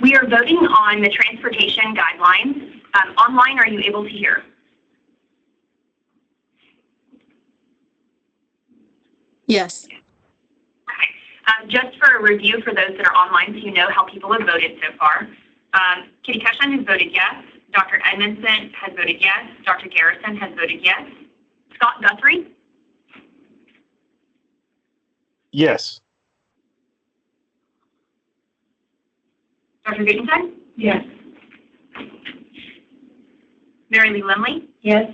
We are voting on the transportation guidelines. Online, are you able to hear? Yes. Okay. Just for a review for those that are online, so you know how people have voted so far. Kitty Keshan has voted yes. Dr. Edmondson has voted yes. Dr. Garrison has voted yes. Scott Guthrie? Yes. Dr. Guttenstein? Yes. Mary Lee Limley? Yes.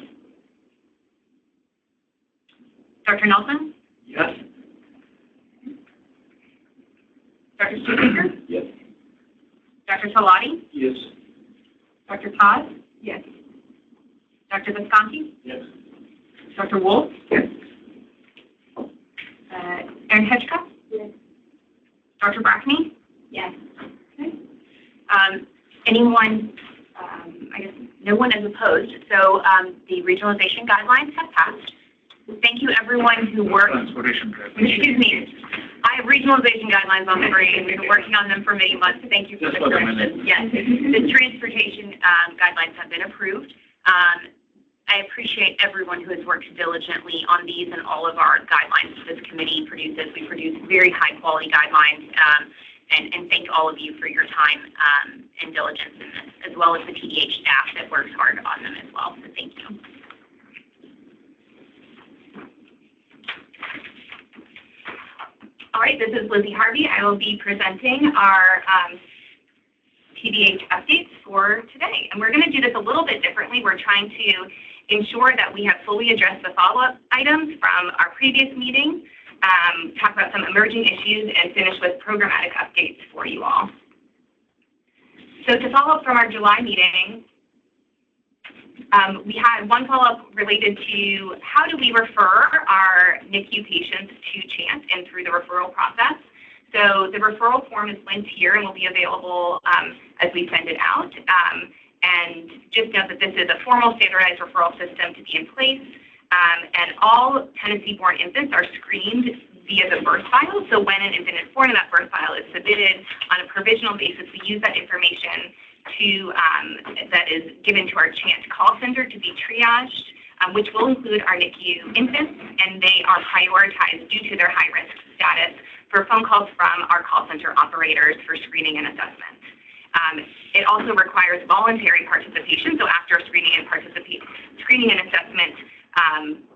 Dr. Nelson? Yes. Dr. Studebaker? Yes. Dr. Salati? Yes. Dr. Paz? Yes. Dr. Visconti? Yes. Dr. Wolf? Yes. Erin Hedgecott? Yes. Dr. Brackney? Yes. Okay. Anyone, I guess no one is opposed, so the regionalization guidelines have passed. Thank you everyone who worked. Transportation. Excuse me. I have regionalization guidelines on the screen. We've been working on them for many months. Thank you for the correction. Yes, the transportation guidelines have been approved. I appreciate everyone who has worked diligently on these and all of our guidelines this committee produces. We produce very high quality guidelines, and thank all of you for your time and diligence in this, as well as the TDH staff that works hard on them as well. So thank you. All right, this is Lizzie Harvey. I will be presenting our TDH updates for today. And we're going to do this a little bit differently. We're trying to ensure that we have fully addressed the follow-up items from our previous meeting, talk about some emerging issues, and finish with programmatic updates for you all. So to follow up from our July meeting, we had one follow-up related to how do we refer our NICU patients to CHANT and through the referral process. So the referral form is linked here and will be available as we send it out. And just note that this is a formal standardized referral system to be in place. And all Tennessee-born infants are screened via the birth file. So when an infant is born and that birth file is submitted on a provisional basis, we use that information to that is given to our CHANT call center to be triaged, which will include our NICU infants, and they are prioritized due to their high-risk status for phone calls from our call center operators for screening and assessment. It also requires voluntary participation, so after screening and assessment,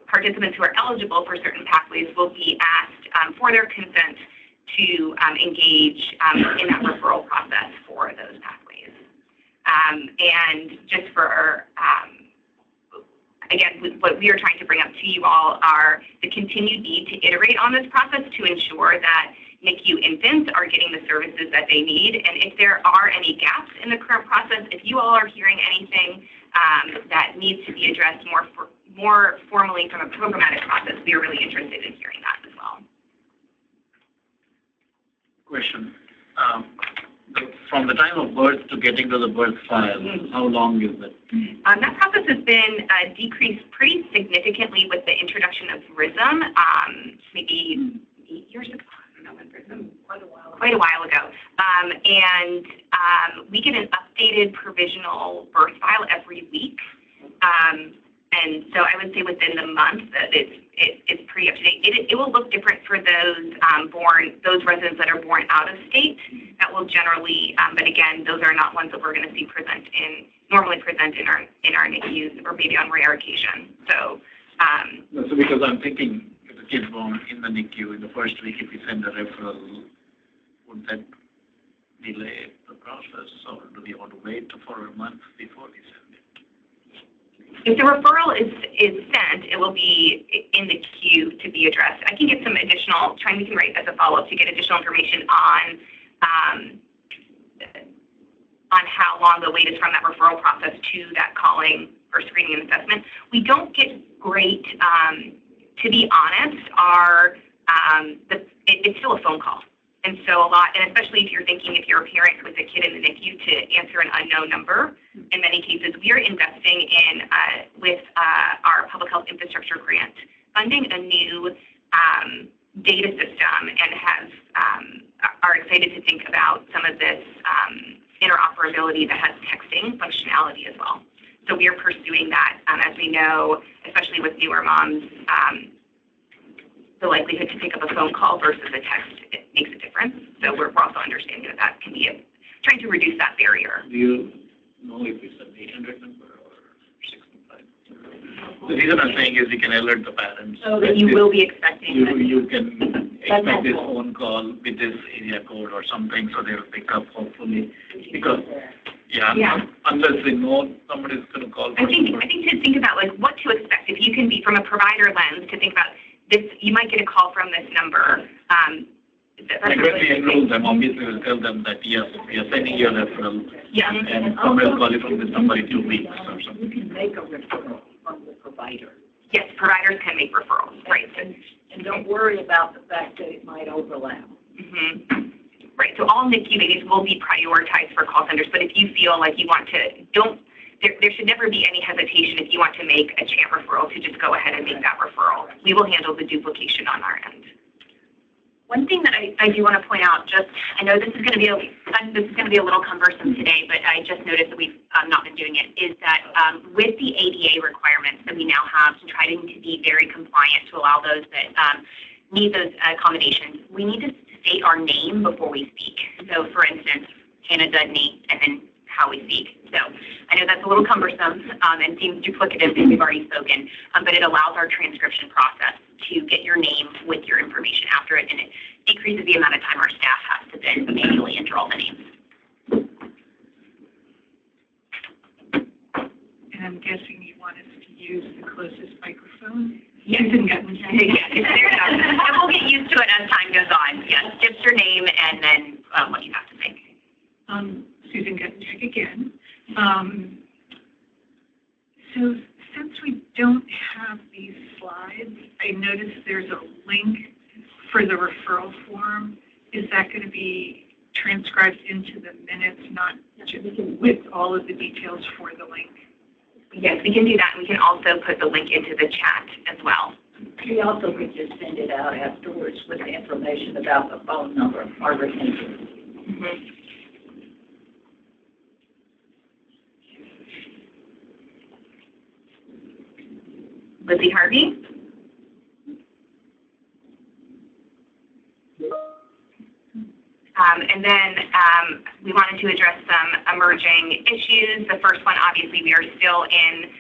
participants who are eligible for certain pathways will be asked for their consent to engage in that referral process for those pathways. And just for, again, what we are trying to bring up to you all are the continued need to iterate on this process to ensure that NICU infants are getting the services that they need. And if there are any gaps in the current process, if you all are hearing anything that needs to be addressed more formally from a programmatic process, we are really interested in hearing that as well. Question. From the time of birth to getting to the birth file, how long is it? That process has been decreased pretty significantly with the introduction of RISM, maybe 8 years ago. I don't know when RISM, quite a while ago. And we get an updated provisional birth file every week. And so I would say within the month that it's pretty up to date. It will look different for those residents that are born out of state. That will generally, but again, those are not ones that we're going to see normally present in our NICUs or maybe on rare occasion. So. So because I'm thinking if a kid born in the NICU in the first week, if you send a referral, would that delay the process, or do we want to wait for a month before we send it? If the referral is sent, it will be in the queue to be addressed. I can get some additional, we can write as a follow-up to get additional information on how long the wait is from that referral process to that calling or screening and assessment. We don't get great, to be honest, it's still a phone call. And so and especially if you're a parent with a kid in the NICU, to answer an unknown number, in many cases, we are investing in, with our public health infrastructure grant funding, a new data system, and have are excited to think about some of this interoperability that has texting functionality as well. So we are pursuing that. As we know, especially with newer moms, the likelihood to pick up a phone call versus a text, it makes a difference. So we're also understanding that that can be trying to reduce that barrier. Do you know if it's an 800 number or 65? The reason I'm saying is you can alert the parents. So that you will be expecting. You can expect this phone call with this area code or something, so they'll pick up hopefully. Because unless they know somebody's going to call. I think to think about like what to expect. If you can be from a provider lens to think about this, you might get a call from this number. When we enroll them, obviously we'll tell them that yes, we are sending you a referral, and somebody will call you from this number in 2 weeks or something. You can make a referral from the provider. Yes, providers can make referrals, right? And don't worry about the fact that it might overlap. Mm-hmm. Right, so all NICU babies will be prioritized for call centers, but if you feel like you want to, there should never be any hesitation if you want to make a CHAMP referral to just go ahead and make that referral. We will handle the duplication on our end. One thing that I do want to point out, I know this is going to be a little cumbersome today, but I just noticed that we've not been doing it, is that with the ADA requirements that we now have to try to be very compliant to allow those that need those accommodations, we need to state our name before we speak. So for instance, Hannah Dudney, and then how we speak. So I know that's a little cumbersome and seems duplicative because we've already spoken, but it allows our transcription process to get your name with your information after it, and it decreases the amount of time our staff has to then manually enter all the names. And I'm guessing you want us to use the closest microphone? Yes. Yes. And we'll get used to it as time goes on. Yes, just your name and then what you have to say. Susan Guttencheck again. So since we don't have these slides, I noticed there's a link for the referral form. Is that going to be transcribed into the minutes, not just with all of the details for the link? Yes, we can do that. We can also put the link into the chat as well. We also could just send it out afterwards with the information about the phone number or retention. Mm-hmm. Lizzie Harvey. And then we wanted to address some emerging issues. The first one, obviously, we are still in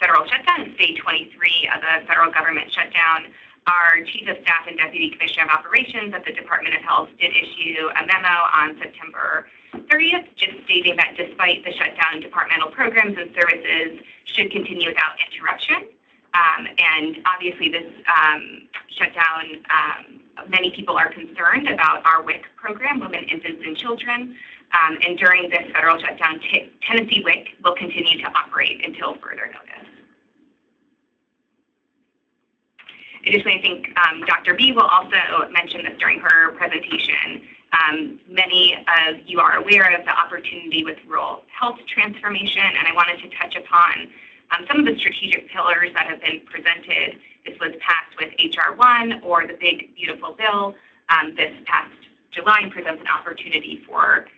federal shutdown. It's day 23 of the federal government shutdown. Our Chief of Staff and Deputy Commissioner of Operations at the Department of Health did issue a memo on September 30th, just stating that despite the shutdown, departmental programs and services should continue without interruption. And obviously this shutdown, many people are concerned about our WIC program, Women, Infants, and Children. And during this federal shutdown, Tennessee WIC will continue to operate until further notice. Additionally, I think Dr. B will also mention this during her presentation. Many of you are aware of the opportunity with rural health transformation, and I wanted to touch upon some of the strategic pillars that have been presented. This was passed with H.R. 1 or the Big Beautiful Bill this past July, and presents an opportunity for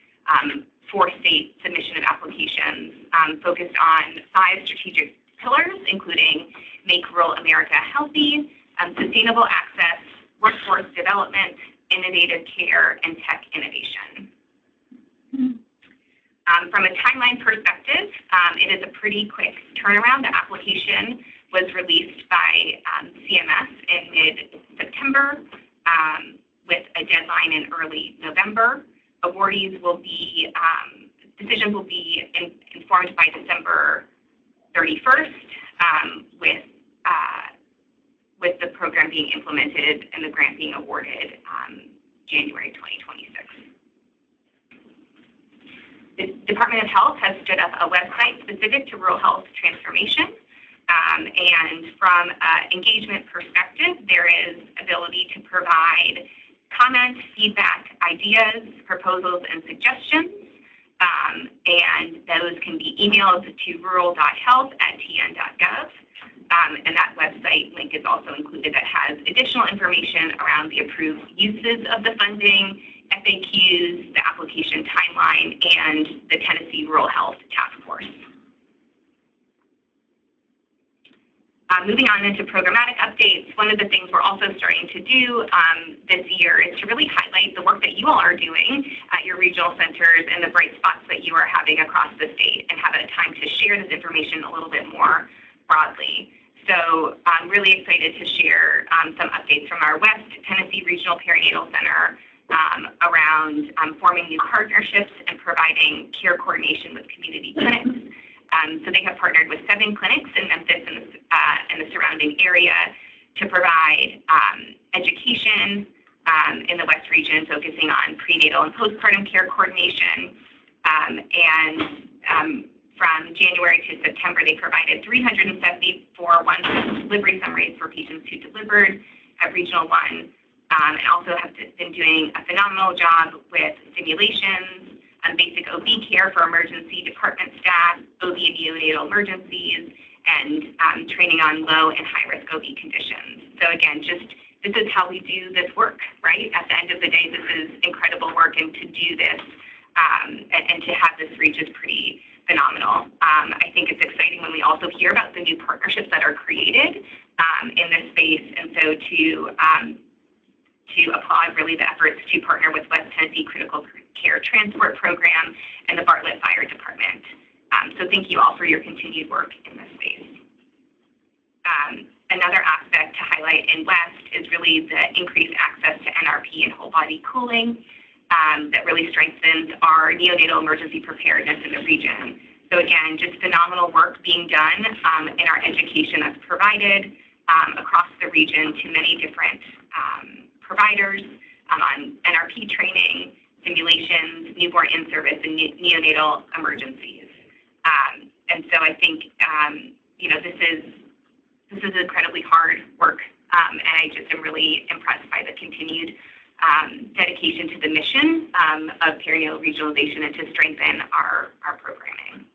state submission of applications focused on 5 strategic pillars, including Make Rural America Healthy, Sustainable Access, Workforce Development, Innovative Care, and Tech Innovation. From a timeline perspective, it is a pretty quick turnaround. The application was released by CMS in mid-September with a deadline in early November. Awardees will be, decisions will be informed by December 31st with the program being implemented and the grant being awarded January 2026. The Department of Health has stood up a website specific to rural health transformation. And from an engagement perspective, there is ability to provide comments, feedback, ideas, proposals, and suggestions. And those can be emailed to rural.health@tn.gov. And that website link is also included that has additional information around the approved uses of the funding, FAQs, the application timeline, and the Tennessee Rural Health Task Force. Moving on into programmatic updates, one of the things we're also starting to do this year is to really highlight the work that you all are doing at your regional centers and the bright spots that you are having across the state, and have a time to share this information a little bit more broadly. So I'm really excited to share some updates from our West Tennessee Regional Perinatal Center around forming new partnerships and providing care coordination with community clinics. So they have partnered with 7 clinics in Memphis and the surrounding area to provide education in the West region, focusing on prenatal and postpartum care coordination. From January to September, they provided 374 one-step delivery summaries for patients who delivered at Regional 1, and also have been doing a phenomenal job with simulations, basic OB care for emergency department staff, OB and neonatal emergencies, and training on low and high-risk OB conditions. So again, this is how we do this work, right? At the end of the day, this is incredible work, and to do this and to have this reach is pretty phenomenal. I think it's exciting when we also hear about the new partnerships that are created in this space, and so to applaud really the efforts to partner with West Tennessee Critical Care Transport Program and the Bartlett Fire Department. So thank you all for your continued work in this space. Another aspect to highlight in West is really the increased access to NRP and whole body cooling that really strengthens our neonatal emergency preparedness in the region. So again, just phenomenal work being done in our education that's provided across the region to many different providers on NRP training, simulations, newborn in-service, and neonatal emergencies. And so I think, this is incredibly hard work, and I just am really impressed by the continued dedication to the mission of perinatal regionalization and to strengthen our programming.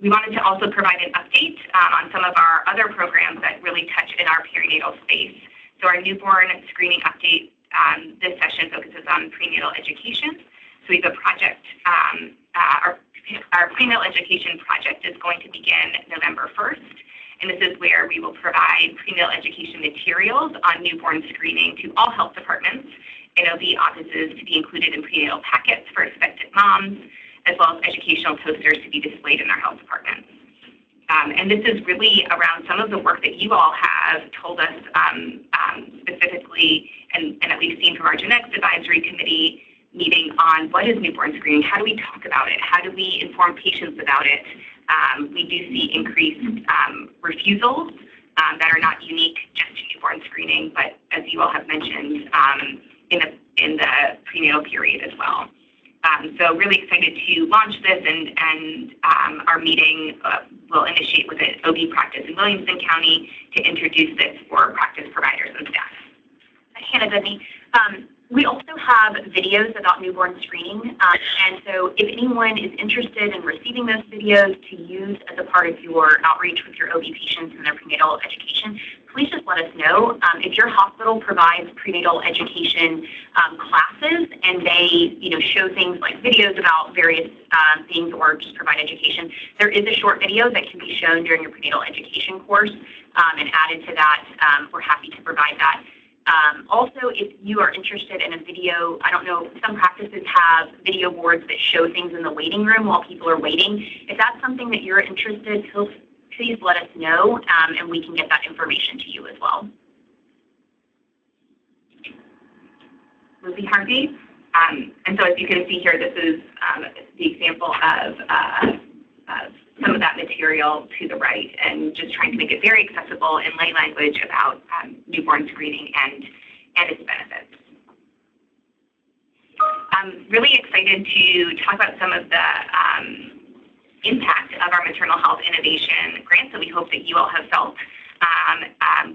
We wanted to also provide an update on some of our other programs that really touch in our perinatal space. So our newborn screening update this session focuses on prenatal education. So we have a project, our prenatal education project is going to begin November 1st. And this is where we will provide prenatal education materials on newborn screening to all health departments and OB offices to be included in prenatal packets for expectant moms, as well as educational posters to be displayed in our health departments. And this is really around some of the work that you all have told us specifically, and that we've seen from our Genetics Advisory Committee meeting on what is newborn screening, how do we talk about it, how do we inform patients about it. We do see increased refusals that are not unique just to newborn screening, but as you all have mentioned, in the prenatal period as well. So really excited to launch this, and our meeting will initiate with an OB practice in Williamson County to introduce this for practice providers and staff. Hannah, Bethany. We also have videos about newborn screening, and so if anyone is interested in receiving those videos to use as a part of your outreach with your OB patients and their prenatal education, please just let us know. If your hospital provides prenatal education classes and they show things like videos about various things or just provide education, there is a short video that can be shown during your prenatal education course, and added to that, we're happy to provide that. Also, if you are interested in a video, I don't know, some practices have video boards that show things in the waiting room while people are waiting. If that's something that you're interested, please let us know, and we can get that information to you as well. Lizzie Harvey. And so as you can see here, this is the example of some of that material to the right, and just trying to make it very accessible in lay language about newborn screening and its benefits. I'm really excited to talk about some of the impact of our maternal health innovation grants that we hope that you all have felt.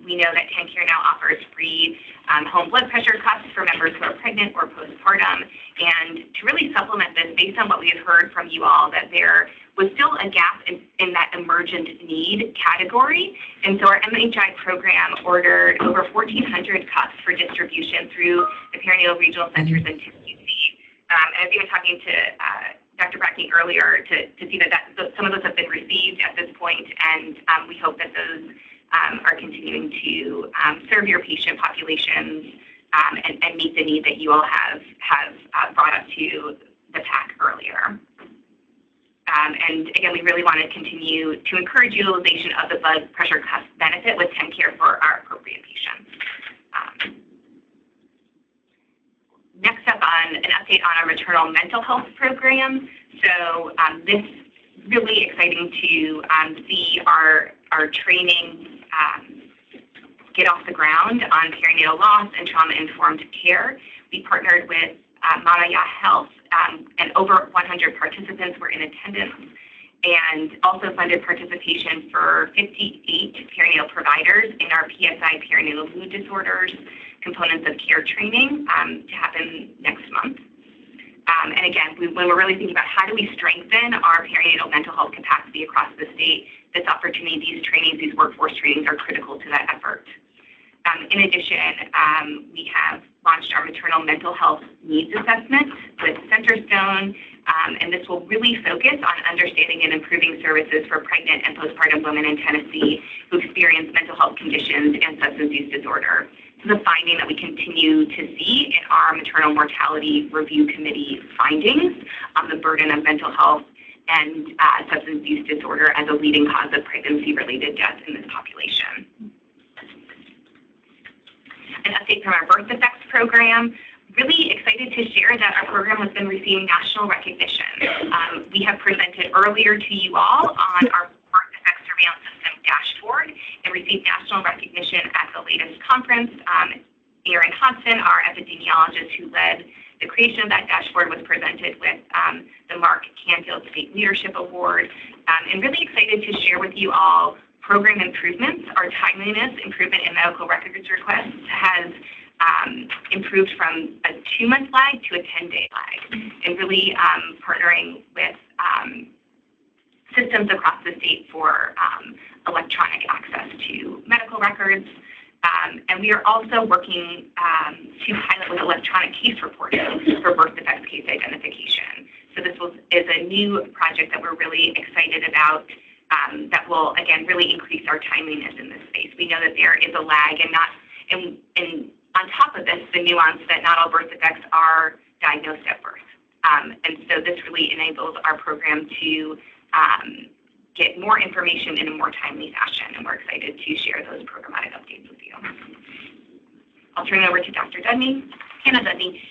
We know that TennCare now offers free home blood pressure cuffs for members who are pregnant or postpartum, and to really supplement this, based on what we have heard from you all, that there was still a gap in that emergent need category. And so our MHI program ordered over 1,400 cups for distribution through the perinatal regional centers and TQC. And I was even talking to Dr. Brackey earlier to see that some of those have been received at this point, and we hope that those are continuing to serve your patient populations and meet the need that you all have brought up to the PAC earlier. And again, we really want to continue to encourage utilization of the blood pressure cuff benefit with TennCare for our appropriate patients. Next up on an update on our maternal mental health program. So this really exciting to see our training get off the ground on perinatal loss and trauma-informed care. We partnered with Manaya Health, and over 100 participants were in attendance, and also funded participation for 58 perinatal providers in our PSI perinatal mood disorders components of care training to happen next month. And again, when we're really thinking about how do we strengthen our perinatal mental health capacity across the state, this opportunity, these trainings, these workforce trainings are critical to that effort. In addition, we have launched our maternal mental health needs assessment with Centerstone, and this will really focus on understanding and improving services for pregnant and postpartum women in Tennessee who experience mental health conditions and substance use disorder. This is a finding that we continue to see in our maternal mortality review committee findings on the burden of mental health and substance use disorder as a leading cause of pregnancy-related death in this population. An update from our birth defects program. Really excited to share that our program has been receiving national recognition. We have presented earlier to you all on our birth defects surveillance system dashboard and received national recognition at the latest conference. Erin Hodson, our epidemiologist who led the creation of that dashboard, was presented with the Mark Canfield State Leadership Award. And really excited to share with you all program improvements. Our timeliness improvement in medical records requests has improved from a 2-month lag to a 10-day lag, and really partnering with systems across the state for electronic access to medical records. And we are also working to pilot with electronic case reporting for birth defects case identification. So this is a new project that we're really excited about that will, again, really increase our timeliness in this space. We know that there is a lag, and on top of this, the nuance that not all birth defects are diagnosed at birth. And so this really enables our program to get more information in a more timely fashion, and we're excited to share those programmatic updates with you. I'll turn it over to Dr. Dudney. Hannah Dudney.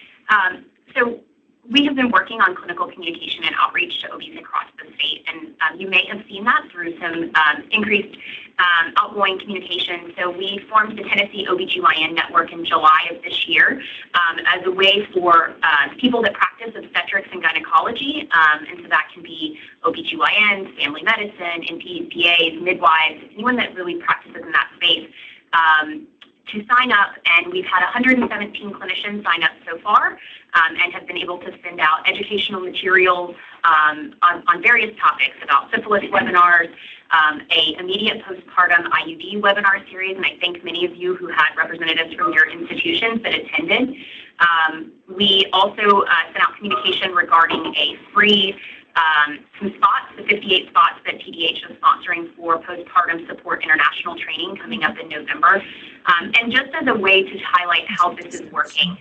So we have been working on clinical communication and outreach to OBs across the state, and you may have seen that through some increased outgoing communication. So we formed the Tennessee OBGYN Network in July of this year as a way for people that practice obstetrics and gynecology, and so that can be OBGYNs, family medicine, NPs, midwives, anyone that really practices in that space, to sign up, and we've had 117 clinicians sign up so far, and have been able to send out educational materials on various topics about syphilis webinars, a immediate postpartum IUD webinar series, and I thank many of you who had representatives from your institutions that attended. We also sent out communication regarding a free some spots, the 58 spots that TDH is sponsoring for postpartum support international training coming up in November. And just as a way to highlight how this is working,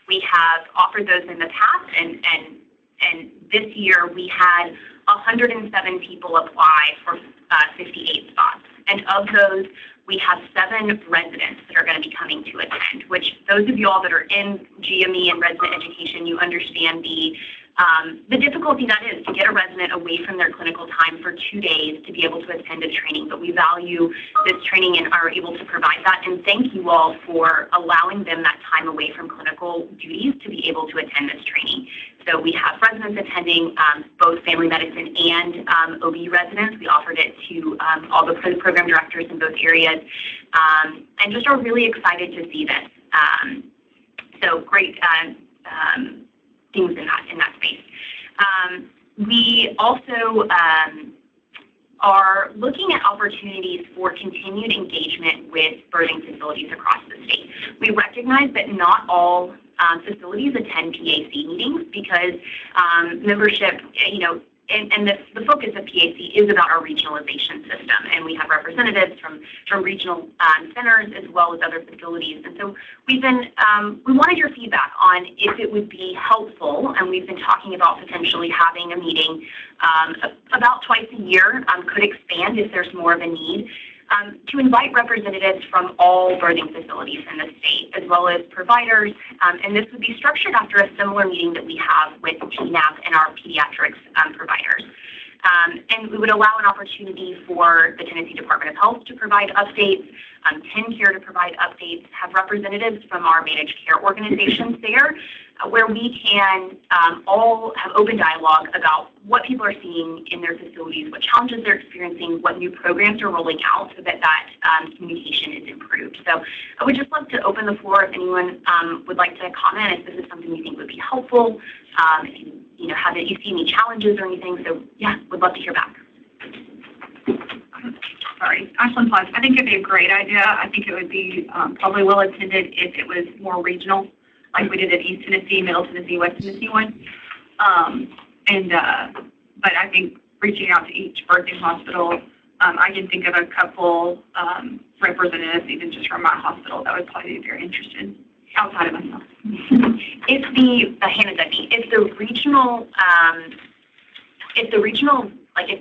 we have offered those in the past, and this year we had 107 people apply for 58 spots. And of those, we have 7 residents that are going to be coming to attend, which those of you all that are in GME and resident education, you understand the difficulty that is to get a resident away from their clinical time for 2 days to be able to attend a training. But we value this training and are able to provide that. And thank you all for allowing them that time away from clinical duties to be able to attend this training. So we have residents attending, both family medicine and OB residents. We offered it to all the program directors in both areas, and just are really excited to see this. So great things in that space. We also are looking at opportunities for continued engagement with birthing facilities across the state. We recognize that not all facilities attend PAC meetings because membership, and the focus of PAC is about our regionalization system, and we have representatives from regional centers as well as other facilities. And so we wanted your feedback on if it would be helpful, and we've been talking about potentially having a meeting about twice a year, could expand if there's more of a need, to invite representatives from all birthing facilities in the state, as well as providers, and this would be structured after a similar meeting that we have with TNAP and our pediatrics providers. And we would allow an opportunity for the Tennessee Department of Health to provide updates, TennCare to provide updates, have representatives from our managed care organizations there, where we can all have open dialogue about what people are seeing in their facilities, what challenges they're experiencing, what new programs are rolling out so that communication is improved. So I would just love to open the floor if anyone would like to comment, if this is something you think would be helpful, if you see any challenges or anything. So yeah, would love to hear back. Sorry, Ashland Plus. I think it'd be a great idea. I think it would be probably well attended if it was more regional, like we did at East Tennessee, Middle Tennessee, West Tennessee one. But I think reaching out to each birthing hospital, I can think of a couple representatives, even just from my hospital, that would probably be very interested outside of myself. Hannah Dudney, if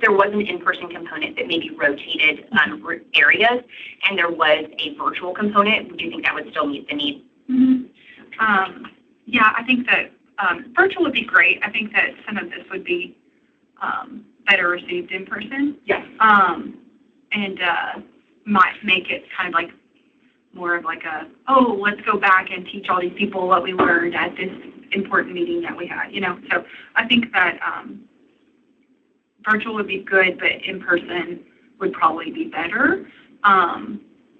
there was an in-person component that maybe rotated areas and there was a virtual component, would you think that would still meet the need? Mm-hmm. Yeah, I think that virtual would be great. I think that some of this would be better received in person. Yes. And might make it kind of like more of like let's go back and teach all these people what we learned at this important meeting that we had, So I think that virtual would be good, but in person would probably be better.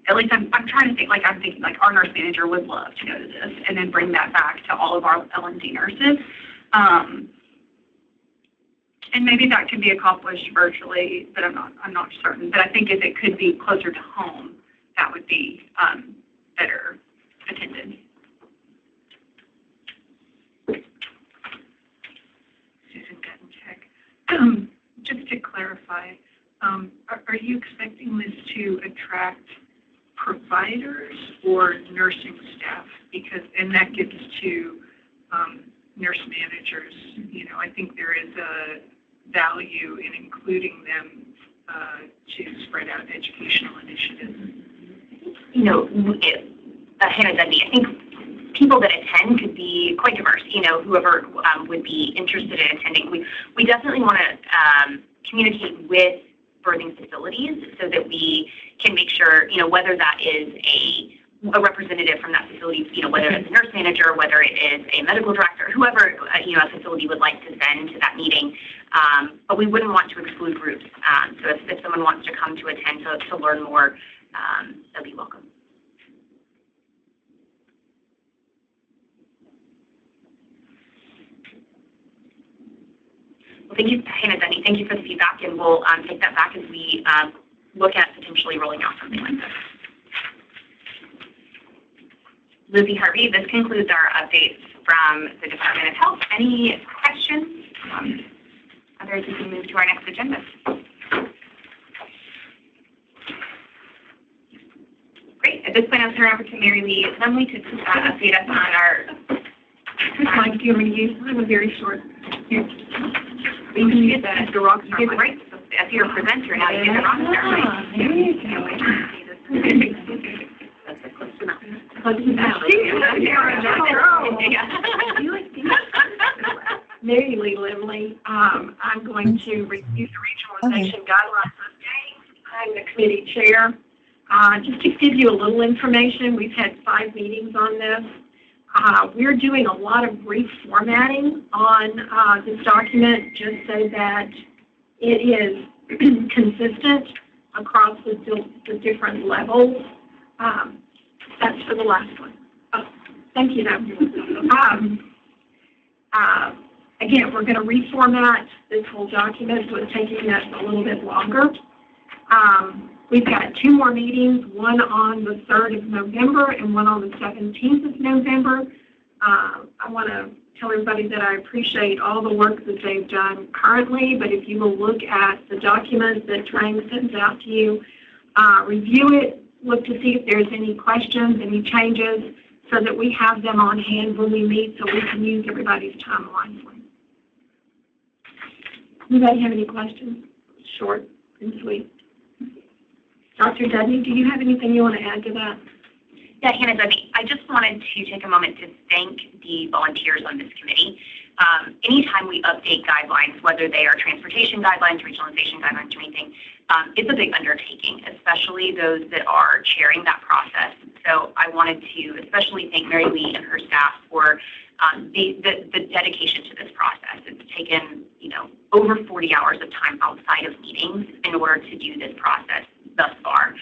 At least I'm trying to think, I'm thinking our nurse manager would love to go to this and then bring that back to all of our L&D nurses. And maybe that can be accomplished virtually, but I'm not certain. But I think if it could be closer to home, that would be better attended. Susan Guttencheck. Just to clarify, are you expecting this to attract providers or nursing staff? And that gets to nurse managers. I think there is a value in including them to spread out educational initiatives. Hannah Dudney, I think people that attend could be quite diverse. Whoever would be interested in attending. We definitely want to communicate with birthing facilities so that we can make sure, whether that is a representative from that facility, whether it's a nurse manager, whether it is a medical director, whoever, a facility would like to send to that meeting. But we wouldn't want to exclude groups. So if someone wants to come to attend to learn more, they'll be welcome. Well, thank you, Hannah Dudney. Thank you for the feedback, and we'll take that back as we look at potentially rolling out something like this. Lizzie Harvey, this concludes our updates from the Department of Health. Any questions? Otherwise, we can move to our next agenda. Great. At this point, I'll turn over to Mary Lee Lumley to update us on our... Mike, do you want me to use? I have a very short... Here. You can get the rock star. Right. So as you're a presenter now, you get the rock star. Right. There you go. Mary Lee Limley. I'm going to review the regionalization guidelines update. I'm the committee chair. Just to give you a little information, we've had 5 meetings on this. We're doing a lot of reformatting on this document just so that it is consistent across the different levels. That's for the last one. Oh, thank you. Again, we're going to reformat this whole document, so it's taking us a little bit longer. We've got 2 more meetings, one on the 3rd of November and one on the 17th of November. I want to tell everybody that I appreciate all the work that they've done currently, but if you will look at the documents that Trang sends out to you, review it, look to see if there's any questions, any changes, so that we have them on hand when we meet so we can use everybody's time wisely. Anybody have any questions? Short and sweet. Dr. Dudney, do you have anything you want to add to that? Yeah, Hannah Dudney, I just wanted to take a moment to thank the volunteers on this committee. Anytime we update guidelines, whether they are transportation guidelines, regionalization guidelines, or anything, it's a big undertaking, especially those that are chairing that process. So I wanted to especially thank Mary Lee and her staff for the dedication to this process. It's taken, over 40 hours of time outside of meetings in order to do this process thus far.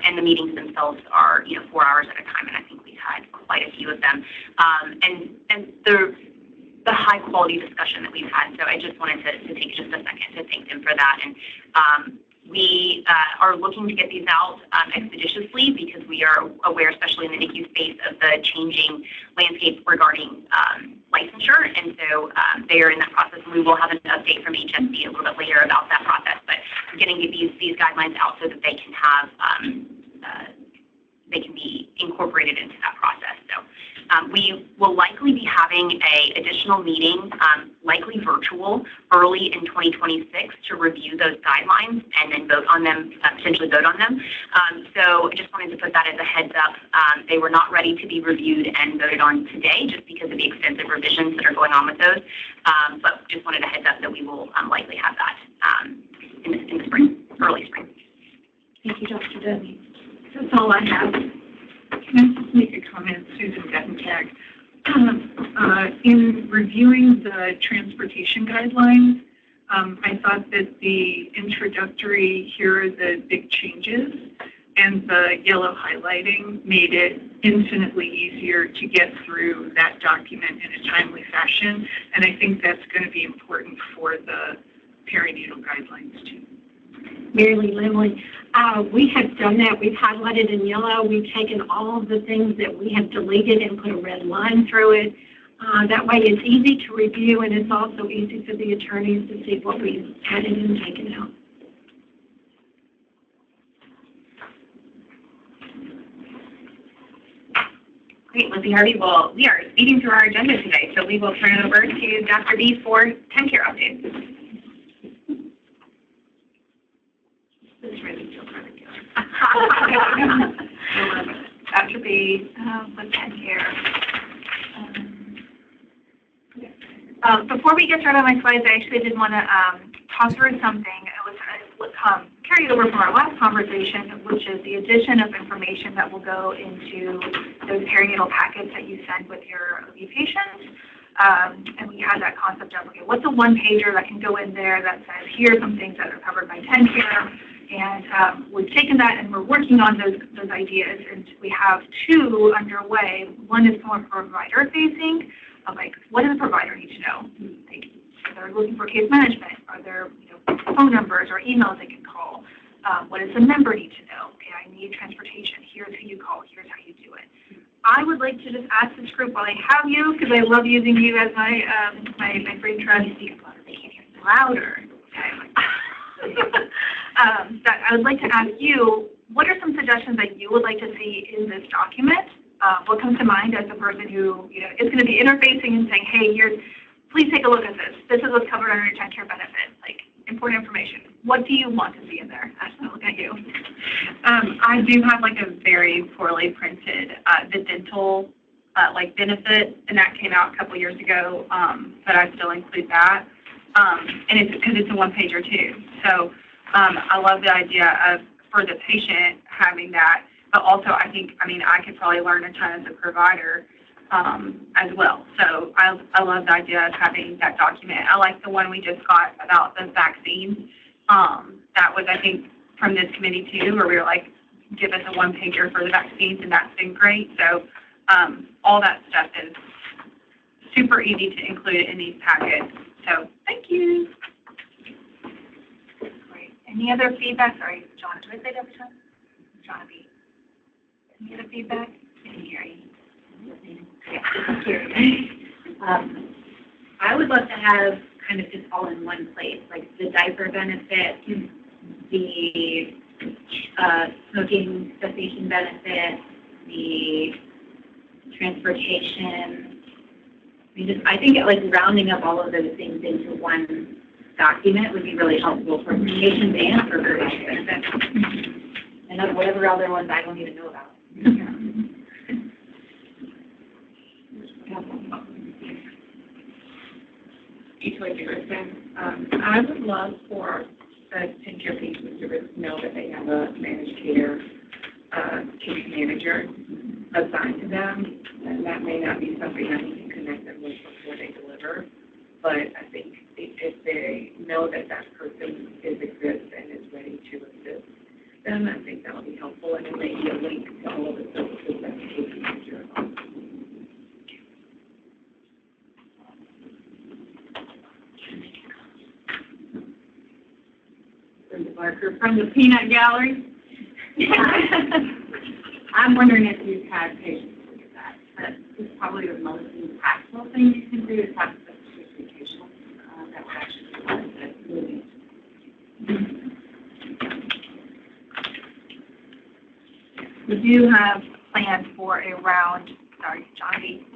And the meetings themselves are, 4 hours at a time, and I think we've had quite a few of them. And the high quality discussion that we've had. So I just wanted to take just a second to thank them for that. And we are looking to get these out expeditiously because we are aware, especially in the NICU space, of the changing landscape regarding licensure. And so they are in that process, and we will have an update from HSC a little bit later about that process. But we're getting these guidelines out so that they can have they can be incorporated into that process. So we will likely be having an additional meeting, likely virtual, early in 2026 to review those guidelines and then vote on them, potentially vote on them. So I just wanted to put that as a heads up. They were not ready to be reviewed and voted on today just because of the extensive revisions that are going on with those. But just wanted a heads up that we will likely have that in the spring, early spring. Thank you, Dr. Dudney. That's all I have. Can I just make a comment, Susan Bettentag? In reviewing the transportation guidelines, I thought that the introductory, here are the big changes, and the yellow highlighting made it infinitely easier to get through that document in a timely fashion. And I think that's going to be important for the perinatal guidelines too. Mary Lee Limley. We have done that. We've highlighted in yellow. We've taken all of the things that we have deleted and put a red line through it. That way it's easy to review, and it's also easy for the attorneys to see what we've added and taken out. Great, Lizzie Harvey. Well, we are speeding through our agenda today, so we will turn it over to Dr. B for 10-care updates. This really feels really good. Dr. B, with 10-care. Before we get started on my slides, I actually did want to talk through something. It was carried over from our last conversation, which is the addition of information that will go into those perinatal packets that you send with your OB patients. And we had that concept of, okay, what's a one-pager that can go in there that says, here are some things that are covered by 10-care. And we've taken that and we're working on those ideas. And we have 2 underway. One is more provider-facing, of like, what does a provider need to know? Like, are they looking for case management? Are there phone numbers or emails they can call? What does the member need to know? Okay, I need transportation. Here's who you call. Here's how you do it. I would like to just ask this group while I have you, because I love using you as my brain trust. Speak up louder. They can't hear me louder. Okay. That I would like to ask you, what are some suggestions that you would like to see in this document? What comes to mind as a person who is going to be interfacing and saying, hey, please take a look at this. This is what's covered under your 10-care benefit. Like, important information. What do you want to see in there? Ashley, look at you. I do have like a very poorly printed the dental benefit, and that came out a couple years ago, but I still include that. And it's because it's a one-pager too. So I love the idea of for the patient having that, but also I could probably learn a ton as a provider as well. So I love the idea of having that document. I like the one we just got about the vaccine. That was, I think, from this committee too, where we were like, give us a one-pager for the vaccines, and that's been great. So all that stuff is super easy to include in these packets. So thank you. Great. Any other feedback? Sorry, John, did I say that every time? John B. Any other feedback? Didn't hear you. I would love to have kind of just all in one place, like the diaper benefit, the smoking cessation benefit, the transportation. I think like rounding up all of those things into one document would be really helpful for patients and for providers. And whatever other ones I don't even know about. Each way to I would love for the 10 care patients to know that they have a managed care case manager assigned to them, and that may not be something that we can connect them with before they deliver. But I think if they know that that person exists and is ready to assist them, I think that will be helpful, and it may be a link to all of the services that the case manager offers. Barker from the Peanut Gallery. I'm wondering if you've had patients look at that. That's probably the most impactful thing you can do is have specification that would actually be moving. We do have plans for a round, John B.,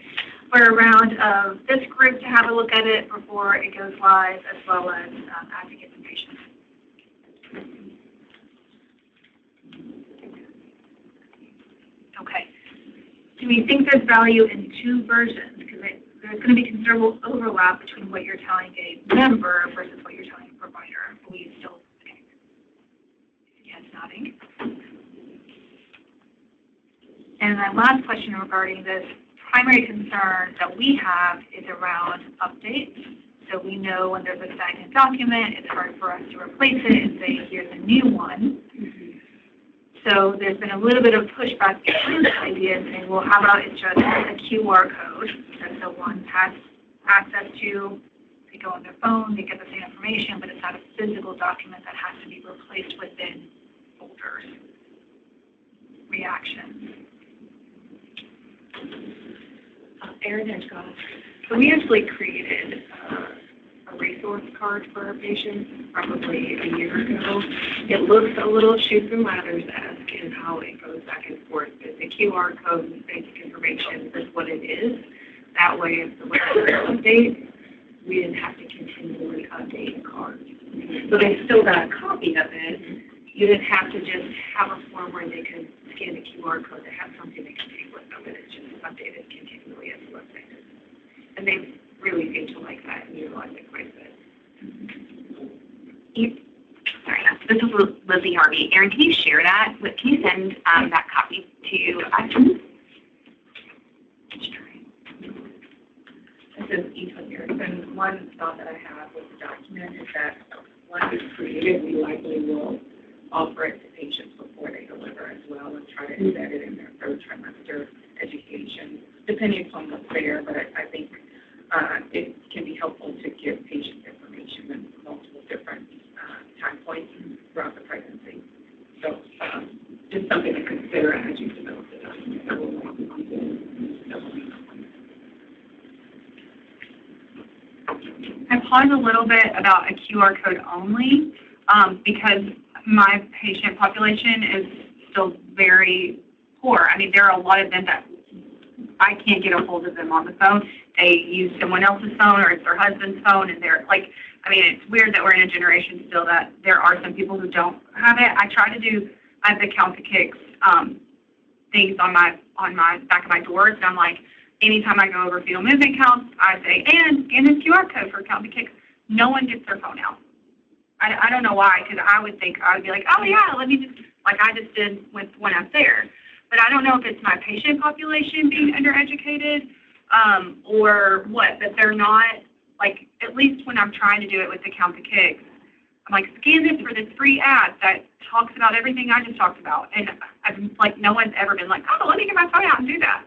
for a round of this group to have a look at it before it goes live, as well as advocates and patients. Okay. Do we think there's value in two versions? Because there's going to be considerable overlap between what you're telling a member versus what you're telling a provider. Will you still think? Yes, nodding. And my last question regarding this primary concern that we have is around updates. So we know when there's a stagnant document, it's hard for us to replace it and say, here's a new one. So there's been a little bit of pushback against this idea of saying, well, how about it's just a QR code that someone has access to, they go on their phone, they get the same information, but it's not a physical document that has to be replaced within folders. Reactions. Erin and Scott. So we actually created a resource card for our patients probably a year ago. It looks a little Chutes and Ladders-esque in how it goes back and forth. It's a QR code with basic information. This is what it is. That way, if the website updates, we didn't have to continually update the card. So they still got a copy of it. You didn't have to just have a form where they could scan the QR code to have something they can take with them, and it's just updated continually as the website is. And they really seem to like that and utilize it quite a bit. Sorry, this is Lizzie Harvey. Erin, can you share that? Can you send that copy to us? This is each one here. And one thought that I have with the document is that once it's created, we likely will offer it to patients before they deliver as well and try to embed it in their third trimester education, depending upon what's there. But I think it can be helpful to give patients information at multiple different time points throughout the pregnancy. So just something to consider as you develop the document. That will I pause a little bit about a QR code only because my patient population is still very poor. I mean, there are a lot of them that I can't get a hold of them on the phone. They use someone else's phone or it's their husband's phone, and they're like, I mean, it's weird that we're in a generation still that there are some people who don't have it. I try to do the Count the Kicks things on my back of my doors, and I'm like, anytime I go over fetal movement counts, I say, and scan this QR code for Count the Kicks. No one gets their phone out. I don't know why, because I would think, I would be like, oh yeah, let me just, like I just did with when I'm there. But I don't know if it's my patient population being undereducated or what, but they're not, like, at least when I'm trying to do it with the Count the Kicks, I'm like, scan this for this free ad that talks about everything I just talked about. And no one's ever been like, oh, let me get my phone out and do that.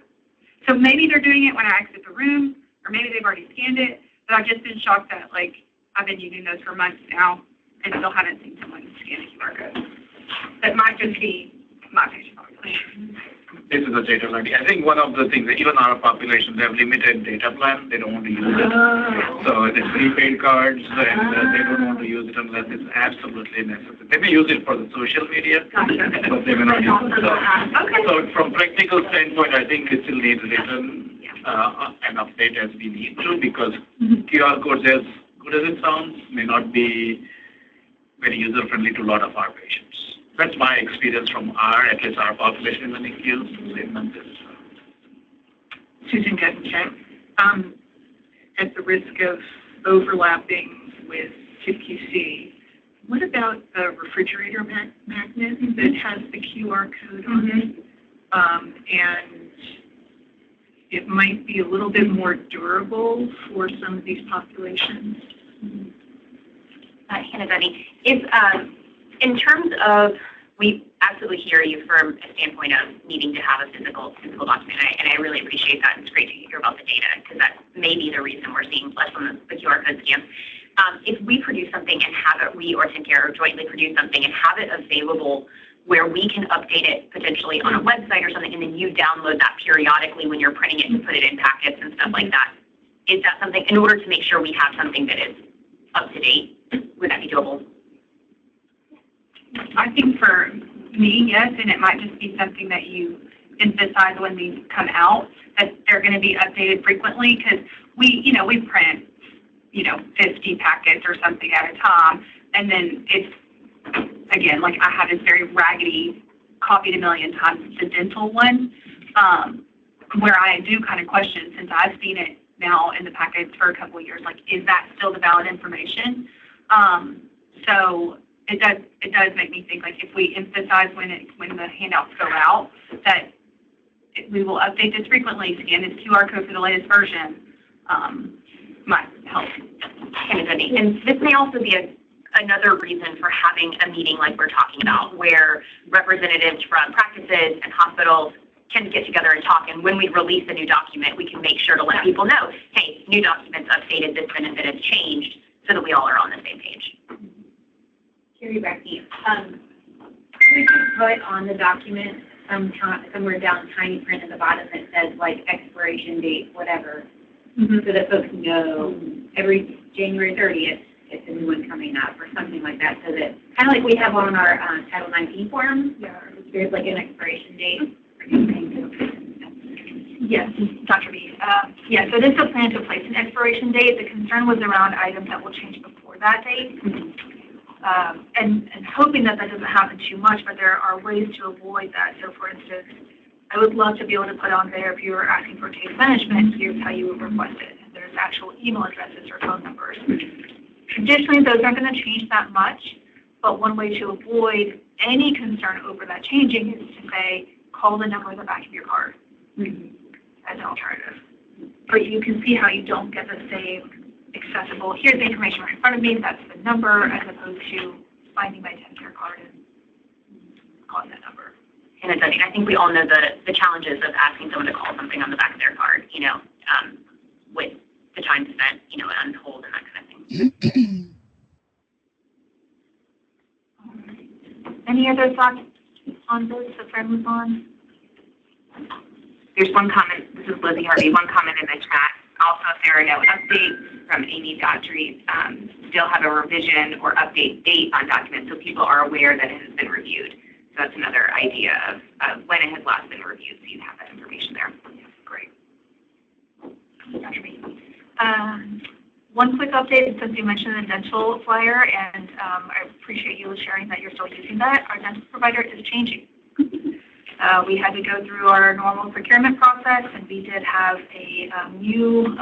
So maybe they're doing it when I exit the room, or maybe they've already scanned it, but I've just been shocked that, like, I've been using those for months now and still haven't seen someone scan a QR code. That might just be my patient population. This is a data learning. I think one of the things that even our population, they have limited data plan. They don't want to use it. So it's prepaid cards, and they don't want to use it unless it's absolutely necessary. They may use it for the social media, but they may not use it. So from practical standpoint, I think we still need written an update as we need to, because QR codes, as good as it sounds, may not be very user-friendly to a lot of our patients. That's my experience from at least our population in the NICU. Susan Gettencheck, at the risk of overlapping with TIPQC, what about the refrigerator magnet that has the QR code on it? And it might be a little bit more durable for some of these populations. Hannah Dunny, if in terms of, we absolutely hear you from a standpoint of needing to have a physical document, and I really appreciate that. It's great to hear about the data, because that may be the reason we're seeing less on the QR code scans. If we produce something and have it, we or TennCare jointly produce something and have it available where we can update it potentially on a website or something, and then you download that periodically when you're printing it to put it in packets and stuff like that, is that something, in order to make sure we have something that is up to date, would that be doable? I think for me, yes, and it might just be something that you emphasize when these come out, that they're going to be updated frequently, because we print, 50 packets or something at a time, and then it's, again, like I have this very raggedy, copied a million times, the dental one, where I do kind of question, since I've seen it now in the packets for a couple of years, like, is that still the valid information? So it does make me think, like, if we emphasize when the handouts go out, that we will update this frequently, scan this QR code for the latest version, might help. And this may also be another reason for having a meeting like we're talking about, where representatives from practices and hospitals can get together and talk, and when we release a new document, we can make sure to let people know, hey, new document's updated, this benefit has changed, so that we all are on the same page. Carrie Becky, we could put on the document somewhere down tiny print at the bottom that says, like, expiration date, whatever, so that folks know every January 30th it's a new one coming up or something like that, so that kind of like we have on our Title 19 forms, there's like an expiration date. Yes, Dr. B. Yes, so this is a plan to place an expiration date. The concern was around items that will change before that date. And hoping that doesn't happen too much, but there are ways to avoid that. So, for instance, I would love to be able to put on there, if you were asking for case management, here's how you would request it. And there's actual email addresses or phone numbers. Traditionally, those aren't going to change that much, but one way to avoid any concern over that changing is to say, call the number in the back of your card as an alternative. But you can see how you don't get the same accessible, here's the information right in front of me, that's the number, as opposed to finding my TennCare card and calling that number. And I think we all know the challenges of asking someone to call something on the back of their card, with the time spent, on hold and that kind of thing. Any other thoughts on this before I move on? There's one comment, this is Lizzie Harvey, one comment in the chat. Also, if there are no updates from Amy Daughtry, still have a revision or update date on documents so people are aware that it has been reviewed. So that's another idea of when it has last been reviewed, so you have that information there. Great. Dr. B. One quick update, since you mentioned the dental flyer, and I appreciate you sharing that you're still using that. Our dental provider is changing. We had to go through our normal procurement process, and we did have a new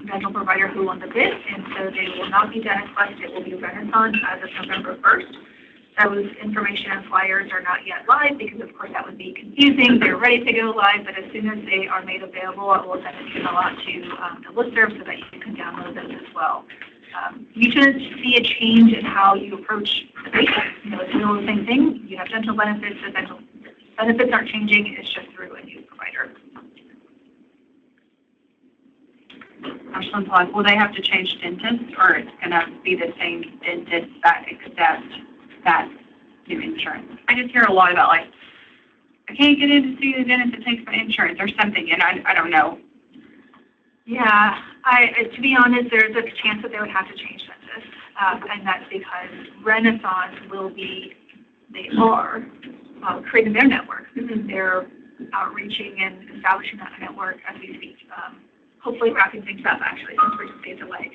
dental provider who won the bid, and so they will not be Dentist Quest, it will be Renaissance as of November 1st. Those information and flyers are not yet live because, of course, that would be confusing. They're ready to go live, but as soon as they are made available, I will send an email out to the listserv so that you can download those as well. You should see a change in how you approach the patient. It's still the same thing. You have dental benefits. The dental benefits aren't changing. It's just through a new provider. one pause. Will they have to change dentist, or it's going to be the same dentist that accepts that new insurance? I just hear a lot about, like, I can't get in to see the dentist, it takes my insurance or something, and I don't know. Yeah, to be honest, there's a chance that they would have to change dentists, and that's because Renaissance they are creating their network. They're outreaching and establishing that network as we speak. Hopefully wrapping things up, actually, since we're just days away.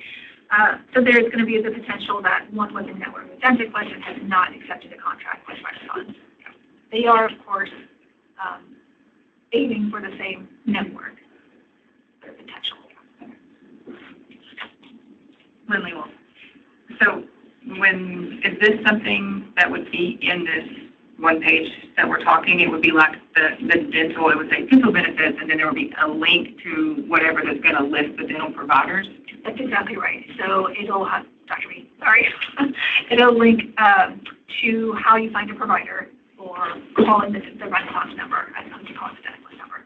So there's going to be the potential that one was in network with Dentist and has not accepted a contract with Renaissance. They are, of course, aiming for the same network, their potential. Lindley, so is this something that would be in this one page that we're talking? It would be like the dental, it would say dental benefits, and then there would be a link to whatever that's going to list the dental providers? That's exactly right. So it'll have, Dr. B, sorry, it'll link to how you find a provider or calling the Renaissance number, as some call it the dental number.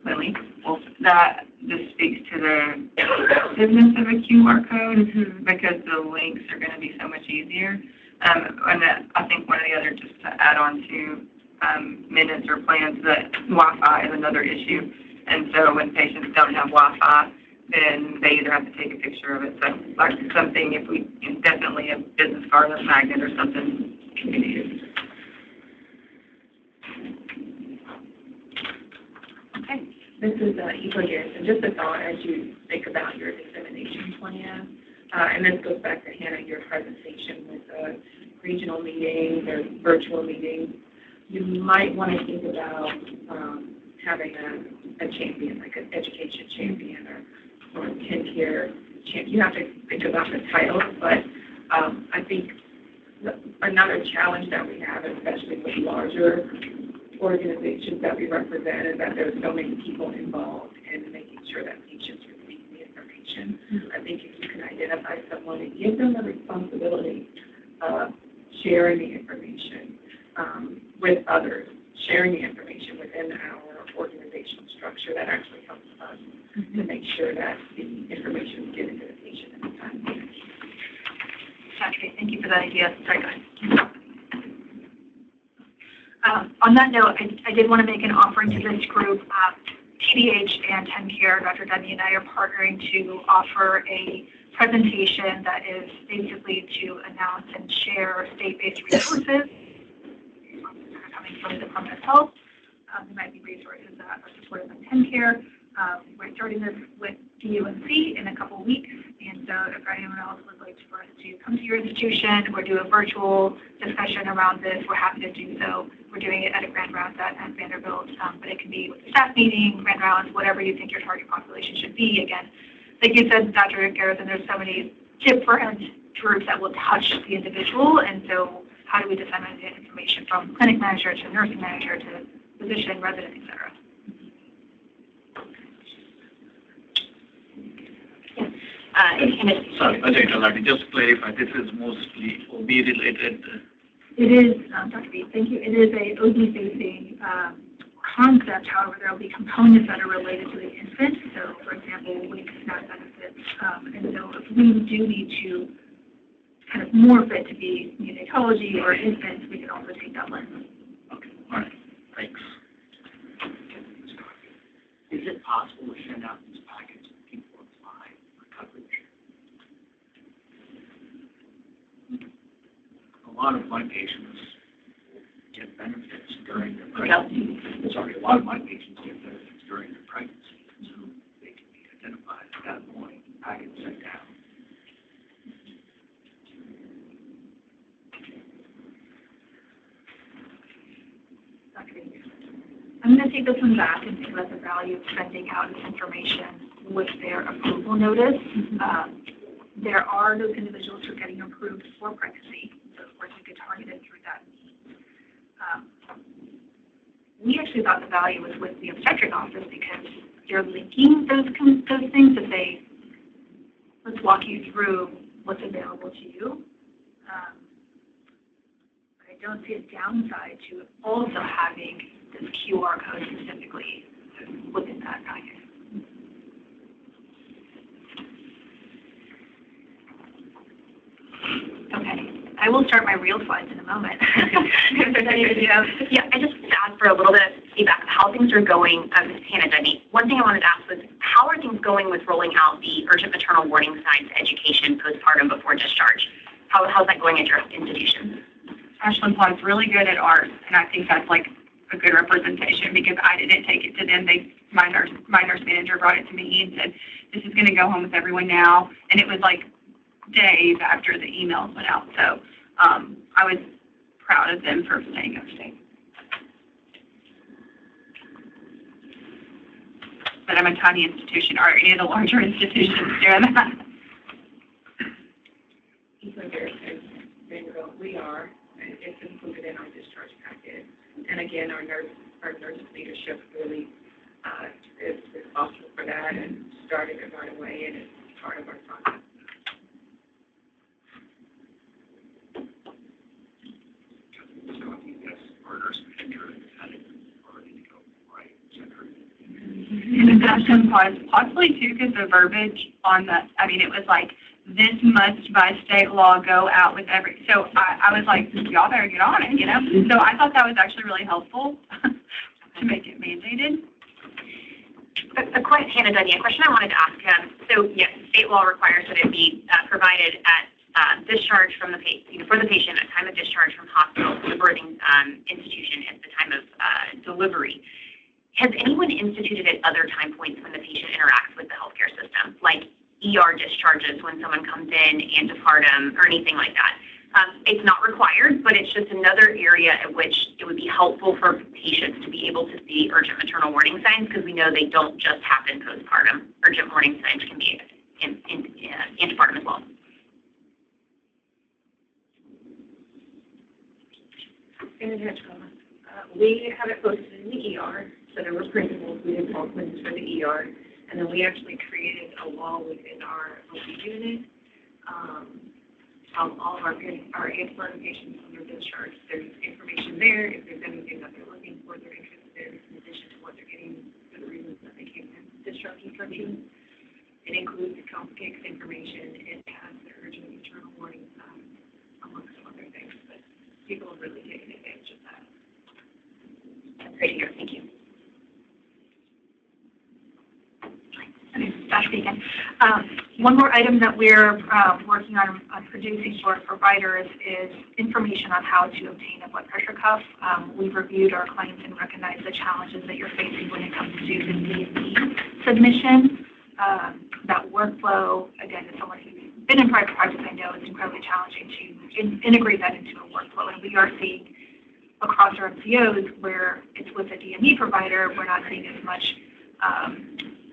Lily, well, that just speaks to the business of a QR code because the links are going to be so much easier. And I think one of the other, just to add on to minutes or plans, that Wi-Fi is another issue. And so when patients don't have Wi-Fi, then they either have to take a picture of it. So like something, if we definitely a business card, a magnet or something can be needed. Okay, this is Eva Garrison. Just a thought as you think about your dissemination plan, and this goes back to Hannah, your presentation with regional meetings or virtual meetings. You might want to think about having a champion, like an education champion or a 10-year champion. You have to think about the titles, but I think another challenge that we have, especially with larger organizations that we represent, is that there's so many people involved in making sure that patients receive the information. I think if you can identify someone and give them the responsibility of sharing the information with others, sharing the information within our organizational structure, that actually helps us to make sure that the information is given to the patient in a timely manner. Okay, thank you for that idea. Sorry, go ahead. On that note, I did want to make an offering to this group. TDH and TennCare, Dr. Debbie and I are partnering to offer a presentation that is basically to announce and share state-based resources coming from the Department of Health. There might be resources that are supported by TennCare. We're starting this with DUNC in a couple weeks, and so if anyone else would like for us to come to your institution or do a virtual discussion around this, we're happy to do so. We're doing it at a grand rounds at Vanderbilt, but it can be with a staff meeting, grand rounds, whatever you think your target population should be. Again, like you said, Dr. Garrison, there's so many different groups that will touch the individual, and so how do we disseminate that information from clinic manager to nursing manager to physician, resident, et cetera. Sorry, Ajay, just to clarify, this is mostly OB related. It is, Dr. B, thank you. It is a OB-facing concept. However, there will be components that are related to the infant. So, for example, link SNAP benefits. And so if we do need to kind of morph it to be neonatology or infants, we can also take that lens. Okay, all right, thanks. Is it possible to send out these packets to people apply for coverage? A lot of my patients get benefits during their pregnancy. Sorry, a lot of my patients get benefits during their pregnancy, so they can be identified at that point, packets sent down. I'm going to take this one back and think about the value of sending out this information with their approval notice. There are those individuals who are getting approved for pregnancy, so of course we could target it through that means. We actually thought the value was with the obstetric office because you're linking those things to say, let's walk you through what's available to you. I don't see a downside to also having this QR code specifically within that package. Dr. Dunny, yeah, I just asked for a little bit of feedback of how things are going. This is Hannah Dunny. One thing I wanted to ask was, how are things going with rolling out the urgent maternal warning signs education postpartum before discharge? How's that going at your institution? Ashland Pond's really good at ours, and I think that's like a good representation because I didn't take it to them. My nurse manager brought it to me and said, "This is going to go home with everyone now," and it was like days after the emails went out. So I was proud of them for staying up to date. But I'm a tiny institution. Are any of the larger institutions doing that? We are, and it's included in our discharge packet. And again, our nurse leadership really is responsible for that and started it right away, and it's part of our process. So I think that's our nurse manager had it already to go right center. And Ashland Pond, possibly too, because the verbiage on the, I mean, it was like, this must by state law go out with every, so I was like, y'all better get on it, you know? So I thought that was actually really helpful to make it mandated. Hannah Dunny, a question I wanted to ask. So yes, state law requires that it be provided at discharge from the patient, for the patient at time of discharge from hospital to the birthing institution at the time of delivery. Has anyone instituted at other time points when the patient interacts with the healthcare system, like ER discharges when someone comes in, antepartum, or anything like that? It's not required, but it's just another area at which it would be helpful for patients to be able to see urgent maternal warning signs, because we know they don't just happen postpartum. Urgent warning signs can be in antepartum as well. We have it posted in the ER, so there were principals, we did call clinics for the ER, and then we actually created a wall within our OB unit. All of our antepartum patients when they're discharged, there's information there. If there's anything that they're looking for, they're interested in addition to what they're getting for the reasons that they came in discharge instructions. It includes the complex information. It has the urgent maternal warning signs, amongst some other things, but people have really taken advantage of that. That's great to hear. Thank you. Josh Beacon. One more item that we're working on producing for providers is information on how to obtain a blood pressure cuff. We've reviewed our claims and recognized the challenges that you're facing when it comes to the D&D submission. That workflow, again, as someone who's been in private practice, I know it's incredibly challenging to integrate that into a workflow. And we are seeing across our MCOs where it's with a DME provider, we're not seeing as much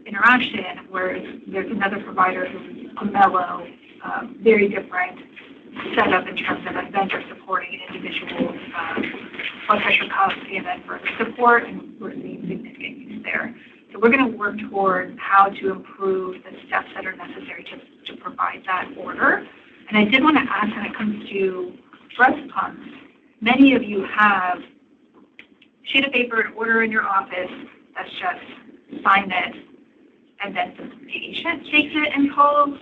interaction, whereas there's another provider who's a mellow, very different setup in terms of a vendor supporting an individual's blood pressure cuff and then further support, and we're seeing significant use there. So we're going to work toward how to improve the steps that are necessary to provide that order. And I did want to ask when it comes to breast pumps, many of you have a sheet of paper, an order in your office that's just sign it, and then the patient takes it and calls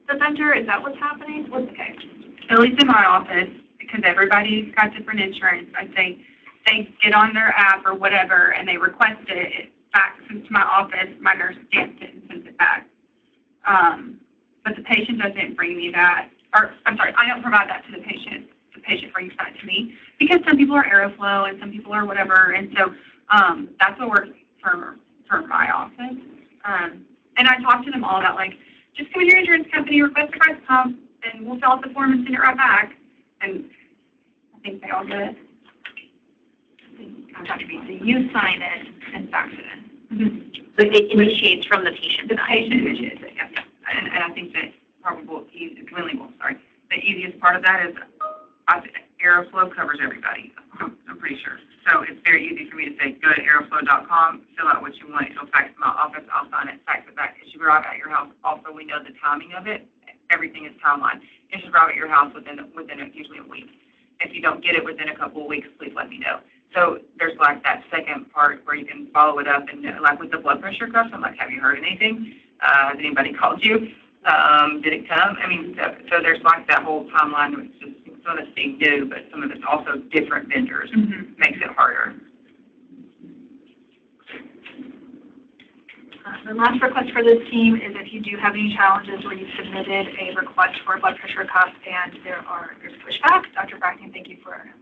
the vendor. Is that what's happening? What's the case? At least in my office, because everybody's got different insurance, I say they get on their app or whatever and they request it, it faxes to my office, my nurse stamps it and sends it back. But the patient doesn't bring me that, or I'm sorry, I don't provide that to the patient. The patient brings that to me because some people are Aeroflow and some people are whatever, and so that's what works for my office. And I talk to them all about, like, just come to your insurance company, request a breast pump, and we'll fill out the form and send it right back. And I think they all get it. Dr. B, so you sign it and fax it in. Mm-hmm. But it initiates from the patient. The patient initiates it, yeah. And I think that the easiest part of that is Aeroflow covers everybody. I'm pretty sure. So it's very easy for me to say, go to aeroflow.com, fill out what you want. It'll fax to my office. I'll sign it, fax it back. It should arrive at your house. Also, we know the timing of it. Everything is timeline. It should arrive at your house within usually a week. If you don't get it within a couple of weeks, please let me know. So there's like that second part where you can follow it up and like with the blood pressure cuffs, I'm like, have you heard anything? Has anybody called you? Did it come? I mean, so there's like that whole timeline. It's just some of it's being new, but some of it's also different vendors, makes it harder. The last request for this team is if you do have any challenges where you submitted a request for a blood pressure cuff and there's pushback. Dr. Brackton, thank you for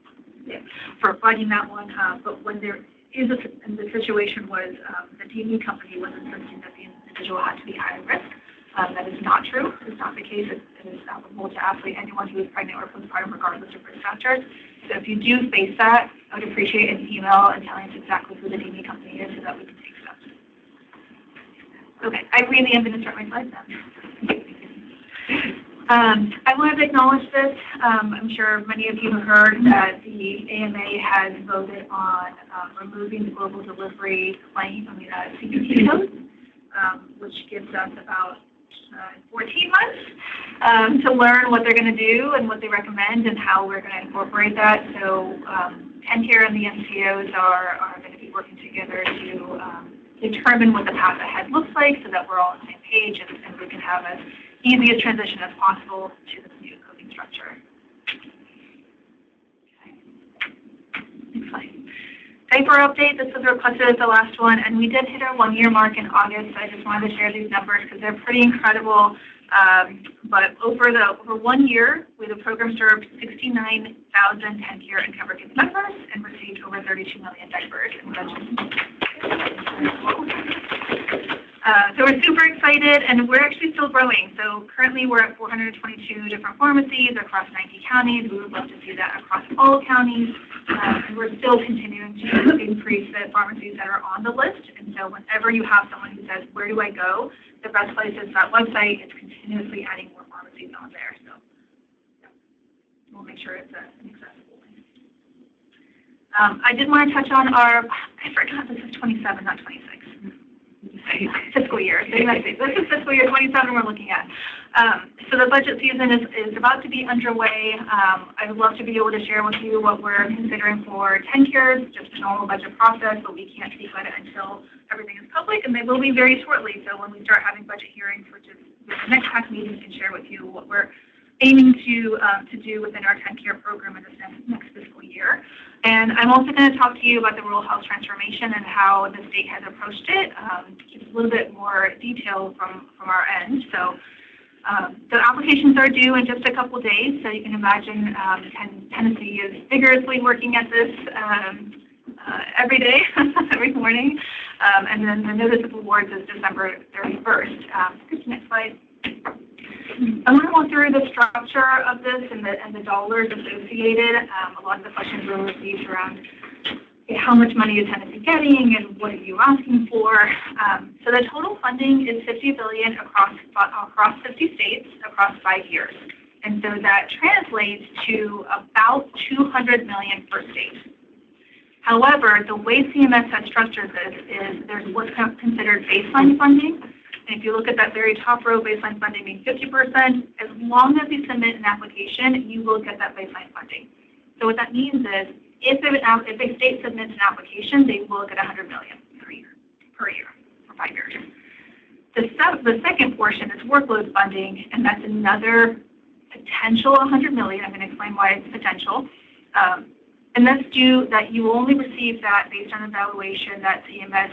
flagging that one. But when there is and the situation was the DME company was insisting that the individual had to be high risk. That is not true. It's not the case. It is applicable to absolutely anyone who is pregnant or postpartum, regardless of risk factors. So if you do face that, I would appreciate an email and telling us exactly who the DME company is so that we can take steps. Okay, I agree, and I'm going to start my slides now. I wanted to acknowledge this. I'm sure many of you have heard that the AMA has voted on removing the global delivery claim, CPT code, which gives us about 14 months to learn what they're going to do and what they recommend and how we're going to incorporate that. So NCARE and the MCOs are going to be working together to determine what the path ahead looks like so that we're all on the same page and we can have as easy a transition as possible to this new coding structure. Okay. Next slide. Diaper update, this was requested as the last one, and we did hit our 1-year mark in August. I just wanted to share these numbers because they're pretty incredible. But over 1 year, the program served 69,000 10-care and Cover Kids members and received over 32 million diapers in budget. So we're super excited, and we're actually still growing. So currently we're at 422 different pharmacies across 90 counties. We would love to see that across all counties. And we're still continuing to increase the pharmacies that are on the list. And so whenever you have someone who says, where do I go? The best place is that website. It's continuously adding more pharmacies on there. So yeah, we'll make sure it's an accessible place. I did want to touch on I forgot this is 27, not 26. Fiscal year. So this is fiscal year 27 we're looking at. So the budget season is about to be underway. I would love to be able to share with you what we're considering for 10 cares, just a normal budget process, but we can't speak about it until everything is public, and they will be very shortly. So when we start having budget hearings, which is the next PAC meeting, we can share with you what we're aiming to do within our 10-care program in this next fiscal year. And I'm also going to talk to you about the rural health transformation and how the state has approached it, just a little bit more detail from our end. So the applications are due in just a couple days, so you can imagine Tennessee is vigorously working at this every day, every morning. And then the notice of awards is December 31st. Next slide. I want to walk through the structure of this and the dollars associated. A lot of the questions were received around how much money is Tennessee getting and what are you asking for. So the total funding is $50 billion across 50 states across 5 years. And so that translates to about $200 million per state. However, the way CMS has structured this is there's what's considered baseline funding. And if you look at that very top row, baseline funding being 50%, as long as you submit an application, you will get that baseline funding. So what that means is if a state submits an application, they will get $100 million per year for 5 years. The second portion is workload funding, and that's another potential $100 million. I'm going to explain why it's potential. And that's due that you only receive that based on evaluation that CMS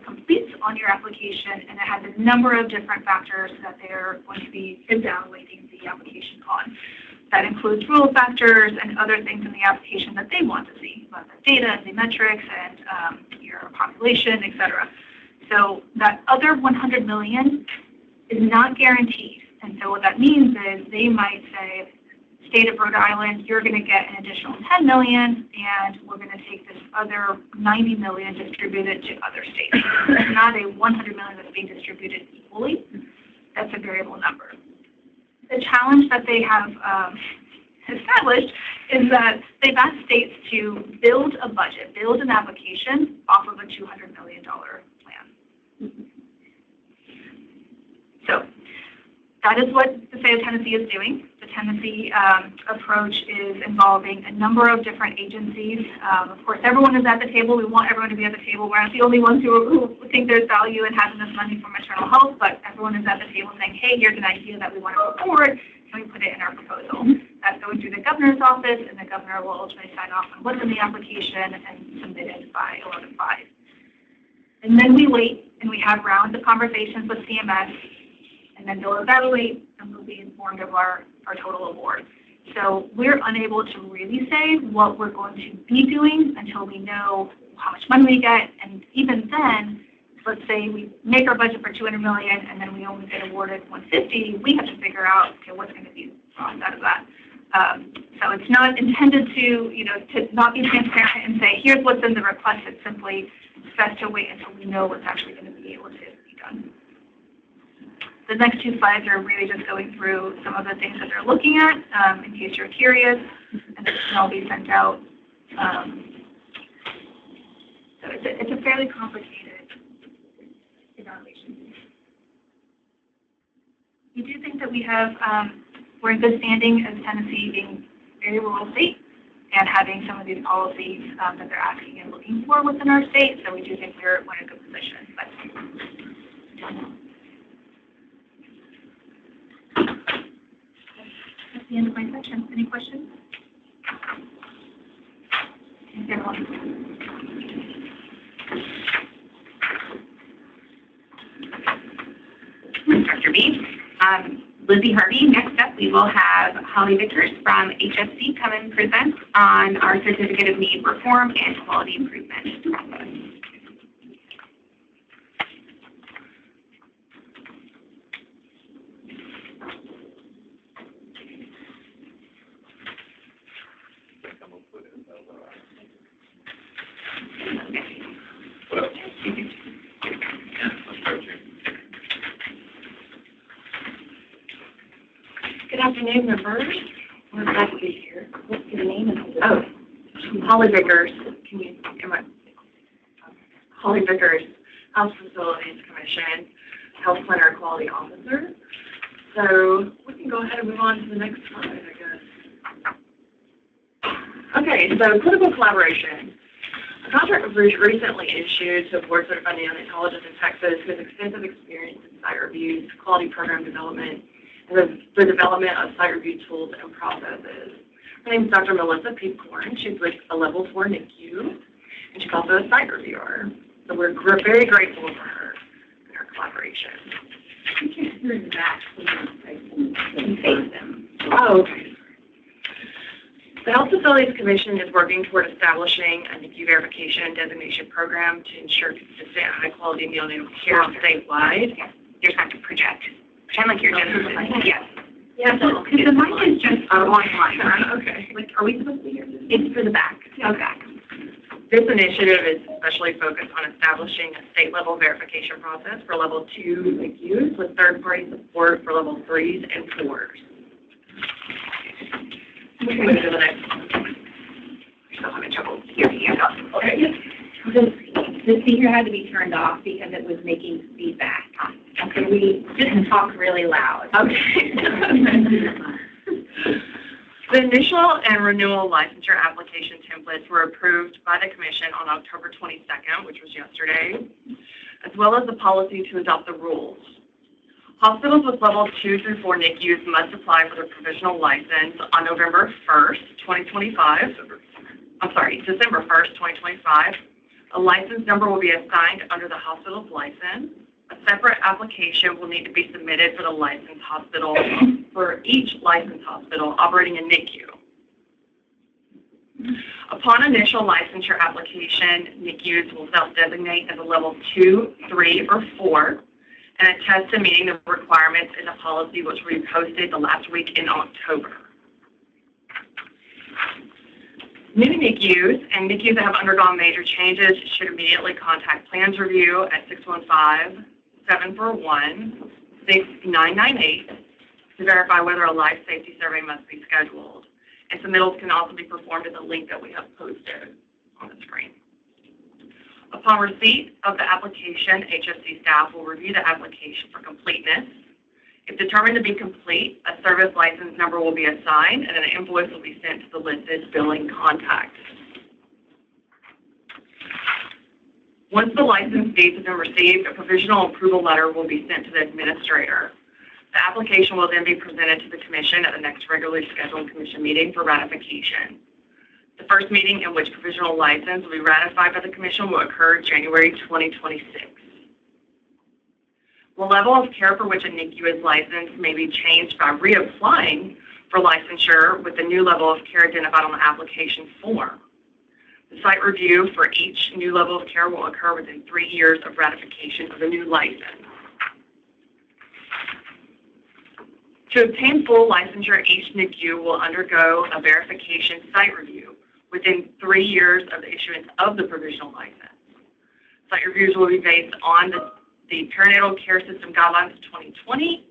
completes on your application, and it has a number of different factors that they're going to be evaluating the application on. That includes rule factors and other things in the application that they want to see, about the data and the metrics and your population, et cetera. So that other $100 million is not guaranteed. And so what that means is they might say, State of Rhode Island, you're going to get an additional $10 million, and we're going to take this other $90 million distributed to other states. It's not a $100 million that's being distributed equally. That's a variable number. The challenge that they have established is that they've asked states to build a budget, build an application off of a $200 million plan. So that is what the state of Tennessee is doing. The Tennessee approach is involving a number of different agencies. Of course, everyone is at the table. We want everyone to be at the table. We're not the only ones who think there's value in having this money for maternal health, but everyone is at the table saying, hey, here's an idea that we want to put forward. can we put it in our proposal? That's going through the governor's office, and the governor will ultimately sign off on what's in the application and submit it by 11/5. And then we wait, and we have rounds of conversations with CMS, and then they'll evaluate, and we'll be informed of our total award. So we're unable to really say what we're going to be doing until we know how much money we get, and even then, let's say we make our budget for $200 million and then we only get awarded $150, we have to figure out, okay, what's going to be lost out of that. So it's not intended to not be transparent and say, here's what's in the request. It's simply best to wait until we know what's actually going to be able to be done. The next two slides are really just going through some of the things that they're looking at, in case you're curious, and it can all be sent out. So it's a fairly complicated evaluation. We do think that we're in good standing as Tennessee being a very rural state and having some of these policies that they're asking and looking for within our state. So we do think we're in a good position. But that's the end of my section. Any questions? Thanks, everyone. Dr. B. Lizzie Harvey, next up we will have Holly Vickers from HFC come and present on our Certificate of Need reform and quality improvement process. Good afternoon, members. We're glad to be here. What's your name and position? Oh, Holly Vickers. Holly Vickers, House Facilities Commission, Health Center Quality Officer. So we can go ahead and move on to the next slide, I guess. Okay, so clinical collaboration. A contract was recently issued to a board-certified neonatologist in Texas who has extensive experience in site reviews, quality program development, and the development of site review tools and processes. Her name is Dr. Melissa Peacorn. She's with a level 4 NICU, and she's also a site reviewer. So we're very grateful for her and her collaboration. You can hear in the back. Face them. Oh, okay. The Health Facilities Commission is working toward establishing a NICU verification and designation program to ensure consistent high-quality neonatal care statewide. Yes, you're trying to project. Pretend like you're just, yes. Yeah, so because the mic is just online, right? Okay. Like, are we supposed to be here? It's for the back. Okay. This initiative is especially focused on establishing a state-level verification process for level 2 NICUs with third-party support for level 3s and 4s. We can move to the next one. We're still having trouble hearing you. Okay. The speaker had to be turned off because it was making feedback. So we just talk really loud. Okay. The initial and renewal licensure application templates were approved by the Commission on October 22nd, which was yesterday, as well as the policy to adopt the rules. Hospitals with level 2 through 4 NICUs must apply for their provisional license on November 1st, 2025. December 1st, 2025. A license number will be assigned under the hospital's license. A separate application will need to be submitted for the licensed hospital for each licensed hospital operating a NICU. Upon initial licensure application, NICUs will self-designate as a level 2, 3, or 4, and attest to meeting the requirements in the policy which we posted the last week in October. New NICUs and NICUs that have undergone major changes should immediately contact Plans Review at 615-741-6998 to verify whether a life safety survey must be scheduled. And submittals can also be performed at the link that we have posted on the screen. Upon receipt of the application, HFC staff will review the application for completeness. If determined to be complete, a service license number will be assigned and an invoice will be sent to the listed billing contact. Once the license dates have been received, a provisional approval letter will be sent to the administrator. The application will then be presented to the Commission at the next regularly scheduled Commission meeting for ratification. The first meeting in which provisional license will be ratified by the Commission will occur January 2026. The level of care for which a NICU is licensed may be changed by reapplying for licensure with the new level of care identified on the application form. The site review for each new level of care will occur within 3 years of ratification of the new license. To obtain full licensure, each NICU will undergo a verification site review within 3 years of the issuance of the provisional license. Site reviews will be based on the Perinatal Care System Guidelines of 2020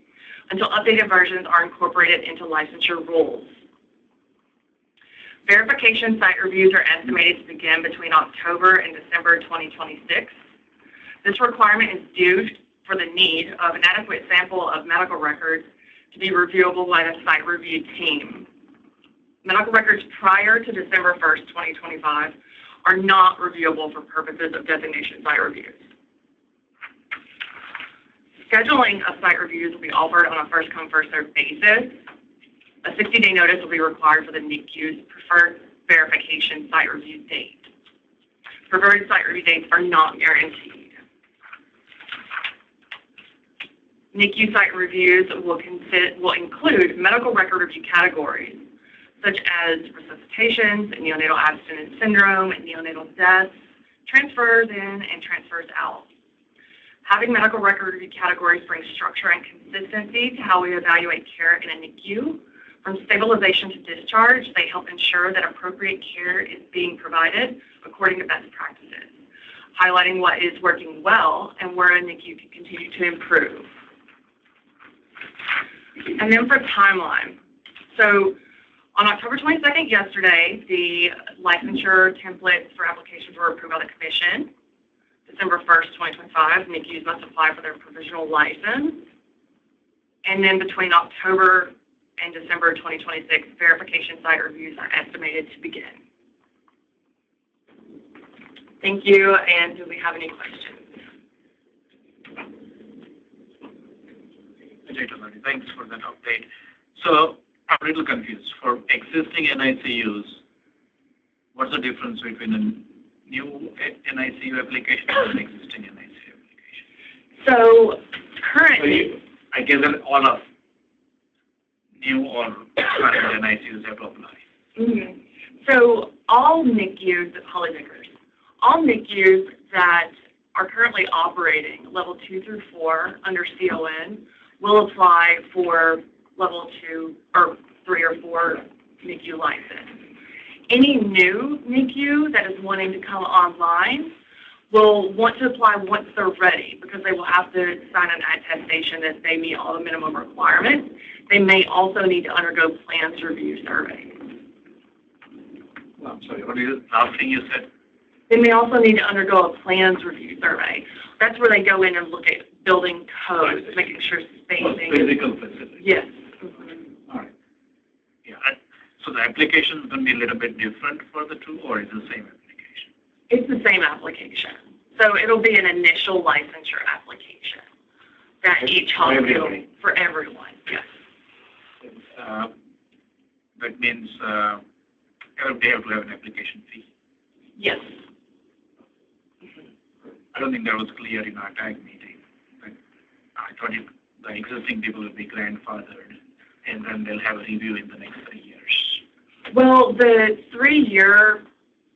until updated versions are incorporated into licensure rules. Verification site reviews are estimated to begin between October and December 2026. This requirement is due for the need of an adequate sample of medical records to be reviewable by the site review team. Medical records prior to December 1st, 2025 are not reviewable for purposes of designation site reviews. Scheduling of site reviews will be offered on a first-come, first-served basis. A 60-day notice will be required for the NICU's preferred verification site review date. Preferred site review dates are not guaranteed. NICU site reviews will include medical record review categories, such as resuscitations, neonatal abstinence syndrome, and neonatal deaths, transfers in and transfers out. Having medical record review categories brings structure and consistency to how we evaluate care in a NICU. From stabilization to discharge, they help ensure that appropriate care is being provided according to best practices, highlighting what is working well and where a NICU can continue to improve. And then for timeline. So on October 22nd, yesterday, the licensure templates for applications were approved by the Commission. December 1st, 2025, NICUs must apply for their provisional license. And then between October and December 2026, verification site reviews are estimated to begin. Thank you, and do we have any questions? Thanks for that update. So I'm a little confused. For existing NICUs, what's the difference between a new NICU application and an existing NICU application? So currently, I guess that all of new or current NICUs have to apply. Mm-hmm. So all NICUs, all NICUs that are currently operating level 2 through 4 under CON will apply for level 2 or 3 or 4 NICU license. Any new NICU that is wanting to come online will want to apply once they're ready because they will have to sign an attestation that they meet all the minimum requirements. They may also need to undergo plans review surveys. Well, I'm sorry, what is the last thing you said? They may also need to undergo a plans review survey. That's where they go in and look at building codes, making sure spacing. Physical facility. Yes. Mm-hmm. All right. Yeah. So the application is going to be a little bit different for the two, or is it the same application? It's the same application. So it'll be an initial licensure application that each hospital, for everyone, yes. That means they have to have an application fee. Yes. I don't think that was clear in our tag meeting. But I thought the existing people will be grandfathered, and then they'll have a review in the next 3 years. Well, the 3-year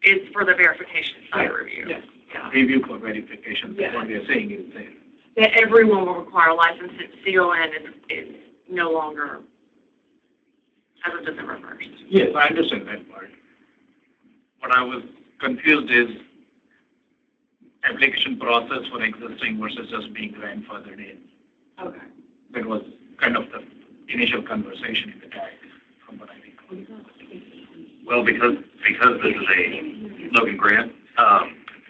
is for the verification site review. Yes. Yeah. Review for verification. Yeah. What we are saying is there. That everyone will require a license. CON is no longer as of December 1st. Yes, I understand that part. What I was confused is application process for existing versus just being grandfathered in. Okay. That was kind of the initial conversation in the tag, from what I recall. Well, because this is a Logan grant,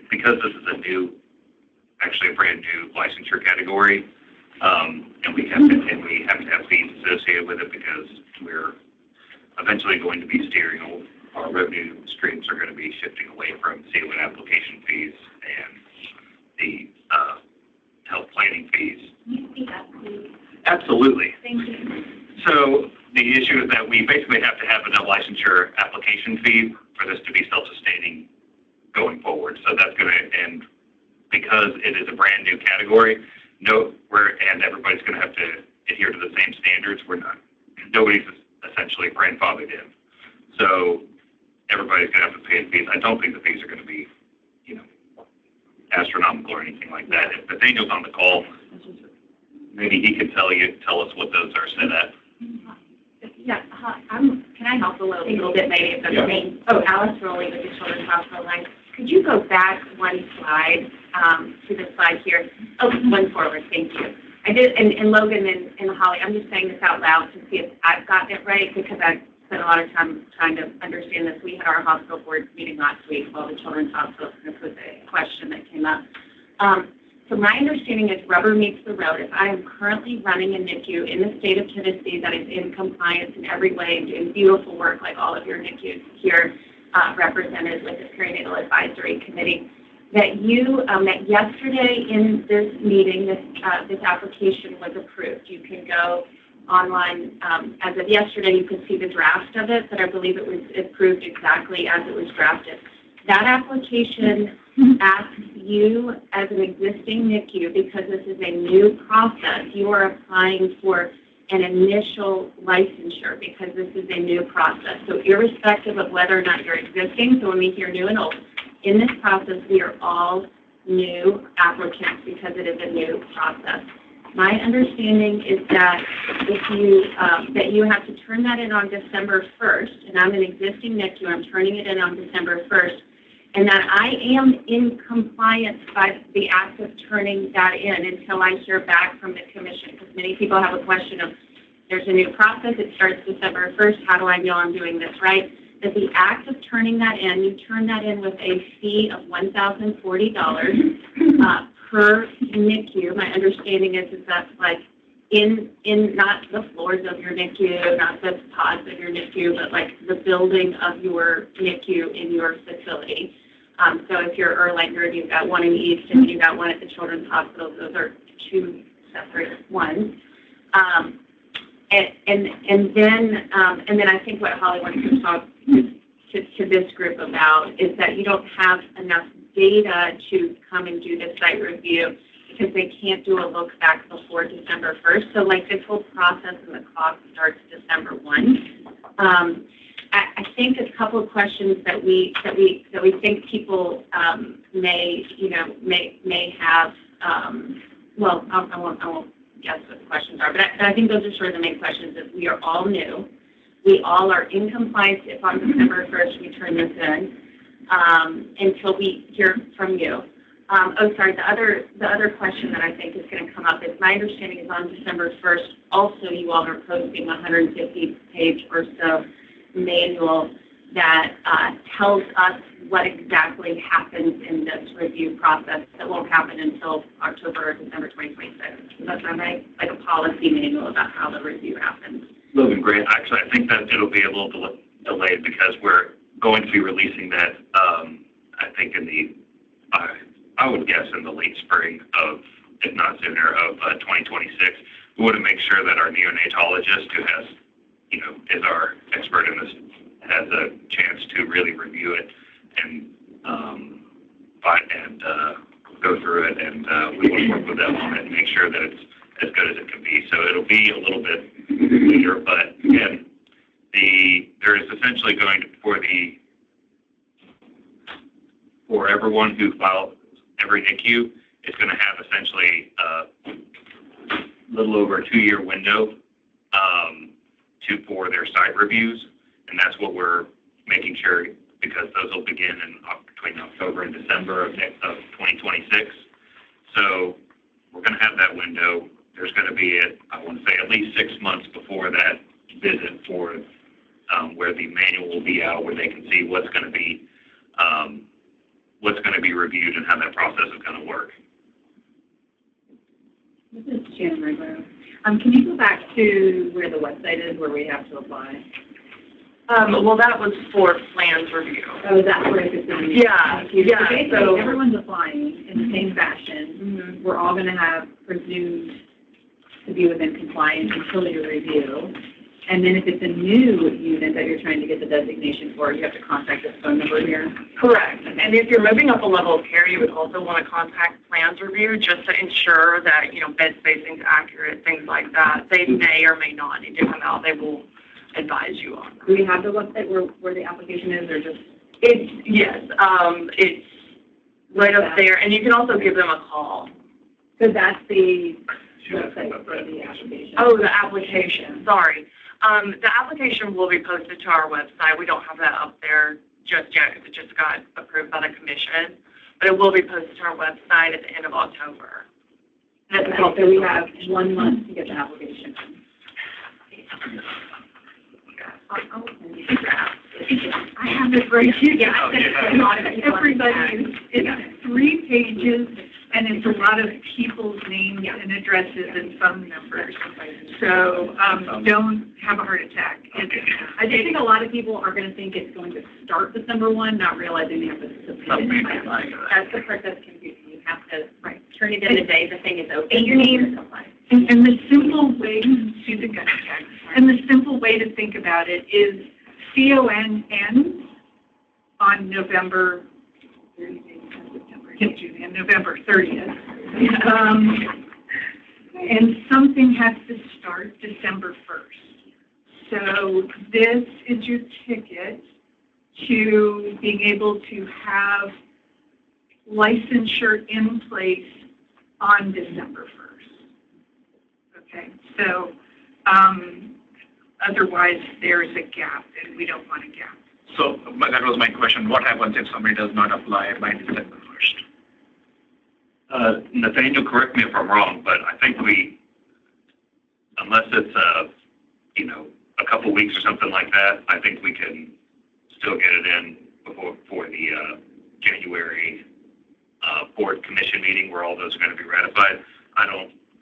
because this is actually a brand new licensure category, and we have to have fees associated with it because we're eventually going to be steering our revenue streams are going to be shifting away from CON application fees and the health planning fees. Can you speak up, please? Absolutely. Thank you. So the issue is that we basically have to have a licensure application fee for this to be self-sustaining going forward. So that's going to end because it is a brand new category. And everybody's going to have to adhere to the same standards. Nobody's essentially grandfathered in. So everybody's going to have to pay fees. I don't think the fees are going to be, astronomical or anything like that. If Nathaniel's on the call, maybe he could tell us what those are set at. Yeah, can I help a little bit maybe if I'm saying, Alice Rowley with the Children's Hospital Line. Could you go back one slide to the slide here? Oh, one forward, thank you. I did, and Logan and Holly, I'm just saying this out loud to see if I've gotten it right because I've spent a lot of time trying to understand this. We had our hospital board meeting last week while the Children's Hospital, and this was a question that came up. So my understanding is rubber meets the road. If I am currently running a NICU in the state of Tennessee that is in compliance in every way and doing beautiful work like all of your NICUs here represented with the Perinatal Advisory Committee, that that yesterday in this meeting, this application was approved. You can go online. As of yesterday, you could see the draft of it, but I believe it was approved exactly as it was drafted. That application asks you as an existing NICU, because this is a new process, you are applying for an initial licensure because this is a new process. So irrespective of whether or not you're existing, so when we hear new and old, in this process, we are all new applicants because it is a new process. My understanding is that if you that you have to turn that in on December 1st, and I'm an existing NICU, I'm turning it in on December 1st, and that I am in compliance by the act of turning that in until I hear back from the commission. Because many people have a question of, there's a new process, it starts December 1st, how do I know I'm doing this right? That the act of turning that in, you turn that in with a fee of $1,040 per NICU. My understanding is that's like in not the floors of your NICU, not the pods of your NICU, but like the building of your NICU in your facility. So if you're Erlanger and you've got one in the East and you've got one at the Children's Hospital, those are two separate ones. And then I think what Holly wanted to talk to this group about is that you don't have enough data to come and do the site review because they can't do a look back before December 1st. So like this whole process and the clock starts December 1. I think a couple of questions that we think people may have. Well, I won't guess what the questions are, but I think those are sort of the main questions. Is we are all new. We all are in compliance if on December 1st we turn this in until we hear from you. The other question that I think is going to come up is my understanding is on December 1st. Also, you all are posting a 150-page or so manual that tells us what exactly happens in this review process that won't happen until October or December 2026. So that's right, like a policy manual about how the review happens. Logan Grant, actually, I think that it'll be a little delayed because we're going to be releasing that, I think in the, I would guess in the late spring of, if not sooner, of 2026. We want to make sure that our neonatologist, who has, is our expert in this, has a chance to really review it and go through it, and we want to work with them on it and make sure that it's as good as it can be. So it'll be a little bit later, but again, there is essentially going to, for everyone who filed every NICU, it's going to have essentially a little over a 2-year window for their site reviews, and that's what we're making sure, because those will begin between October and December of 2026. So we're going to have that window. There's going to be, I want to say, at least 6 months before that visit for where the manual will be out, where they can see what's going to be reviewed and how that process is going to work. This is Jan Rigo. Can you go back to where the website is where we have to apply? Well, that was for plans review. Oh, is that where it's going to be? Yeah. So basically, everyone's applying in the same fashion. Mm-hmm. We're all going to have presumed to be within compliance until your review. And then if it's a new unit that you're trying to get the designation for, you have to contact this phone number here. Correct. And if you're moving up a level of care, you would also want to contact plans review just to ensure that, bed spacing is accurate, things like that. They may or may not need to come out. They will advise you on that. Do we have the website where the application is, or just? Yes, it's right up there. And you can also give them a call. So that's the website for the application. Oh, the application. Sorry. The application will be posted to our website. We don't have that up there just yet because it just got approved by the commission. But it will be posted to our website at the end of October. So we have 1 month to get the application. I have it right here. Yeah, I sent it to a lot of people. Everybody, it's 3 pages, and it's a lot of people's names and addresses and phone numbers. So don't have a heart attack. I just think a lot of people are going to think it's going to start December 1, not realizing they have to submit it. That's the part that's confusing. You have to turn it in the day the thing is open. And your name. And the simple way, and the simple way to think about it is CON ends on November 30th. And something has to start December 1st. So this is your ticket to being able to have licensure in place on December 1st. Okay, so otherwise there's a gap, and we don't want a gap. So that was my question. What happens if somebody does not apply by December 1st? Nathaniel, correct me if I'm wrong, but I think unless it's a couple weeks or something like that, I think we can still get it in for the January board commission meeting where all those are going to be ratified.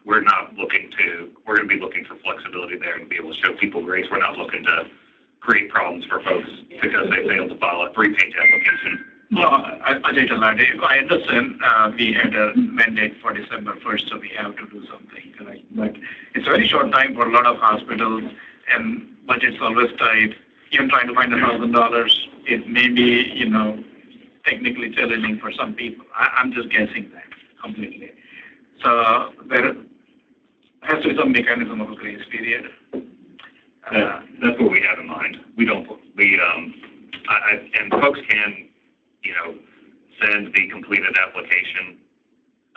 We're going to be looking for flexibility there and be able to show people grace. We're not looking to create problems for folks because they failed to file a 3-page application. No, Ajay Talade, I understand we had a mandate for December 1st, so we have to do something, correct? But it's a very short time for a lot of hospitals, and budget's always tight. Even trying to find $1,000, it may be, technically challenging for some people. I'm just guessing that completely. So there has to be some mechanism of a grace period. That's what we have in mind. And folks can, send the completed application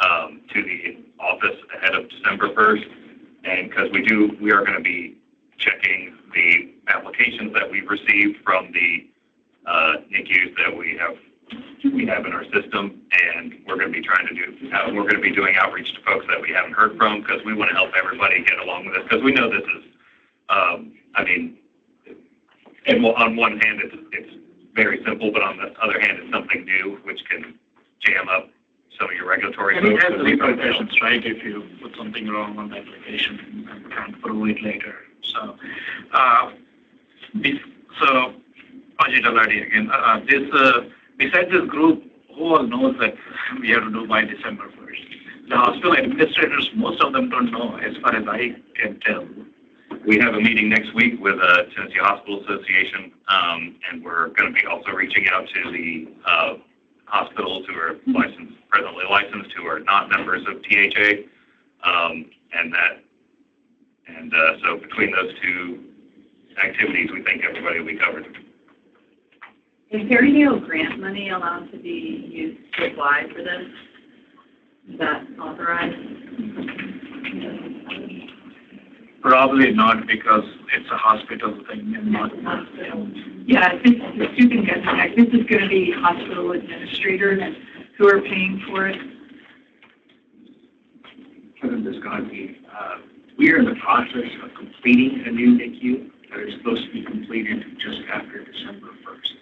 to the office ahead of December 1st. And because we are going to be checking the applications that we've received from the NICUs that we have in our system, and we're going to be doing outreach to folks that we haven't heard from because we want to help everybody get along with this because we know this is, on one hand it's very simple, but on the other hand it's something new which can jam up some of your regulatory. And it has repercussions, right? If you put something wrong on the application and can't prove it later. So, Ajay Talade again. Besides this group, who all knows that we have to do by December 1st? The hospital administrators, most of them don't know, as far as I can tell. We have a meeting next week with the Tennessee Hospital Association, and we're going to be also reaching out to the hospitals who are presently licensed, who are not members of THA, so between those two activities, we think everybody will be covered. Is perinatal grant money allowed to be used to apply for this? Is that authorized? Probably not, because it's a hospital thing and not hospital. Yeah, Susan gets back. This is going to be hospital administrators who are paying for it. President Visconti, we are in the process of completing a new NICU that is supposed to be completed just after December 1st.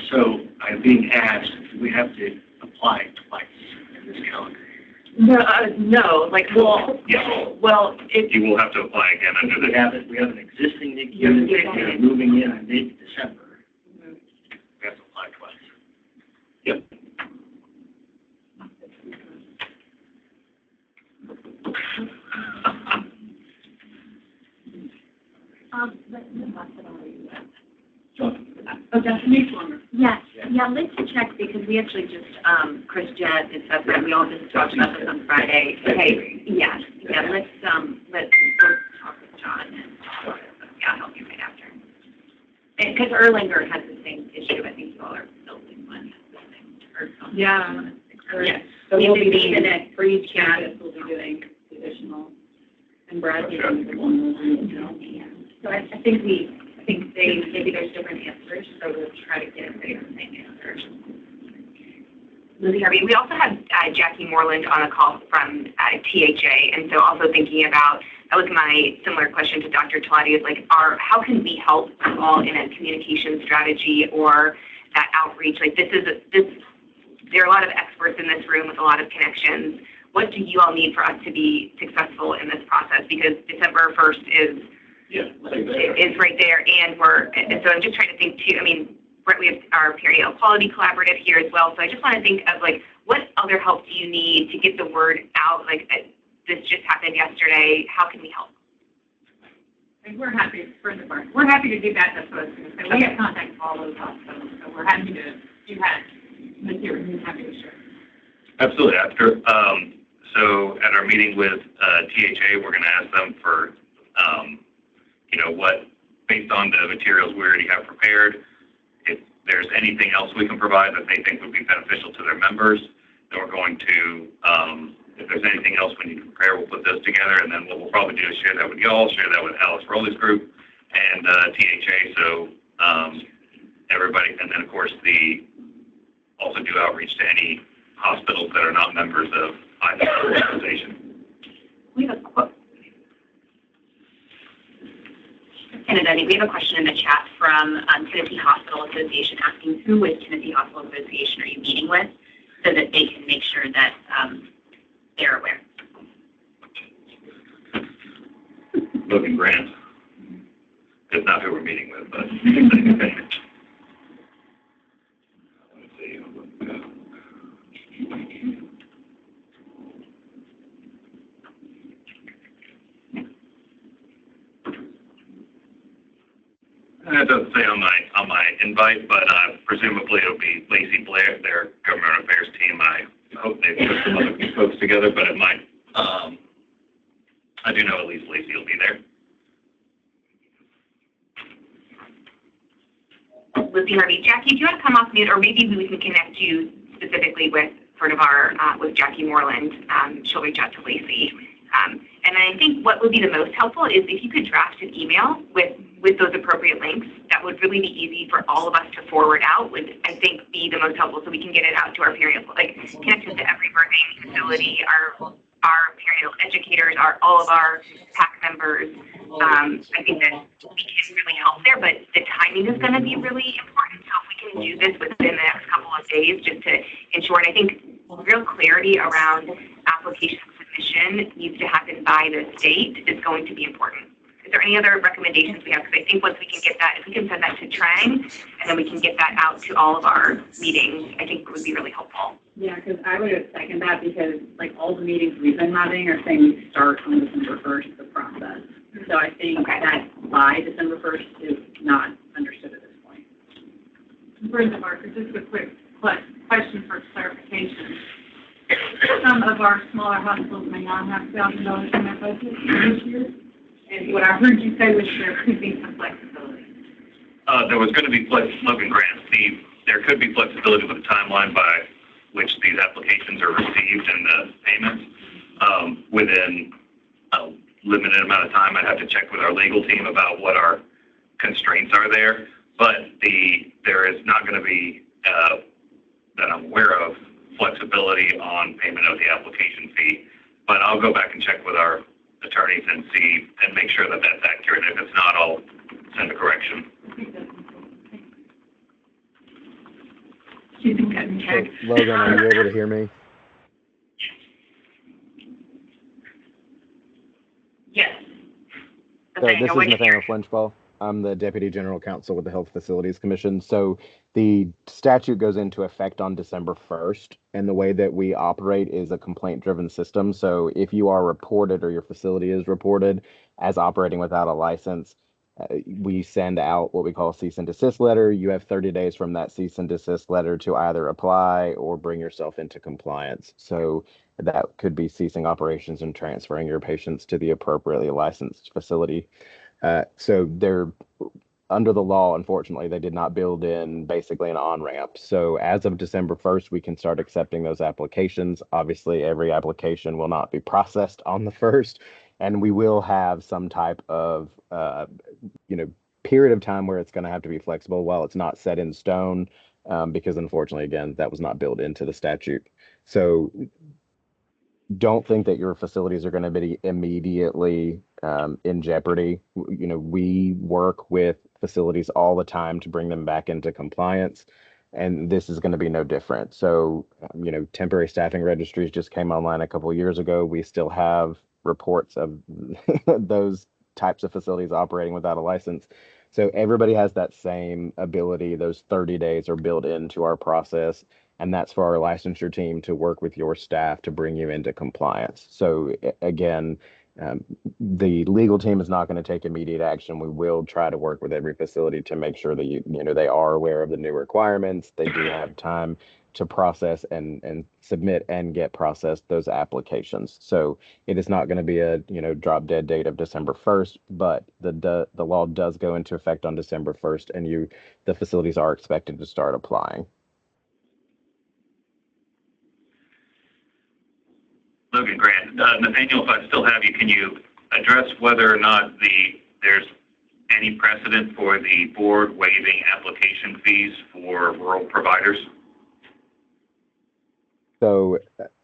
So I'm being asked, do we have to apply twice in this calendar year? No, You will have to apply again under the... We have an existing NICU that is moving in mid-December. We have to apply twice. Yep. Hospital are you at? Oh, Dr. Newslonger. Yes, yeah, let's check because we actually just, Chris Jett, et cetera, we all just talked about this on Friday. Okay, yes, yeah, let's talk with John and, yeah, I'll help you right after. Because Erlanger has the same issue, I think you all are building one. Or something. Yeah. Yeah. So we'll be Maybe doing that for each campus, we'll be doing additional, and Bradley will be the one who's doing. So I think maybe there's different answers, so we'll try to get everybody the same answer. Lizzie Harvey. We also had Jackie Moreland on a call from THA, and so also thinking about, that was my similar question to Dr. Talati, is like, how can we help you all in a communication strategy or that outreach? Like there are a lot of experts in this room with a lot of connections. What do you all need for us to be successful in this process? Because December 1st is right there, and so I'm just trying to think too. I mean, we have our Perinatal Quality Collaborative here as well. So I just want to think of like, what other help do you need to get the word out? Like, this just happened yesterday. How can we help? And we're happy we're happy to do that. That's what I was going to say. We have contact with all those hospitals, so we're happy to do that material. We're happy to share. Absolutely. So at our meeting with THA, we're going to ask them for, what, based on the materials we already have prepared, if there's anything else we can provide that they think would be beneficial to their members, then we're going to, if there's anything else we need to prepare, we'll put those together, and then what we'll probably do is share that with y'all, share that with Alice Rowley's group, and THA, so everybody, and then of course also do outreach to any hospitals that are not members of either organization. We have we have a question in the chat from Tennessee Hospital Association asking, who with Tennessee Hospital Association are you meeting with, so that they can make sure that they're aware. Logan Grant is not who we're meeting with, but let's see. It doesn't say on my invite, but presumably it'll be Lacey Blair, their government affairs team. I hope they put some other folks together, but it might. I do know at least Lacey will be there. Lizzie Harvey. Jackie, do you want to come off mute, or maybe we can connect you specifically with sort of our, with Jackie Moreland. She'll reach out to Lacey. And I think what would be the most helpful is if you could draft an email with those appropriate links. That would really be easy for all of us to forward out, would, I think, be the most helpful, so we can get it out to our perinatal, like, connected to every birthing facility, our perinatal educators, all of our PAC members. I think that we can really help there, but the timing is going to be really important. So if we can do this within the next couple of days, just to ensure, and I think real clarity around application submission needs to happen by the state is going to be important. Is there any other recommendations we have? Because I think once we can get that, if we can send that to Trang, and then we can get that out to all of our meetings, I think it would be really helpful. Yeah, because I would second that, because like all the meetings we've been having are saying we start on December 1st, the process. So I think that by December 1st is not understood at this point. Brenda Marker, just a quick question for clarification. Some of our smaller hospitals may not have $1,000 in their budget this year. And what I heard you say was there could be some flexibility. There was going to be Logan Grant. There could be flexibility with the timeline by which these applications are received and the payments within a limited amount of time. I'd have to check with our legal team about what our constraints are there. But there is not going to be, that I'm aware of, flexibility on payment of the application fee. But I'll go back and check with our attorneys and see and make sure that that's accurate. If it's not, I'll send a correction. Logan, are you able to hear me? Yes. So this is Nathaniel Flinchball. I'm the Deputy General Counsel with the Health Facilities Commission. So the statute goes into effect on December 1st, and the way that we operate is a complaint-driven system. So if you are reported or your facility is reported as operating without a license, we send out what we call a cease and desist letter. You have 30 days from that cease and desist letter to either apply or bring yourself into compliance. So that could be ceasing operations and transferring your patients to the appropriately licensed facility. So they're under the law, unfortunately, they did not build in basically an on-ramp. So as of December 1st, we can start accepting those applications. Obviously, every application will not be processed on the 1st, and we will have some type of, period of time where it's going to have to be flexible while it's not set in stone, because unfortunately, again, that was not built into the statute. So don't think that your facilities are going to be immediately in jeopardy. We work with facilities all the time to bring them back into compliance, and this is going to be no different. So, temporary staffing registries just came online a couple of years ago. We still have reports of those types of facilities operating without a license. So everybody has that same ability. Those 30 days are built into our process. And that's for our licensure team to work with your staff to bring you into compliance. So again, the legal team is not going to take immediate action. We will try to work with every facility to make sure that they are aware of the new requirements. They do have time to process and submit and get processed those applications. So it is not going to be a drop dead date of December 1st, but the law does go into effect on December 1st, and the facilities are expected to start applying. Logan, Grant, Nathaniel, if I still have you, can you address whether or not there's any precedent for the board waiving application fees for rural providers? So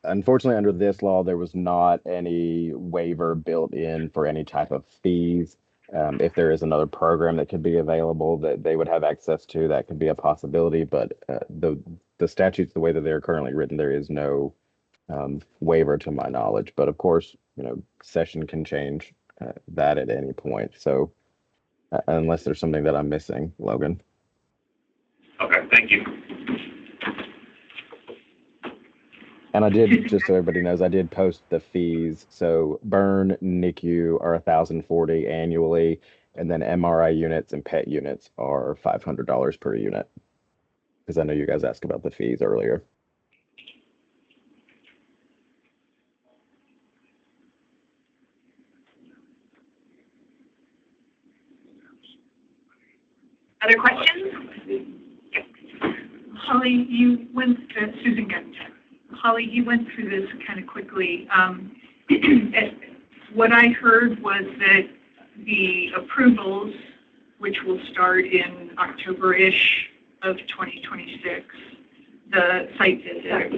unfortunately, under this law, there was not any waiver built in for any type of fees. If there is another program that could be available that they would have access to, that could be a possibility. But the statutes, the way that they're currently written, there is no waiver to my knowledge. But of course, session can change that at any point. So unless there's something that I'm missing, Logan. Okay, thank you. And I did, just so everybody knows, I did post the fees. So burn NICU are $1,040 annually, and then MRI units and PET units are $500 per unit. Because I know you guys asked about the fees earlier. Other questions? Holly, Susan Gettencheck. Holly, you went through this kind of quickly. What I heard was that the approvals, which will start in October-ish of 2026, the site visit,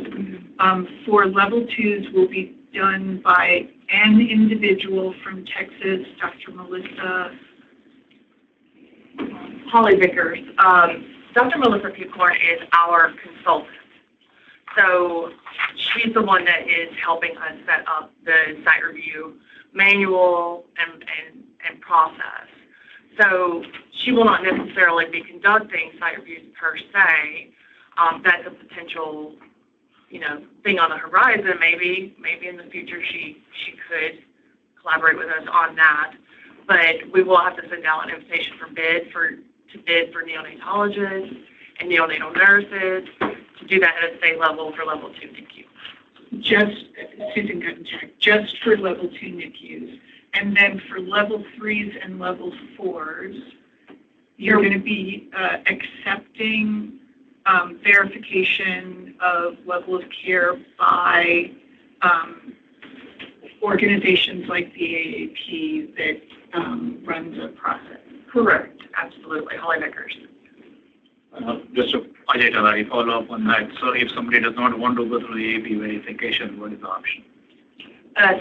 for level 2s will be done by an individual from Texas, Dr. Melissa Holly Vickers. Dr. Melissa Peacorn is our consultant. So she's the one that is helping us set up the site review manual and process. So she will not necessarily be conducting site reviews per se. That's a potential, thing on the horizon. Maybe in the future she could collaborate with us on that. But we will have to send out an invitation to bid for neonatologists and neonatal nurses to do that at a state level for level 2 NICU. Susan Gettencheck, just for level 2 NICUs. And then for level 3s and level 4s, you're going to be accepting verification of level of care by organizations like the AAP that runs a process. Correct. Absolutely. Holly Vickers. Just to follow up on that. So if somebody does not want to go through the AP verification, what is the option?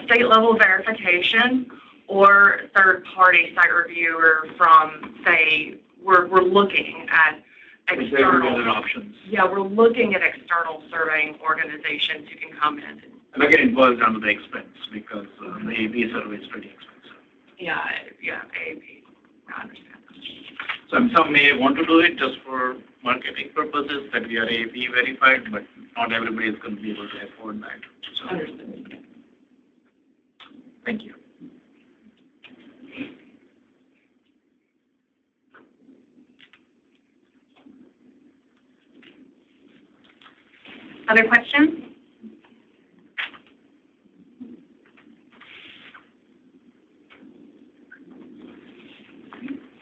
State level verification or third party site reviewer from, say, we're looking at external options. Yeah, we're looking at external surveying organizations who can come in. And again, it boils down to the expense because the AP survey is pretty expensive. Yeah, AP. I understand that. So some may want to do it just for marketing purposes that we are AP verified, but not everybody is going to be able to afford that. So, Understood. Thank you. Other questions?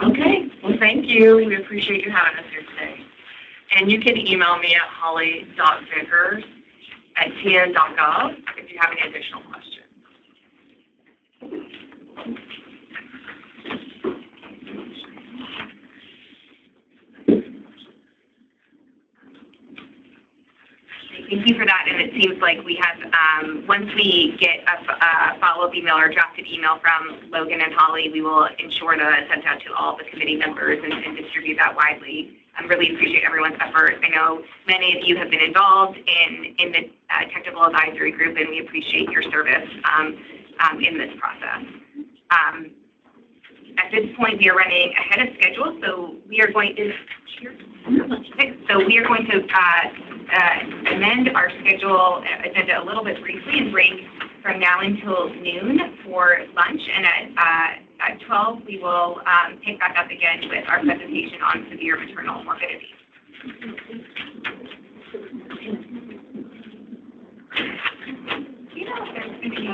Okay, well, thank you. We appreciate you having us here today. And you can email me at holly.vickers@tn.gov if you have any additional questions. Thank you for that. And it seems like we have, once we get a follow-up email or drafted email from Logan and Holly, we will ensure to send out to all the committee members and distribute that widely. I really appreciate everyone's effort. I know many of you have been involved in the technical advisory group, and we appreciate your service in this process. At this point, we are running ahead of schedule, so we are going to amend our schedule agenda a little bit briefly and break from now until noon for lunch. And at 12, we will pick back up again with our presentation on severe maternal morbidity. Do you know if there's going to be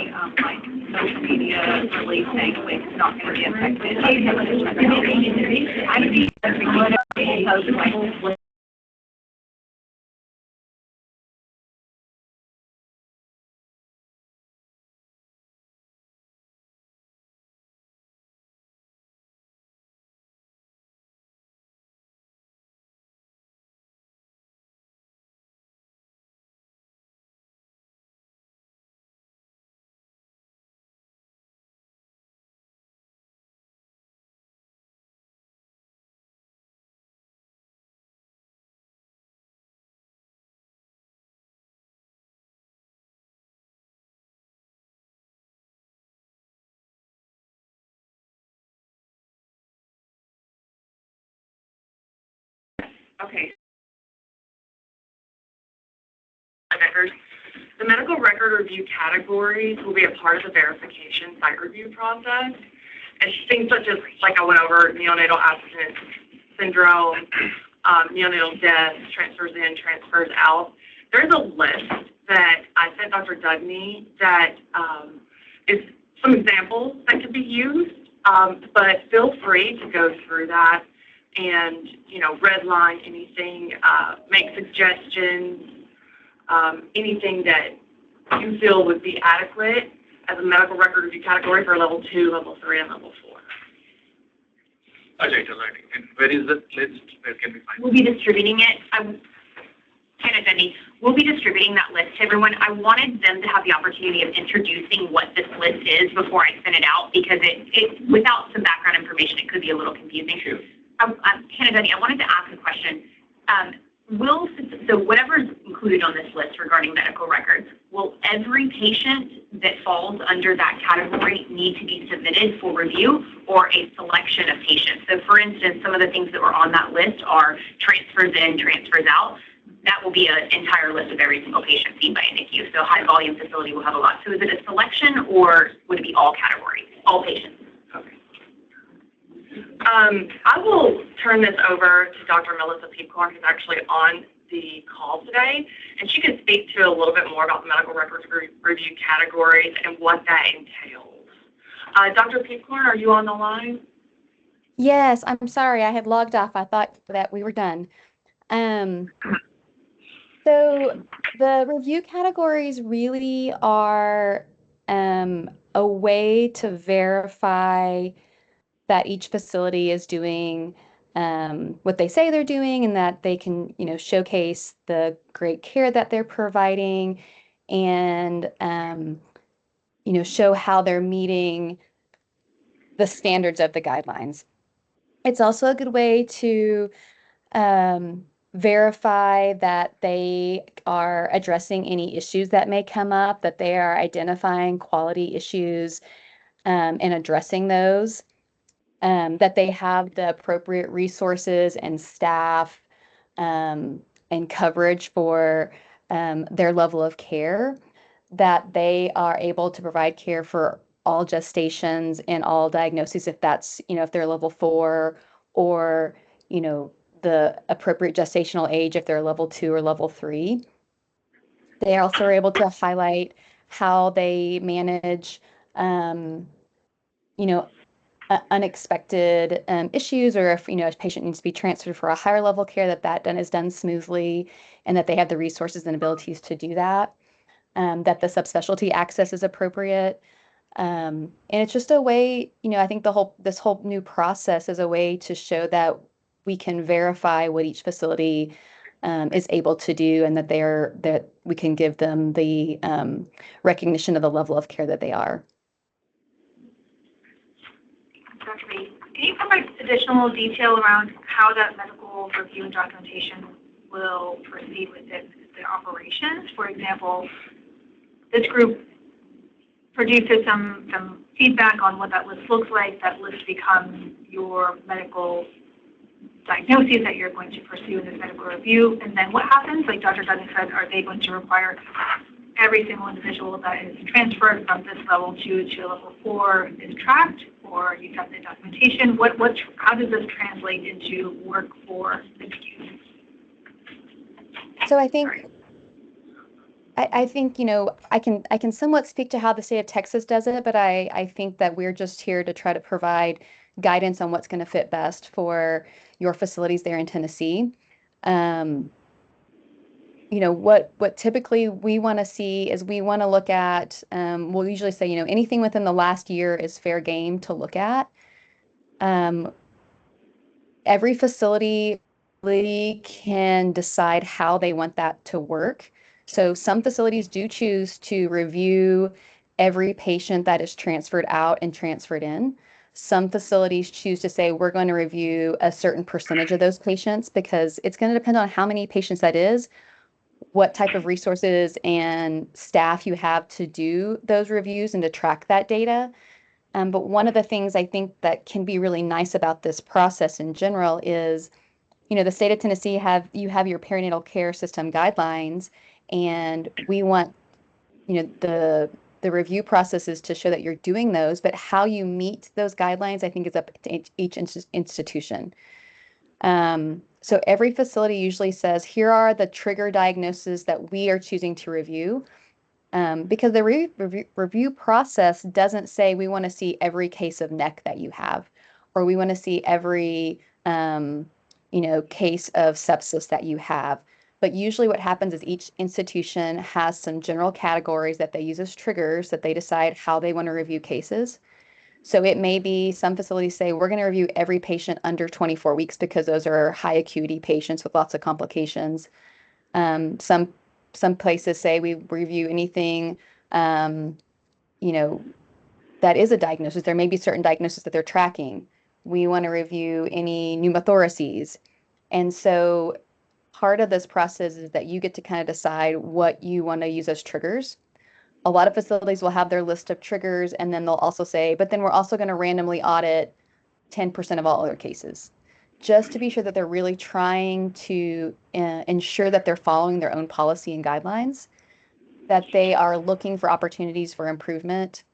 like social media release saying it's not going to be affected? I see like Okay. The medical record review categories will be a part of the verification site review process. And things such as, like I went over, neonatal abstinence syndrome, neonatal death, transfers in, transfers out. There's a list that I sent Dr. Dudney that is some examples that could be used, but feel free to go through that and, redline anything, make suggestions, anything that you feel would be adequate as a medical record review category for level 2, level 3, and level 4. Ajay, and where is the list? Where can we find it? We'll be distributing it. We'll be distributing that list to everyone. I wanted them to have the opportunity of introducing what this list is before I send it out, because it without some background information, it could be a little confusing. Sure. Kennedy, I wanted to ask a question. So whatever's included on this list regarding medical records, will every patient that falls under that category need to be submitted for review, or a selection of patients? So for instance, some of the things that were on that list are transfers in, transfers out. That will be an entire list of every single patient seen by a NICU. So high volume facility will have a lot. So is it a selection, or would it be all categories, all patients? I will turn this over to Dr. Melissa Peepcorn, who's actually on the call today, and she can speak to a little bit more about the medical records review categories and what that entails. Dr. Peepcorn, are you on the line? Yes, I'm sorry, I had logged off. I thought that we were done. So the review categories really are a way to verify that each facility is doing what they say they're doing, and that they can, showcase the great care that they're providing, and, show how they're meeting the standards of the guidelines. It's also a good way to verify that they are addressing any issues that may come up, that they are identifying quality issues and addressing those. That they have the appropriate resources and staff and coverage for their level of care, that they are able to provide care for all gestations and all diagnoses, if that's, if they're level 4, or, the appropriate gestational age if they're level 2 or level 3. They also are able to highlight how they manage, you know, unexpected issues, or if, a patient needs to be transferred for a higher level care, that is done smoothly, and that they have the resources and abilities to do that, that the subspecialty access is appropriate. And it's just a way, I think this whole new process is a way to show that we can verify what each facility is able to do, and that we can give them the recognition of the level of care that they are. Exactly. Can you provide additional detail around how that medical review and documentation will proceed within the operations? For example, this group produces some feedback on what that list looks like. That list becomes your medical diagnoses that you're going to pursue in this medical review. And then what happens? Like Dr. Dudley said, are they going to require every single individual that is transferred from this level 2 to level 4 is tracked, or you have the documentation? How does this translate into work for the NICU? So I think I can somewhat speak to how the state of Texas does it, but I think that we're just here to try to provide guidance on what's going to fit best for your facilities there in Tennessee. What typically we want to see is we want to look at, we'll usually say, anything within the last year is fair game to look at. Every facility really can decide how they want that to work. So some facilities do choose to review every patient that is transferred out and transferred in. Some facilities choose to say, we're going to review a certain percentage of those patients, because it's going to depend on how many patients that is, what type of resources and staff you have to do those reviews and to track that data. But one of the things I think that can be really nice about this process in general is, the state of Tennessee you have your perinatal care system guidelines, and we want, the review process is to show that you're doing those, but how you meet those guidelines, I think, is up to each institution. So every facility usually says, here are the trigger diagnoses that we are choosing to review. Because the review process doesn't say we want to see every case of neck that you have, or we want to see every, case of sepsis that you have. But usually what happens is each institution has some general categories that they use as triggers that they decide how they want to review cases. So it may be some facilities say, we're going to review every patient under 24 weeks because those are high acuity patients with lots of complications. Some places say we review anything, that is a diagnosis. There may be certain diagnoses that they're tracking. We want to review any pneumothoraces. And so part of this process is that you get to kind of decide what you want to use as triggers. A lot of facilities will have their list of triggers, and then they'll also say, but then we're also going to randomly audit 10% of all other cases, just to be sure that they're really trying to ensure that they're following their own policy and guidelines, that they are looking for opportunities for improvement,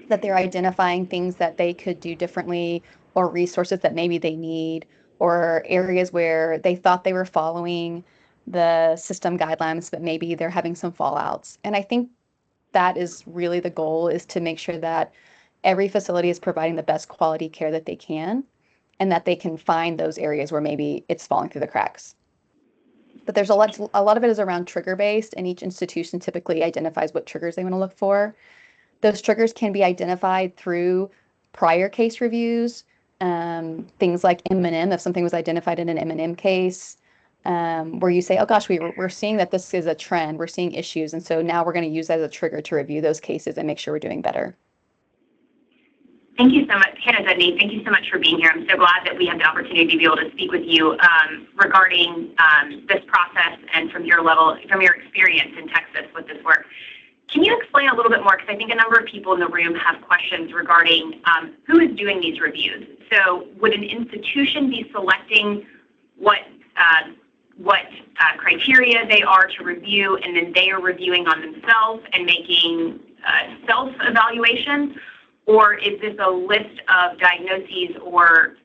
that they're identifying things that they could do differently, or resources that maybe they need, or areas where they thought they were following the system guidelines, but maybe they're having some fallouts. And I think that is really the goal, is to make sure that every facility is providing the best quality care that they can, and that they can find those areas where maybe it's falling through the cracks. But there's a lot of it is around trigger based, and each institution typically identifies what triggers they want to look for. Those triggers can be identified through prior case reviews, things like M&M, if something was identified in an M&M case, where you say, oh gosh, we're seeing that this is a trend, we're seeing issues, and so now we're going to use that as a trigger to review those cases and make sure we're doing better. Thank you so much, Hannah Dudney. Thank you so much for being here. I'm so glad that we have the opportunity to be able to speak with you regarding this process and from your experience in Texas with this work. Can you explain a little bit more? Because I think a number of people in the room have questions regarding who is doing these reviews. So would an institution be selecting what criteria they are to review, and then they are reviewing on themselves and making self-evaluations? Or is this a list of diagnoses or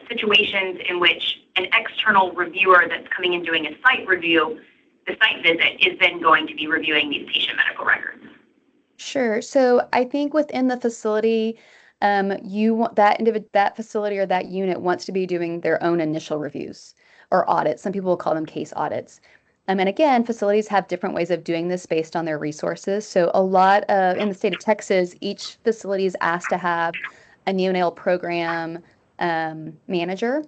situations in which an external reviewer that's coming and doing a site review the site visit is then going to be reviewing these patient medical records? Sure. So I think within the facility, you want that facility or that unit wants to be doing their own initial reviews or audits. Some people will call them case audits. And again, facilities have different ways of doing this based on their resources. So a lot of, in the state of Texas, each facility is asked to have a neonatal program manager.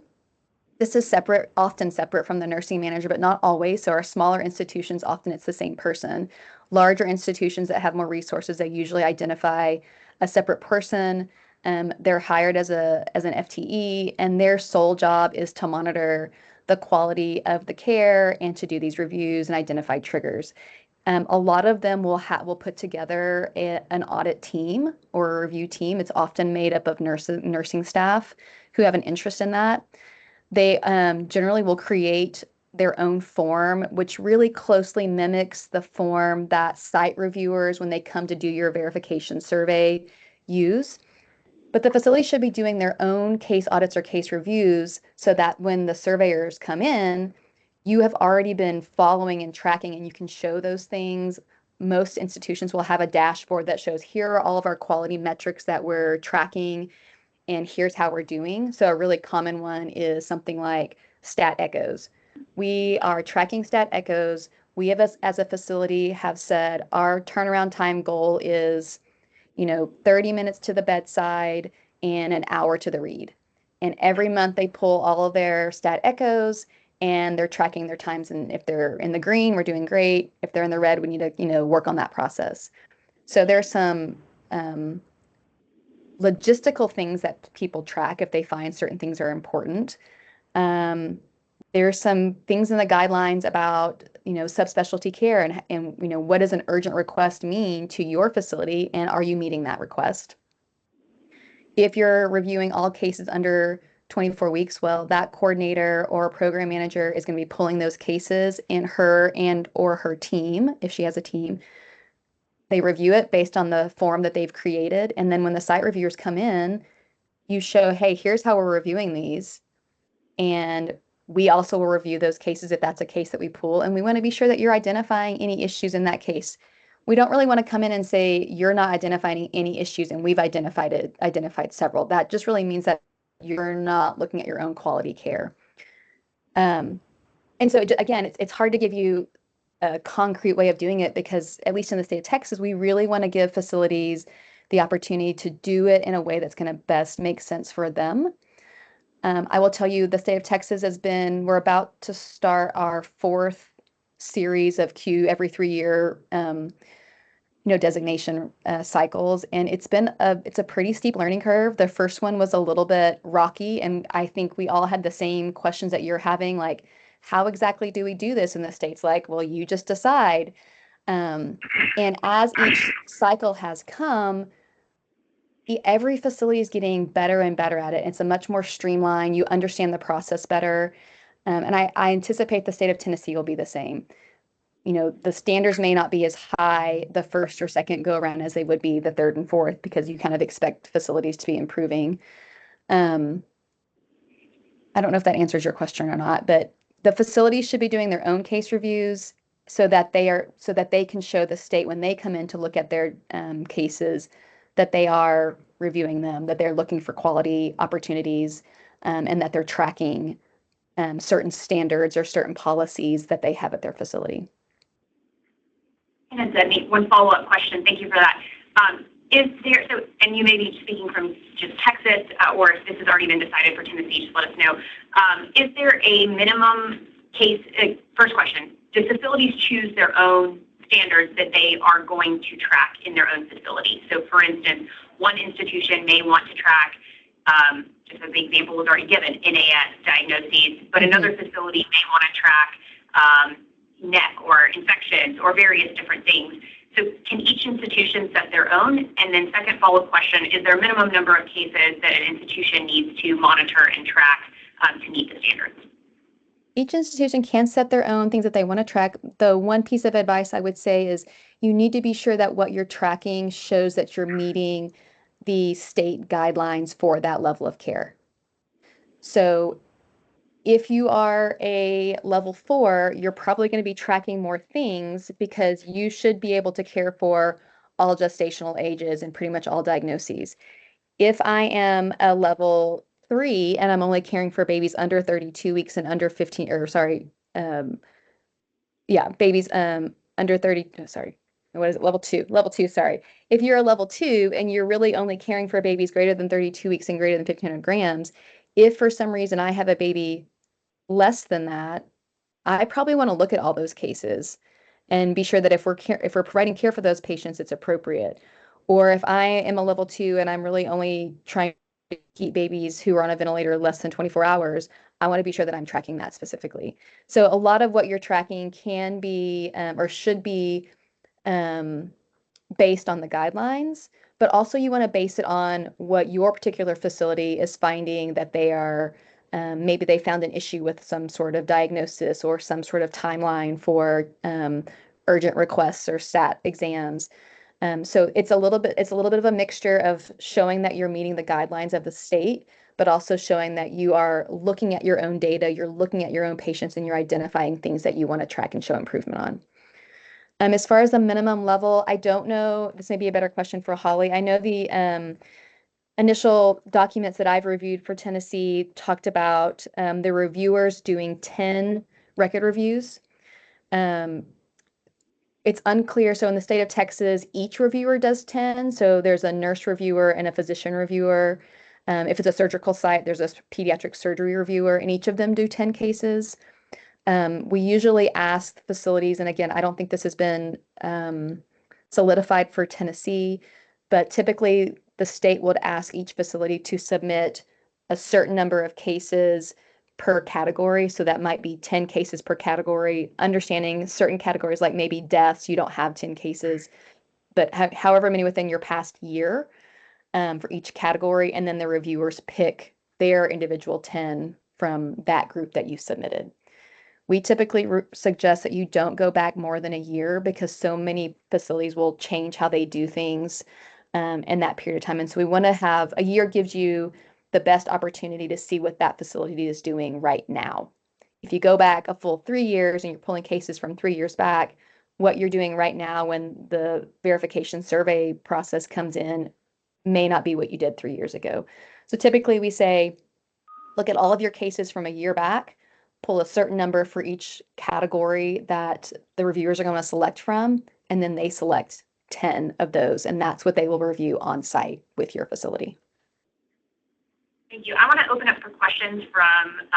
This is separate, often separate from the nursing manager, but not always. So our smaller institutions, often it's the same person. Larger institutions that have more resources, they usually identify a separate person. They're hired as an FTE, and their sole job is to monitor the quality of the care and to do these reviews and identify triggers. A lot of them will put together an audit team or a review team. It's often made up of nursing staff who have an interest in that. They generally will create their own form, which really closely mimics the form that site reviewers, when they come to do your verification survey, use. But the facility should be doing their own case audits or case reviews so that when the surveyors come in, you have already been following and tracking and you can show those things. Most institutions will have a dashboard that shows here are all of our quality metrics that we're tracking and here's how we're doing. So a really common one is something like stat echoes. We are tracking stat echoes. We have, as a facility, have said our turnaround time goal is, 30 minutes to the bedside and an hour to the read. And every month they pull all of their stat echoes and they're tracking their times. And if they're in the green, we're doing great. If they're in the red, we need to, work on that process. So there's some logistical things that people track if they find certain things are important. There's some things in the guidelines about, subspecialty care and what does an urgent request mean to your facility, and are you meeting that request? If you're reviewing all cases under 24 weeks, well, that coordinator or program manager is going to be pulling those cases in her and or her team, if she has a team. They review it based on the form that they've created. And then when the site reviewers come in, you show, hey, here's how we're reviewing these. And we also will review those cases if that's a case that we pull. And we want to be sure that you're identifying any issues in that case. We don't really want to come in and say you're not identifying any issues and we've identified several. That just really means that you're not looking at your own quality care. And so again, it's hard to give you a concrete way of doing it because at least in the state of Texas, we really want to give facilities the opportunity to do it in a way that's going to best make sense for them. I will tell you the state of Texas we're about to start our 4th series of Q every 3-year, designation cycles. And it's a pretty steep learning curve. The first one was a little bit rocky. And I think we all had the same questions that you're having, like, how exactly do we do this in the states? Like, well, you just decide. And as each cycle has come, every facility is getting better and better at it. It's a much more streamlined, you understand the process better. And I anticipate the state of Tennessee will be the same. The standards may not be as high the first or second go around as they would be the third and fourth, because you kind of expect facilities to be improving. I don't know if that answers your question or not, but the facilities should be doing their own case reviews so that they can show the state when they come in to look at their cases that they are reviewing them, that they're looking for quality opportunities, and that they're tracking certain standards or certain policies that they have at their facility. And one follow-up question. Thank you for that. And you may be speaking from just Texas, or if this has already been decided for Tennessee, just let us know. Is there a minimum case? First question: do facilities choose their own standards that they are going to track in their own facility? So, for instance, one institution may want to track, just as the example was already given, NAS diagnoses, but another facility may want to track neck or infections or various different things. So can each institution set their own? And then second follow-up question, is there a minimum number of cases that an institution needs to monitor and track to meet the standards? Each institution can set their own things that they want to track. The one piece of advice I would say is you need to be sure that what you're tracking shows that you're meeting the state guidelines for that level of care. So If you are a level 4, you're probably going to be tracking more things because you should be able to care for all gestational ages and pretty much all diagnoses. If I am a level 3 and I'm only caring for babies under 32 weeks and under 15, or sorry, babies under 30, sorry, what is it, level 2, sorry. If you're a level 2 and you're really only caring for babies greater than 32 weeks and greater than 1,500 grams, if for some reason I have a baby less than that, I probably want to look at all those cases and be sure that if we're providing care for those patients, it's appropriate. Or if I am a level 2 and I'm really only trying to keep babies who are on a ventilator less than 24 hours, I want to be sure that I'm tracking that specifically. So a lot of what you're tracking can be or should be based on the guidelines, but also you want to base it on what your particular facility is finding that they are, maybe they found an issue with some sort of diagnosis or some sort of timeline for urgent requests or SAT exams. So it's a little bit of a mixture of showing that you're meeting the guidelines of the state, but also showing that you are looking at your own data, you're looking at your own patients, and you're identifying things that you want to track and show improvement on. As far as the minimum level, I don't know. This may be a better question for Holly. I know the initial documents that I've reviewed for Tennessee talked about the reviewers doing 10 record reviews. It's unclear. So in the state of Texas, each reviewer does 10. So there's a nurse reviewer and a physician reviewer. If it's a surgical site, there's a pediatric surgery reviewer, and each of them do 10 cases. We usually ask facilities, and again, I don't think this has been solidified for Tennessee, but typically the state would ask each facility to submit a certain number of cases per category. So that might be 10 cases per category, understanding certain categories like maybe deaths, you don't have 10 cases, but however many within your past year for each category. And then the reviewers pick their individual 10 from that group that you submitted. We typically suggest that you don't go back more than a year because so many facilities will change how they do things in that period of time. And so we want to have a year gives you the best opportunity to see what that facility is doing right now. If you go back a full 3 years and you're pulling cases from 3 years back, what you're doing right now when the verification survey process comes in may not be what you did 3 years ago. So typically we say, look at all of your cases from a year back, pull a certain number for each category that the reviewers are going to select from, and then they select 10 of those, and that's what they will review on site with your facility. Thank you. I want to open up for questions from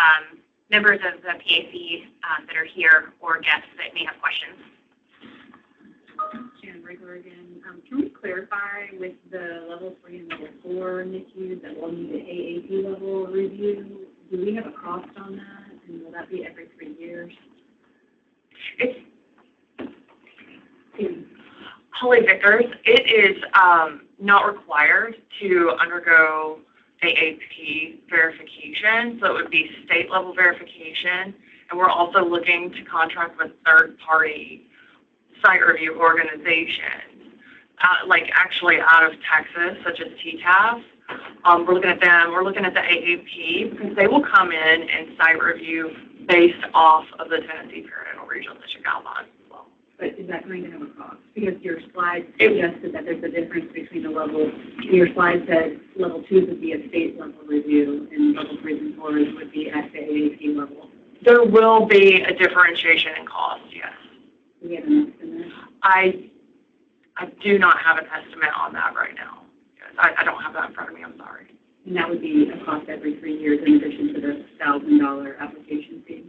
members of the PAC that are here or guests that may have questions. Jan Regular again. Can we clarify with the level 3 and level 4 NICU that will need an AAP level review? Do we have a cost on that? And will that be every 3 years? It's Holly Vickers. It is not required to undergo AAP verification, so it would be state level verification. And we're also looking to contract with third-party site review organizations, like actually out of Texas, such as TTAF. We're looking at them. We're looking at the AAP because they will come in and site review based off of the Tennessee Perinatal Regional District guidelines as well. But is that going to have a cost? Because your slide suggested that there's a difference between the levels. Your slide said level 2 would be a state level review and level 3 and 4s would be at the AAP level. There will be a differentiation in cost, yes. Do we have an estimate? I do not have an estimate on that right now. Yes, I don't have that in front of me. I'm sorry. And that would be a cost every 3 years in addition to the $1,000 application fee?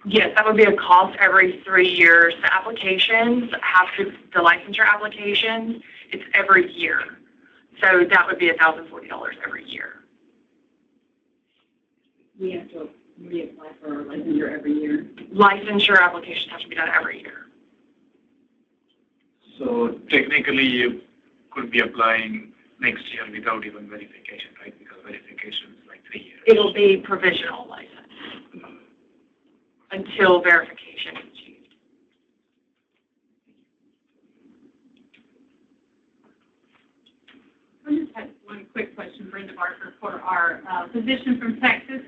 Yes, that would be a cost every 3 years. The applications the licensure applications, it's every year. So that would be $1,040 every year. We have to reapply for our licensure every year? Licensure applications have to be done every year. So technically you could be applying next year without even verification, right? Because verification is like 3 years. It'll be provisional license until verification is achieved. I just had one quick question, Brenda Barker, for our physician from Texas.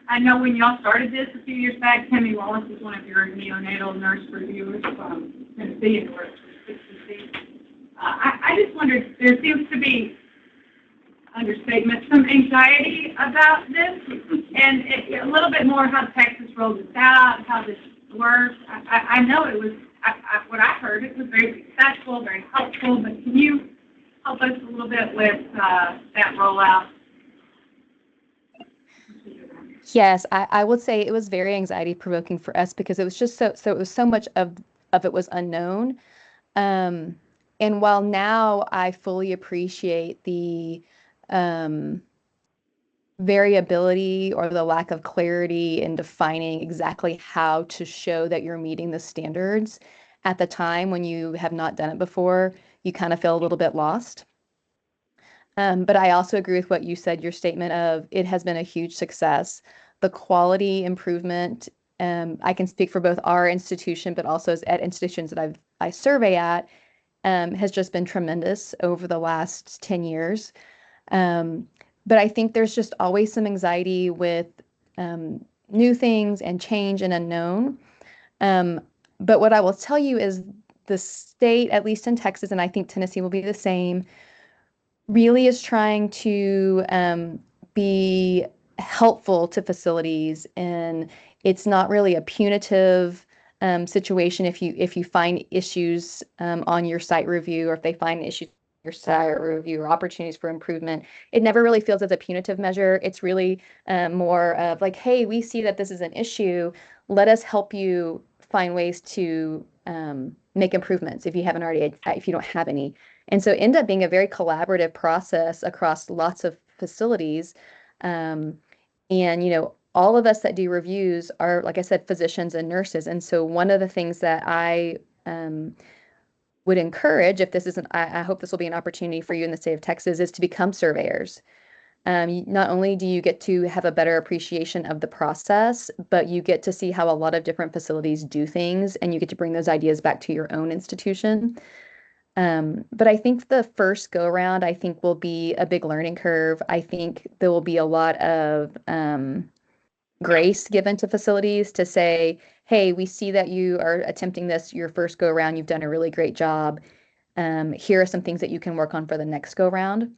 I know when y'all started this a few years back, Tammy Wallace was one of your neonatal nurse reviewers from Tennessee and worked with 66. I just wondered, there seems to be, understatement, some anxiety about this, and a little bit more how Texas rolled this out, how this works. I know it was, what I heard, it was very successful, very helpful, but can you help us a little bit with that rollout? Yes, I would say it was very anxiety provoking for us because it was just so it was so much of it was unknown. And while now I fully appreciate the variability or the lack of clarity in defining exactly how to show that you're meeting the standards, at the time when you have not done it before, you kind of feel a little bit lost. But I also agree with what you said, your statement of it has been a huge success. The quality improvement, I can speak for both our institution, but also at institutions that I survey at, has just been tremendous over the last 10 years. But I think there's just always some anxiety with new things and change and unknown. But what I will tell you is the state, at least in Texas, and I think Tennessee will be the same, really is trying to be helpful to facilities, and it's not really a punitive situation if you find issues on your site review, or if they find issues your site review or opportunities for improvement. It never really feels as a punitive measure. It's really more of like, hey, we see that this is an issue. Let us help you find ways to make improvements if you haven't already, if you don't have any. And so it ended up being a very collaborative process across lots of facilities. And, all of us that do reviews are, like I said, physicians and nurses. And so one of the things that I would encourage, if this isn't, I hope this will be an opportunity for you in the state of Texas, is to become surveyors. Not only do you get to have a better appreciation of the process, but you get to see how a lot of different facilities do things, and you get to bring those ideas back to your own institution. But I think the first go around, I think, will be a big learning curve. I think there will be a lot of grace given to facilities to say, hey, we see that you are attempting this your first go around. You've done a really great job. Here are some things that you can work on for the next go round.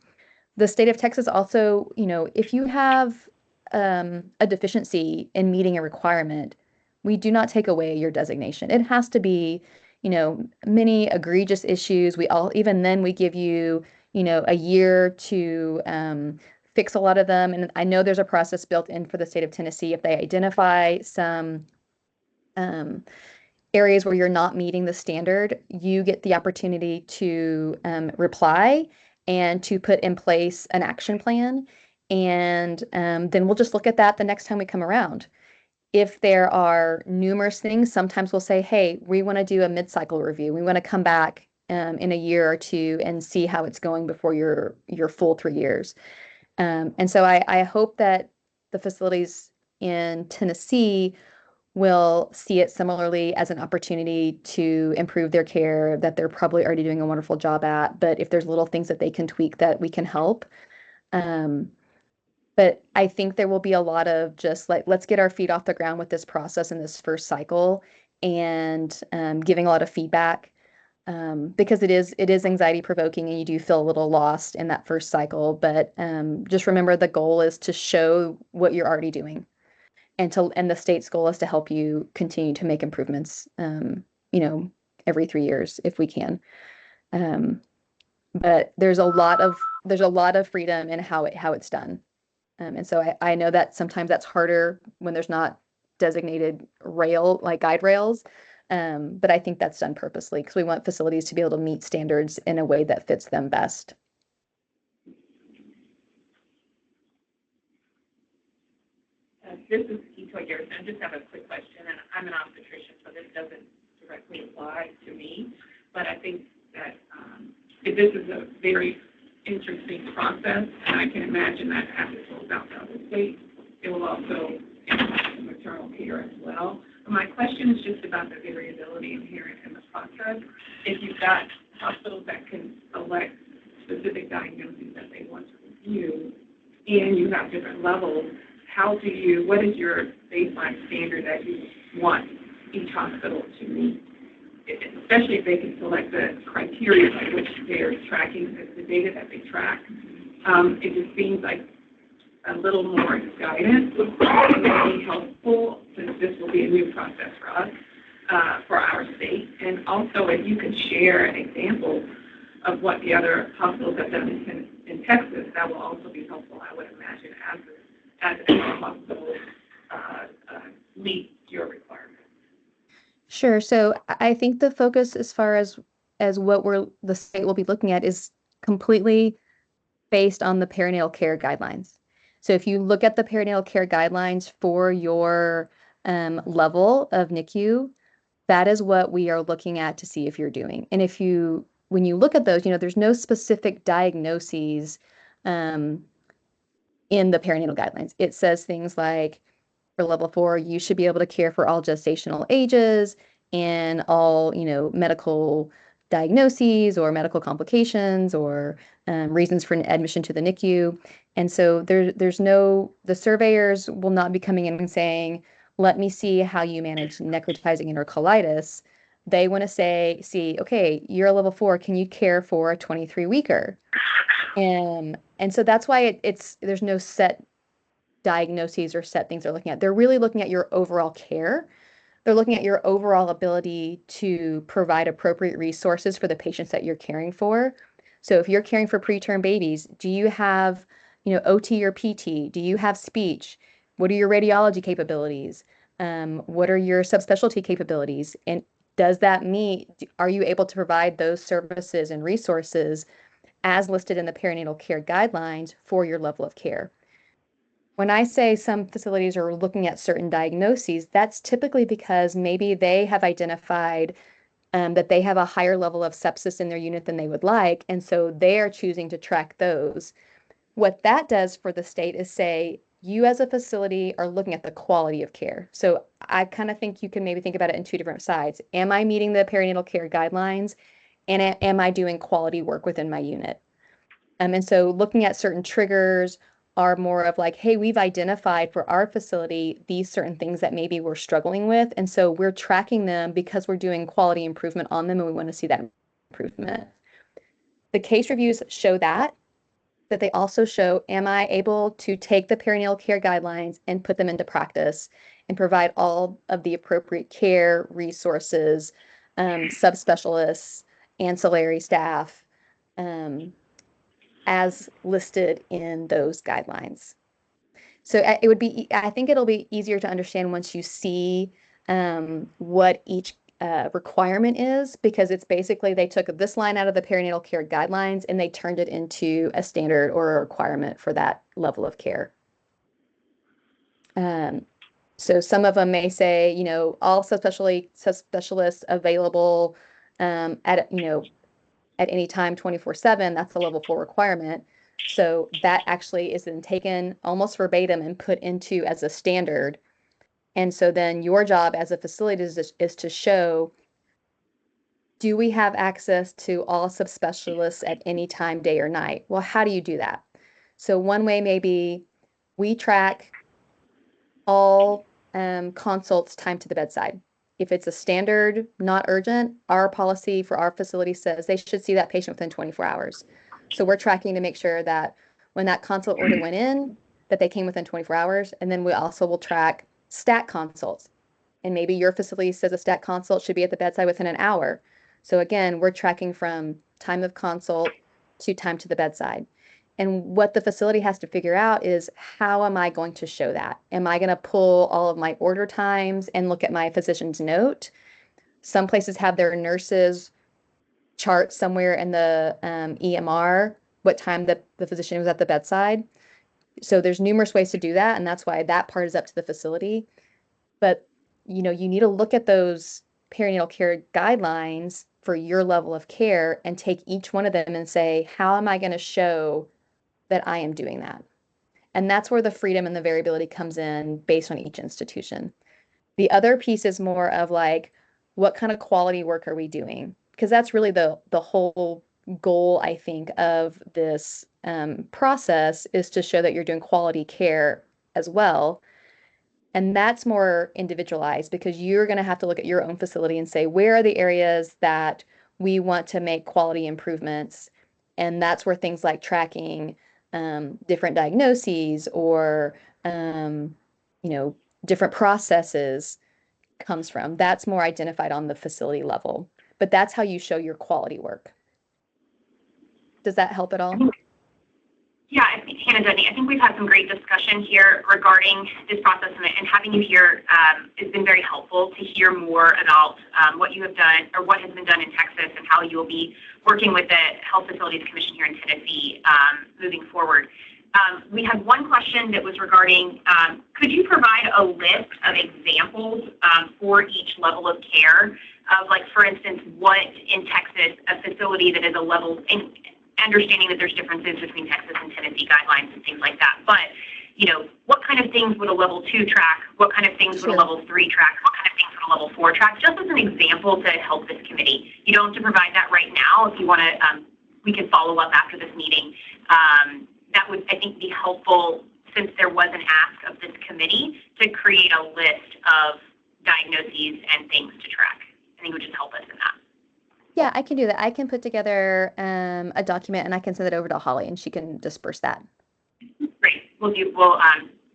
The state of Texas also, if you have a deficiency in meeting a requirement, we do not take away your designation. It has to be, many egregious issues. Even then we give you, a year to fix a lot of them. And I know there's a process built in for the state of Tennessee. If they identify some areas where you're not meeting the standard, you get the opportunity to reply and to put in place an action plan. And then we'll just look at that the next time we come around. If there are numerous things, sometimes we'll say, hey, we want to do a mid-cycle review. We want to come back in a year or two and see how it's going before your full 3 years. And so I hope that the facilities in Tennessee will see it similarly as an opportunity to improve their care that they're probably already doing a wonderful job at. But if there's little things that they can tweak, that we can help. But I think there will be a lot of just like, let's get our feet off the ground with this process in this first cycle, and giving a lot of feedback, because it is anxiety provoking and you do feel a little lost in that first cycle. But just remember, the goal is to show what you're already doing, and the state's goal is to help you continue to make improvements, every 3 years if we can. But there's a lot of freedom in how it's done. And so I know that sometimes that's harder when there's not designated guide rails. But I think that's done purposely because we want facilities to be able to meet standards in a way that fits them best. This is Etoy Garrison. I just have a quick question, and I'm an obstetrician, so this doesn't directly apply to me. But I think that this is a very interesting process, and I can imagine that as it rolls out to other states, it will also impact maternal care as well. But my question is just about the variability inherent in the process. If you've got hospitals that can select specific diagnoses that they want to review, and you have different levels, what is your baseline standard that you want each hospital to meet? Especially if they can select the criteria by which they're tracking the data that they track. It just seems like a little more guidance would be helpful, since this will be a new process for us, for our state. And also, if you could share an example of what the other hospitals have done in Texas, that will also be helpful, I would imagine, as our hospitals meet your requirements. Sure. So I think the focus as far as what the state will be looking at is completely based on the perinatal care guidelines. So if you look at the perinatal care guidelines for your level of NICU, that is what we are looking at to see if you're doing. And when you look at those, there's no specific diagnoses in the perinatal guidelines. It says things like, for level 4, you should be able to care for all gestational ages and all, medical diagnoses or medical complications or reasons for an admission to the NICU. And so the surveyors will not be coming in and saying, let me see how you manage necrotizing enterocolitis. They want to see, okay, you're a level 4, can you care for a 23-weeker? And so that's why there's no set diagnoses or set things they're looking at. They're really looking at your overall care. They're looking at your overall ability to provide appropriate resources for the patients that you're caring for. So if you're caring for preterm babies, do you have, OT or PT? Do you have speech? What are your radiology capabilities? What are your subspecialty capabilities? And are you able to provide those services and resources as listed in the perinatal care guidelines for your level of care? When I say some facilities are looking at certain diagnoses, that's typically because maybe they have identified that they have a higher level of sepsis in their unit than they would like, and so they are choosing to track those. What that does for the state is say, you as a facility are looking at the quality of care. So I kind of think you can maybe think about it in two different sides. Am I meeting the perinatal care guidelines? And am I doing quality work within my unit? And so looking at certain triggers are more of like, hey, we've identified for our facility these certain things that maybe we're struggling with. And so we're tracking them because we're doing quality improvement on them and we want to see that improvement. The case reviews show that they also show, am I able to take the perinatal care guidelines and put them into practice and provide all of the appropriate care, resources, subspecialists, ancillary staff, as listed in those guidelines. So I think it'll be easier to understand once you see what each requirement is, because it's basically they took this line out of the perinatal care guidelines and they turned it into a standard or a requirement for that level of care. So some of them may say, all subspecialists available at any time 24/7, that's a level 4 requirement. So that actually is then taken almost verbatim and put into as a standard. And so then your job as a facility is to show, do we have access to all subspecialists at any time, day or night? Well, how do you do that? So one way may be we track all consults time to the bedside. If it's a standard, not urgent, our policy for our facility says they should see that patient within 24 hours. So we're tracking to make sure that when that consult order went in, that they came within 24 hours. And then we also will track stat consults. And maybe your facility says a stat consult should be at the bedside within an hour. So again, we're tracking from time of consult to time to the bedside. And what the facility has to figure out is, how am I going to show that? Am I going to pull all of my order times and look at my physician's note? Some places have their nurses chart somewhere in the EMR what time the physician was at the bedside. So there's numerous ways to do that, and that's why that part is up to the facility. But you need to look at those perinatal care guidelines for your level of care and take each one of them and say, how am I going to show that I am doing that? And that's where the freedom and the variability comes in based on each institution. The other piece is more of like, what kind of quality work are we doing? Because that's really the whole goal, I think, of this process, is to show that you're doing quality care as well. And that's more individualized because you're going to have to look at your own facility and say, where are the areas that we want to make quality improvements? And that's where things like tracking different diagnoses or, different processes comes from. That's more identified on the facility level. But that's how you show your quality work. Does that help at all? Yeah, I think, Hannah Dudney, I think we've had some great discussion here regarding this process, and having you here has been very helpful to hear more about what you have done or what has been done in Texas and how you will be working with the Health Facilities Commission here in Tennessee moving forward. We had one question that was regarding, could you provide a list of examples for each level of care of, like, for instance, what in Texas, a facility that is a level, and understanding that there's differences between Texas and Tennessee guidelines and things like that, but, what kind of things would a level 2 track? What kind of things would a level 3 track? What kind of things would a level 4 track? Just as an example to help this committee. You don't have to provide that right now. If you want to, we can follow up after this meeting. That would, I think, be helpful since there was an ask of this committee to create a list of diagnoses and things to track. I think it would just help us in that. Yeah, I can do that. I can put together a document and I can send it over to Holly and she can disperse that. Great. We'll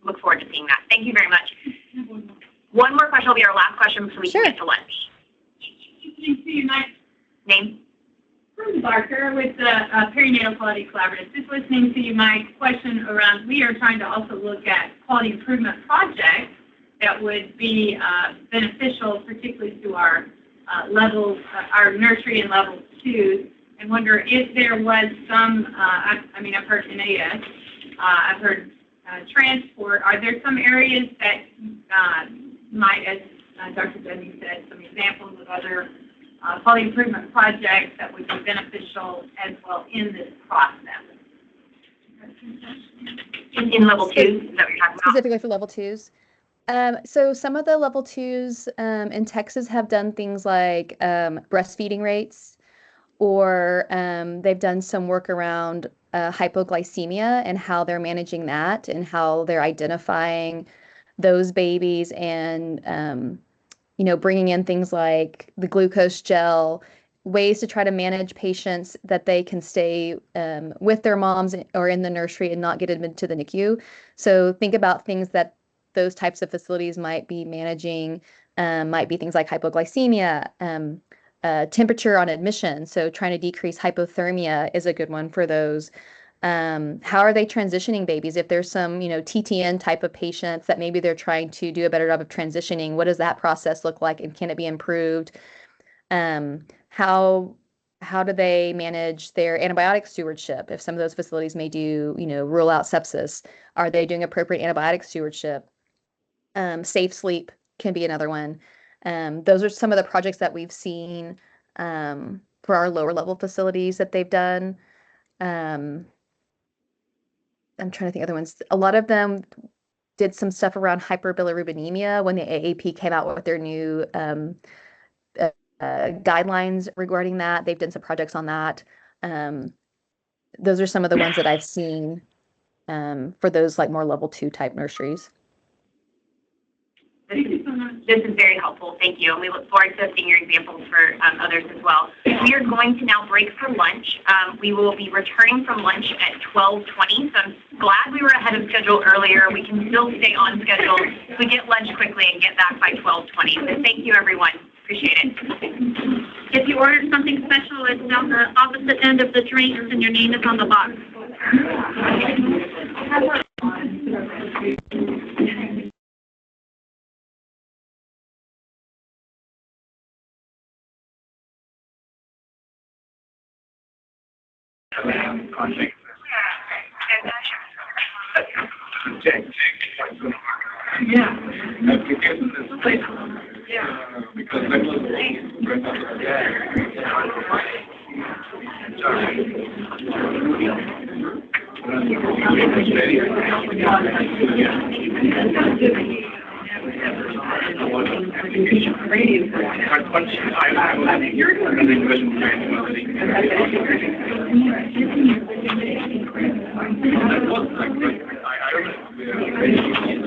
look forward to seeing that. Thank you very much. One more question will be our last question before we can get to lunch. Name? Bruce Barker with the Perinatal Quality Collaborative. Just listening to you, my question around, we are trying to also look at quality improvement projects that would be beneficial, particularly to our levels, our nursery and level 2s, and wonder if there was some, I've heard NAS, I've heard transport. Are there some areas that might, as Dr. Dudney said, some examples of other quality improvement projects that would be beneficial as well in this process? In level 2s, is that what you're talking about? Specifically for level 2s. So some of the level 2s in Texas have done things like breastfeeding rates, or they've done some work around hypoglycemia and how they're managing that and how they're identifying those babies and, bringing in things like the glucose gel, ways to try to manage patients that they can stay with their moms or in the nursery and not get admitted to the NICU. So think about things that those types of facilities might be managing, might be things like hypoglycemia, temperature on admission. So trying to decrease hypothermia is a good one for those. How are they transitioning babies? If there's some, TTN type of patients that maybe they're trying to do a better job of transitioning, what does that process look like and can it be improved? How do they manage their antibiotic stewardship? If some of those facilities may do, rule out sepsis, are they doing appropriate antibiotic stewardship? Safe sleep can be another one. Those are some of the projects that we've seen for our lower level facilities that they've done. I'm trying to think of other ones. A lot of them did some stuff around hyperbilirubinemia when the AAP came out with their new guidelines regarding that. They've done some projects on that. Those are some of the ones that I've seen for those like more level 2 type nurseries. This is very helpful. Thank you. And we look forward to seeing your examples for others as well. We are going to now break for lunch. We will be returning from lunch at 12:20. So I'm glad we were ahead of schedule earlier. We can still stay on schedule. We get lunch quickly and get back by 12:20. So thank you, everyone. Appreciate it. If you ordered something special, it's down the opposite end of the drinks and your name is on the box. Yeah. Because that was I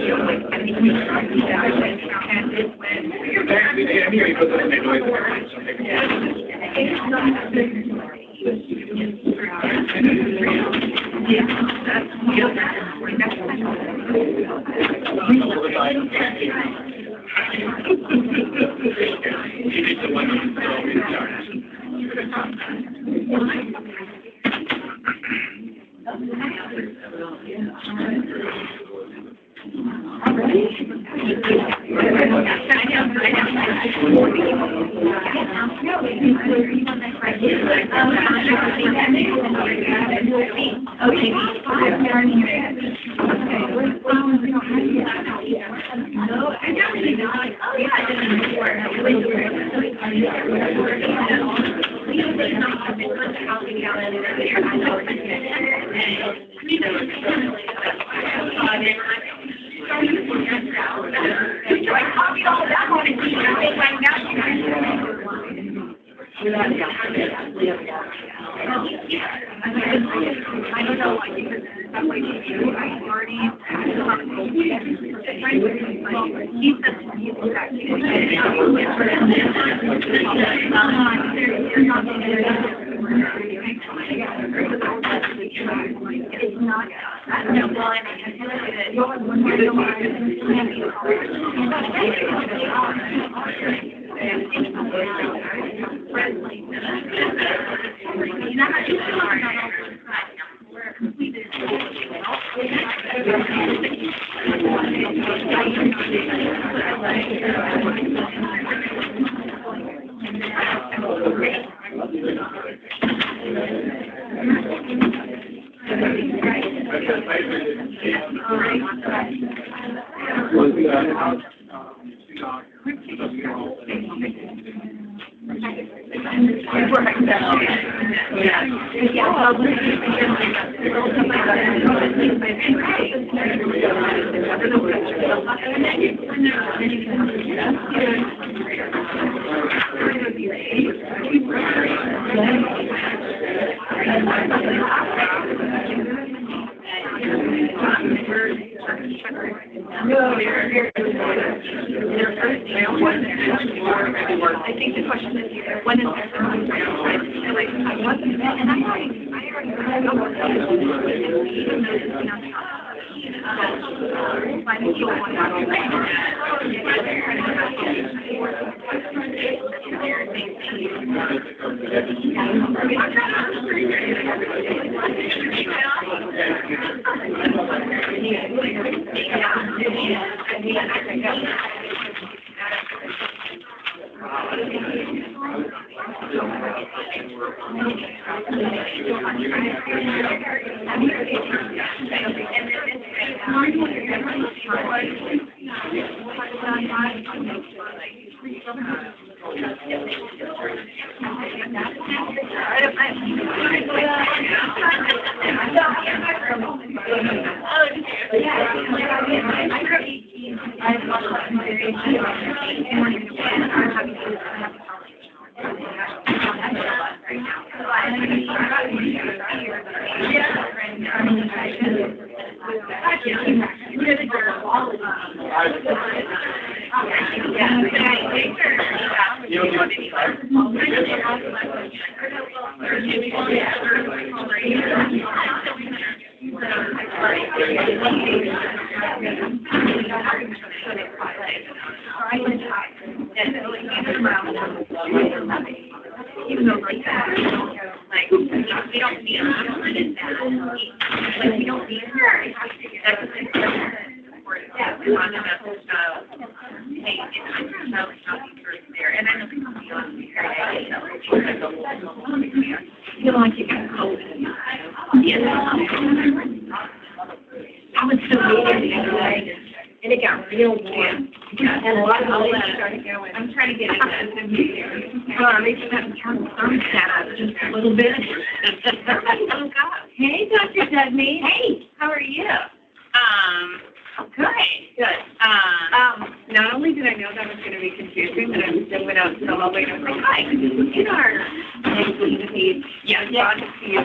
Yes,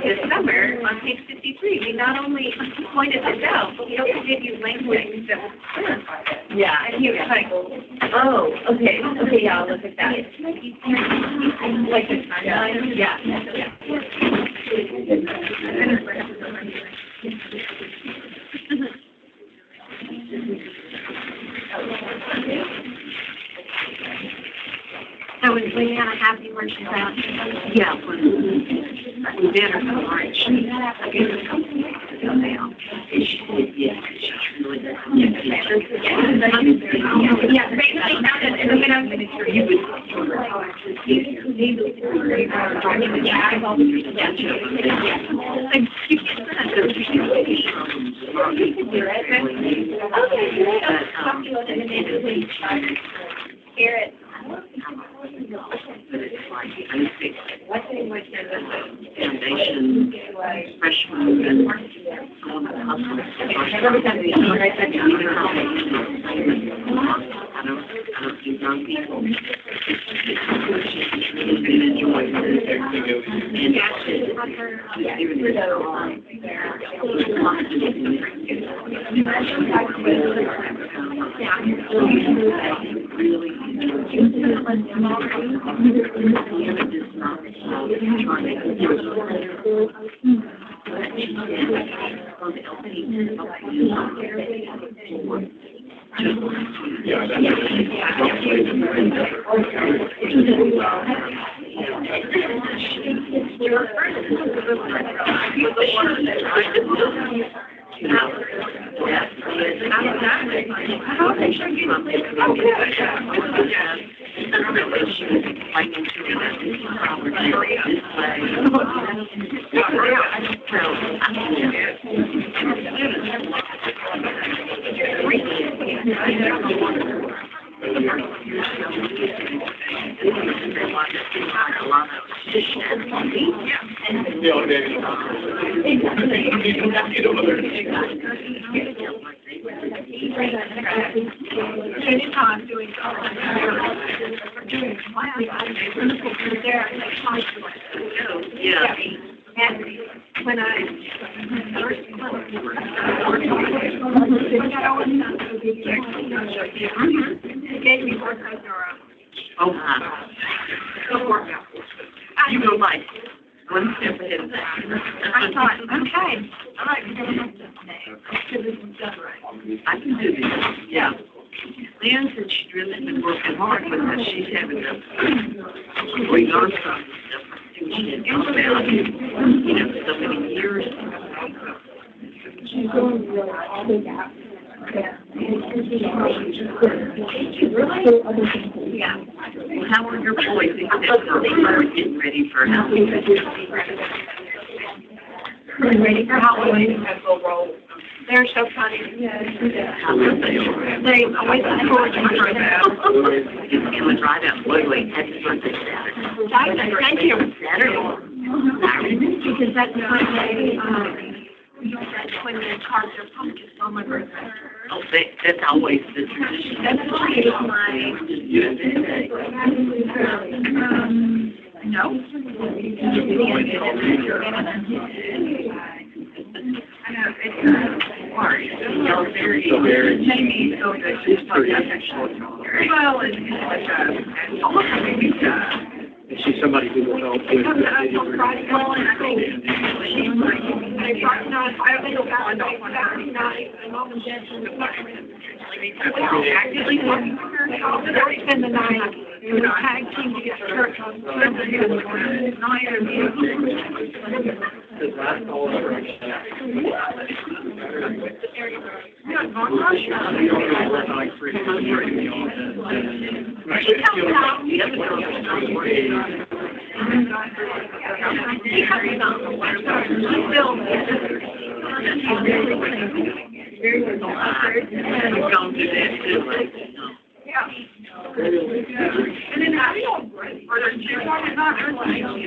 this summer, on page 53, we not only pointed this out, but we also gave you language that was clarified it. Yeah. And you were like, Oh, okay, yeah, I'll look at that. like the timeline? Yeah. So is Leanna happy where she's at? Yeah, we did her story. She I guess a couple of weeks ago now. And she said, yeah, she's really good. Yeah, basically sounded, and then I'm going to show you. Garrett. But it's like basic foundation, freshman, and going to hustle. I don't do young people. She's been enjoying it. And really Anytime doing class, yeah. and when I first gave me workouts or Oh, workout. you go like one step ahead of that. I thought, okay, all right, we're going to have to this one's done right. I can do this, yeah. Leanne said she'd really been working hard with us. She's having to bring on some stuff. She didn't talk about, so many years. She's going really all the gap. Yeah. Well, how are your boys except for getting ready for Halloween? Ready for Halloween. They're so funny. How are they? They always look forward to my birthday. It's coming right up. Wait, happy birthday, Saturday. Thank you. Saturday. Because that's when they carve their pumpkins on my birthday. Oh, that's always the tradition. That's my no. I know, it's hard. Y'all very, Jamie, so good. She's like, well, it's like almost like a Is she somebody who will help with? Well, and I think she's like, I don't know about Saturday night, and mom and dad from the actively working with her. They spend the night doing a tag team to get to church on Sunday. Yeah. And then I don't, or there's two more than not really.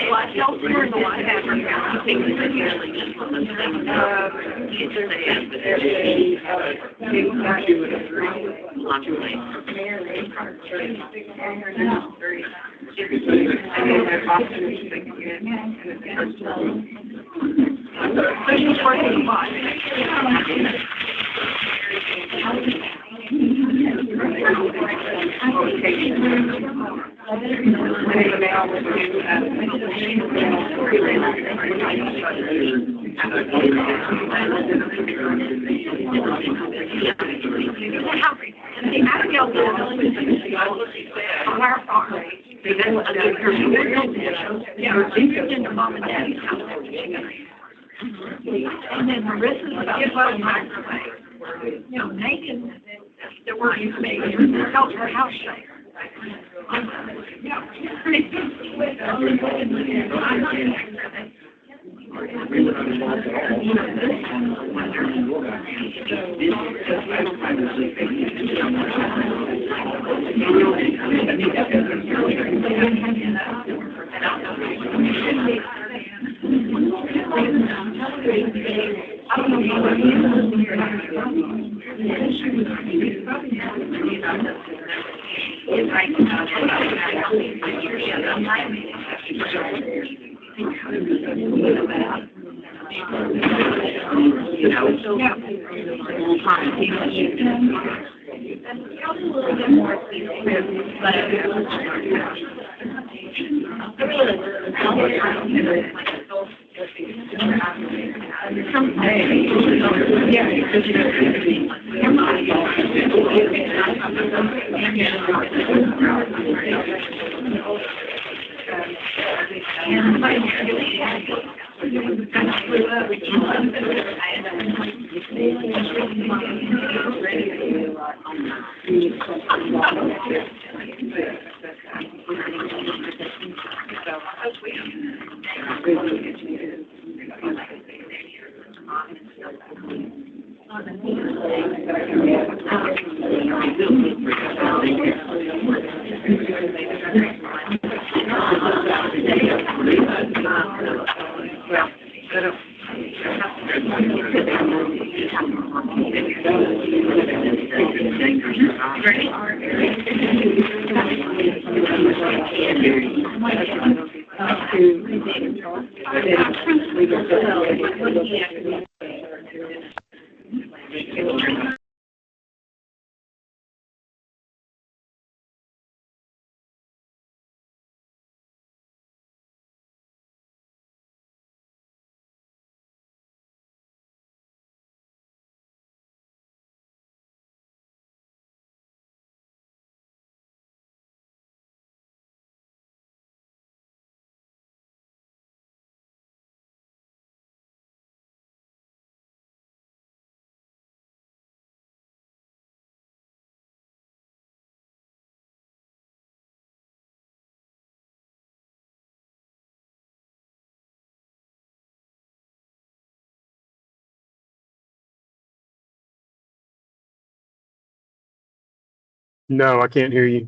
Black health or the white hat. I think it's usually just one of those things that kids say, but On our farm, they then look at the mom and daddy's house. And then Marissa's about to go microwave. You know, Nathan, they're working for me, help her house shake. No, I can't hear you.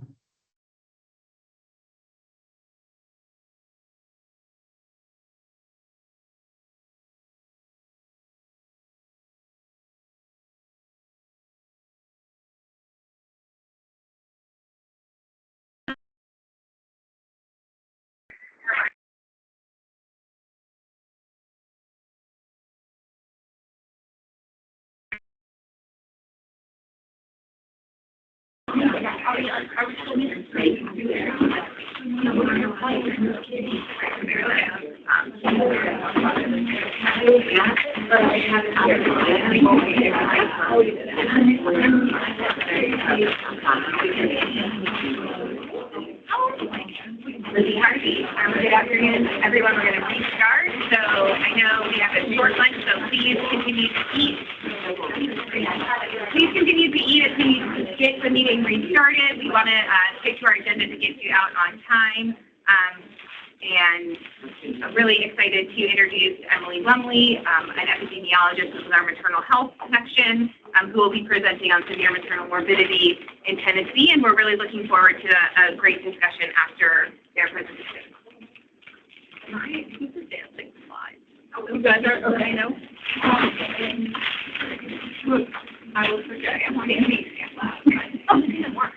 Good afternoon, everyone. We're going to restart. So I know we have a short lunch, so please continue to eat. Please continue to eat as we get the meeting restarted. We want to stick to our agenda to get you out on time. And I'm really excited to introduce Emily Lumley, an epidemiologist with our maternal health section, who will be presenting on severe maternal morbidity in Tennessee. And we're really looking forward to a great discussion after their presentation. All right, who's advancing slides? Oh, you guys are okay, no? I will forget. I'm on the stand loud. Oh, it didn't work.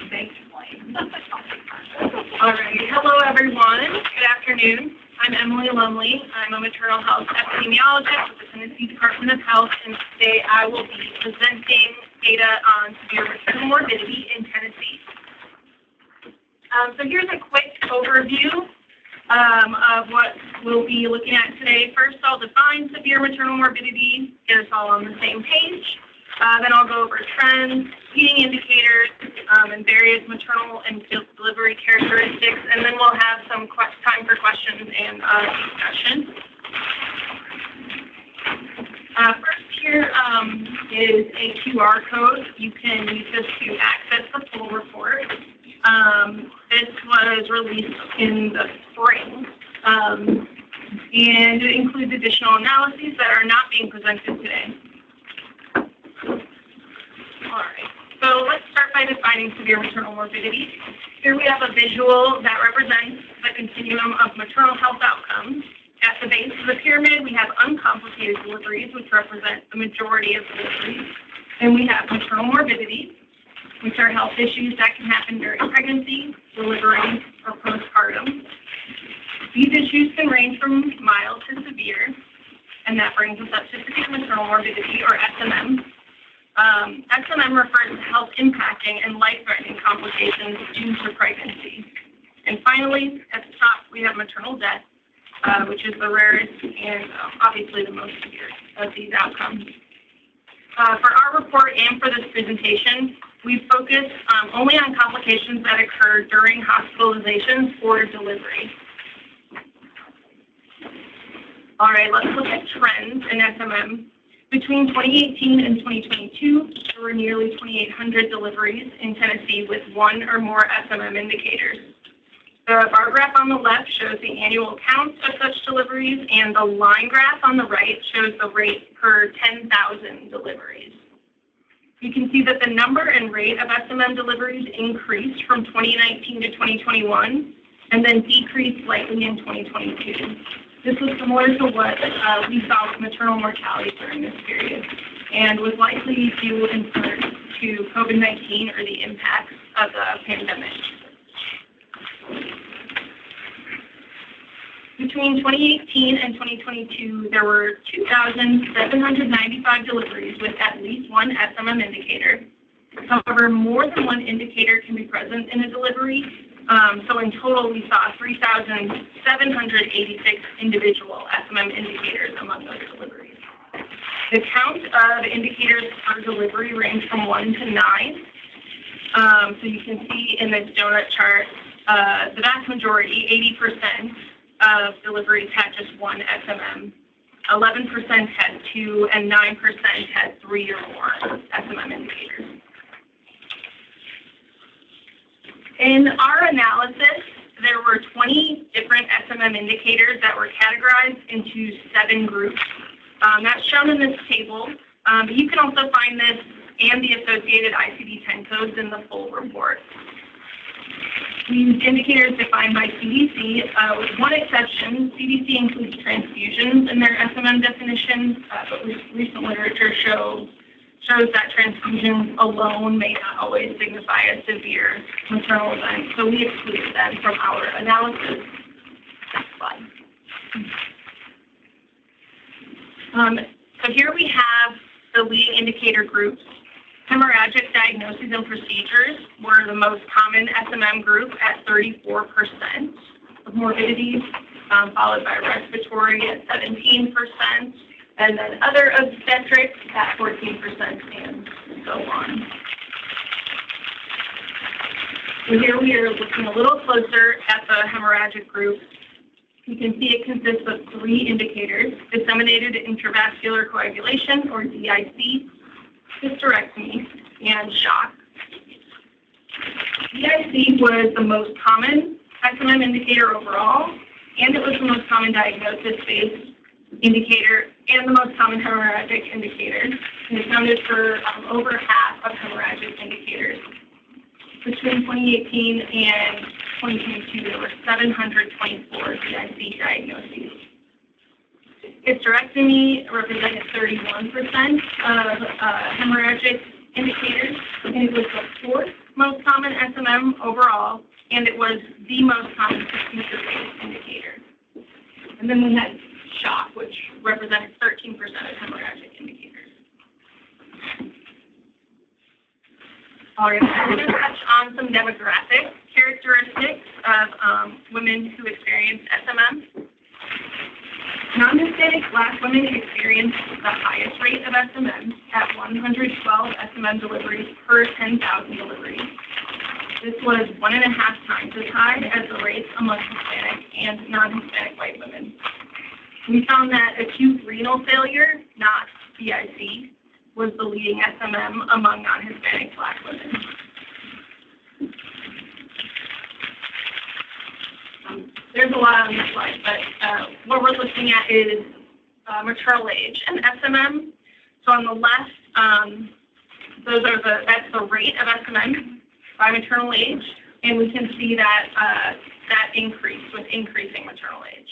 Thanks, Blaine. All right. Hello, everyone. Good afternoon. I'm Emily Lumley. I'm a maternal health epidemiologist with the Tennessee Department of Health, and today I will be presenting data on severe maternal morbidity in Tennessee. So here's a quick overview of what we'll be looking at today. First, I'll define severe maternal morbidity, get us all on the same page. Then I'll go over trends, leading indicators, and various maternal and delivery characteristics, and then we'll have some time for questions and discussion. First here is a QR code. You can use this to access the full report. This was released in the spring, and it includes additional analyses that are not being presented today. All right, so let's start by defining severe maternal morbidity. Here we have a visual that represents the continuum of maternal health outcomes. At the base of the pyramid, we have uncomplicated deliveries, which represent the majority of deliveries. Then we have maternal morbidity, which are health issues that can happen during pregnancy, delivery, or postpartum. These issues can range from mild to severe, and that brings us up to severe maternal morbidity, or SMM. SMM refers to health impacting and life-threatening complications due to pregnancy. And finally, at the top, we have maternal death, which is the rarest and obviously the most severe of these outcomes. For our report and for this presentation, we focused only on complications that occur during hospitalizations or delivery. All right, let's look at trends in SMM. Between 2018 and 2022, there were nearly 2,800 deliveries in Tennessee with one or more SMM indicators. The bar graph on the left shows the annual count of such deliveries, and the line graph on the right shows the rate per 10,000 deliveries. You can see that the number and rate of SMM deliveries increased from 2019 to 2021, and then decreased slightly in 2022. This was similar to what we saw with maternal mortality during this period, and was likely due in part to COVID-19 or the impacts of the pandemic. Between 2018 and 2022, there were 2,795 deliveries with at least one SMM indicator. However, more than one indicator can be present in a delivery. So in total, we saw 3,786 individual SMM indicators among those deliveries. The count of indicators per delivery ranged from 1 to 9. So you can see in this donut chart, the vast majority, 80% of deliveries had just one SMM. 11% had 2, and 9% had 3 or more SMM indicators. In our analysis, there were 20 different SMM indicators that were categorized into 7 groups. That's shown in this table, but you can also find this and the associated ICD-10 codes in the full report. We used indicators defined by CDC, with one exception. CDC includes transfusions in their SMM definitions, but recent literature shows that transfusions alone may not always signify a severe maternal event, so we excluded them from our analysis. Next slide. So here we have the leading indicator groups. Hemorrhagic diagnoses and procedures were the most common SMM group at 34% of morbidities, followed by respiratory at 17%, and then other obstetrics at 14%, and so on. So here we are looking a little closer at the hemorrhagic group. You can see it consists of 3 indicators: disseminated intravascular coagulation, or DIC, hysterectomy, and shock. DIC was the most common SMM indicator overall, and it was the most common diagnosis-based indicator and the most common hemorrhagic indicator. And it accounted for over half of hemorrhagic indicators. Between 2018 and 2022, there were 724 DIC diagnoses. Hysterectomy represented 31% of hemorrhagic indicators, and it was the 4th most common SMM overall, and it was the most common six-month indicator. And then we had shock, which represented 13% of hemorrhagic indicators. All right, we're going to touch on some demographic characteristics of women who experience SMM. Non-Hispanic Black women experience the highest rate of SMM at 112 SMM deliveries per 10,000 deliveries. This was 1.5 times as high as the rates among Hispanic and non-Hispanic white women. We found that acute renal failure, not BIC, was the leading SMM among non-Hispanic Black women. There's a lot on this slide, but what we're looking at is maternal age and SMM. So on the left, that's the rate of SMM by maternal age, and we can see that that increased with increasing maternal age.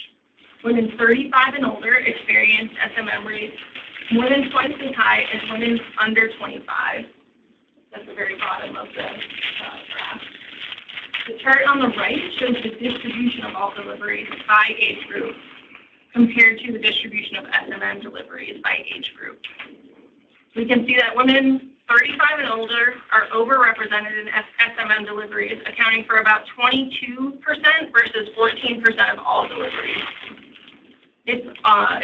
Women 35 and older experienced SMM rates more than twice as high as women under 25. That's the very bottom of the graph. The chart on the right shows the distribution of all deliveries by age group compared to the distribution of SMM deliveries by age group. We can see that women 35 and older are overrepresented in SMM deliveries, accounting for about 22% versus 14% of all deliveries. It's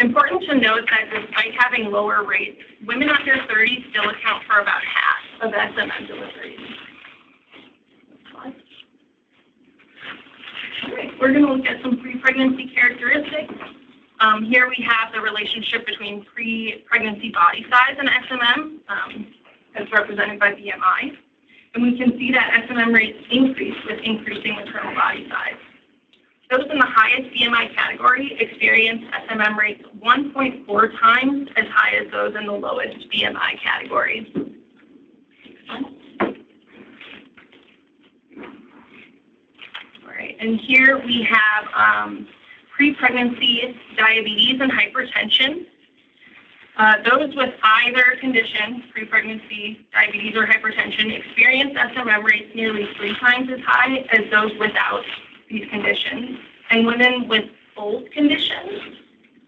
important to note that despite having lower rates, women under 30 still account for about half of SMM deliveries. All right, we're going to look at some pre-pregnancy characteristics. Here we have the relationship between pre-pregnancy body size and SMM, as represented by BMI. And we can see that SMM rates increase with increasing maternal body size. Those in the highest BMI category experience SMM rates 1.4 times as high as those in the lowest BMI category. All right, and here we have pre-pregnancy diabetes and hypertension. Those with either condition, pre-pregnancy diabetes or hypertension, experience SMM rates nearly 3 times as high as those without these conditions. And women with both conditions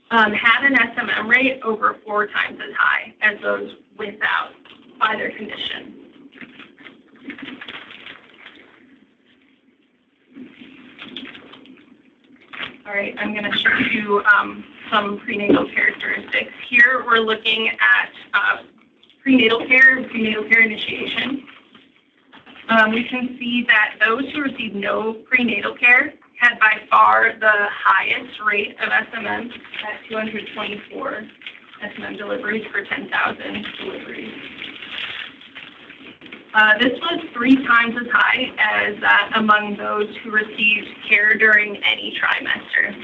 had an SMM rate over 4 times as high as those without either condition. All right, I'm going to show you some prenatal characteristics. Here we're looking at prenatal care initiation. We can see that those who received no prenatal care had by far the highest rate of SMM at 224 SMM deliveries per 10,000 deliveries. This was 3 times as high as that among those who received care during any trimester.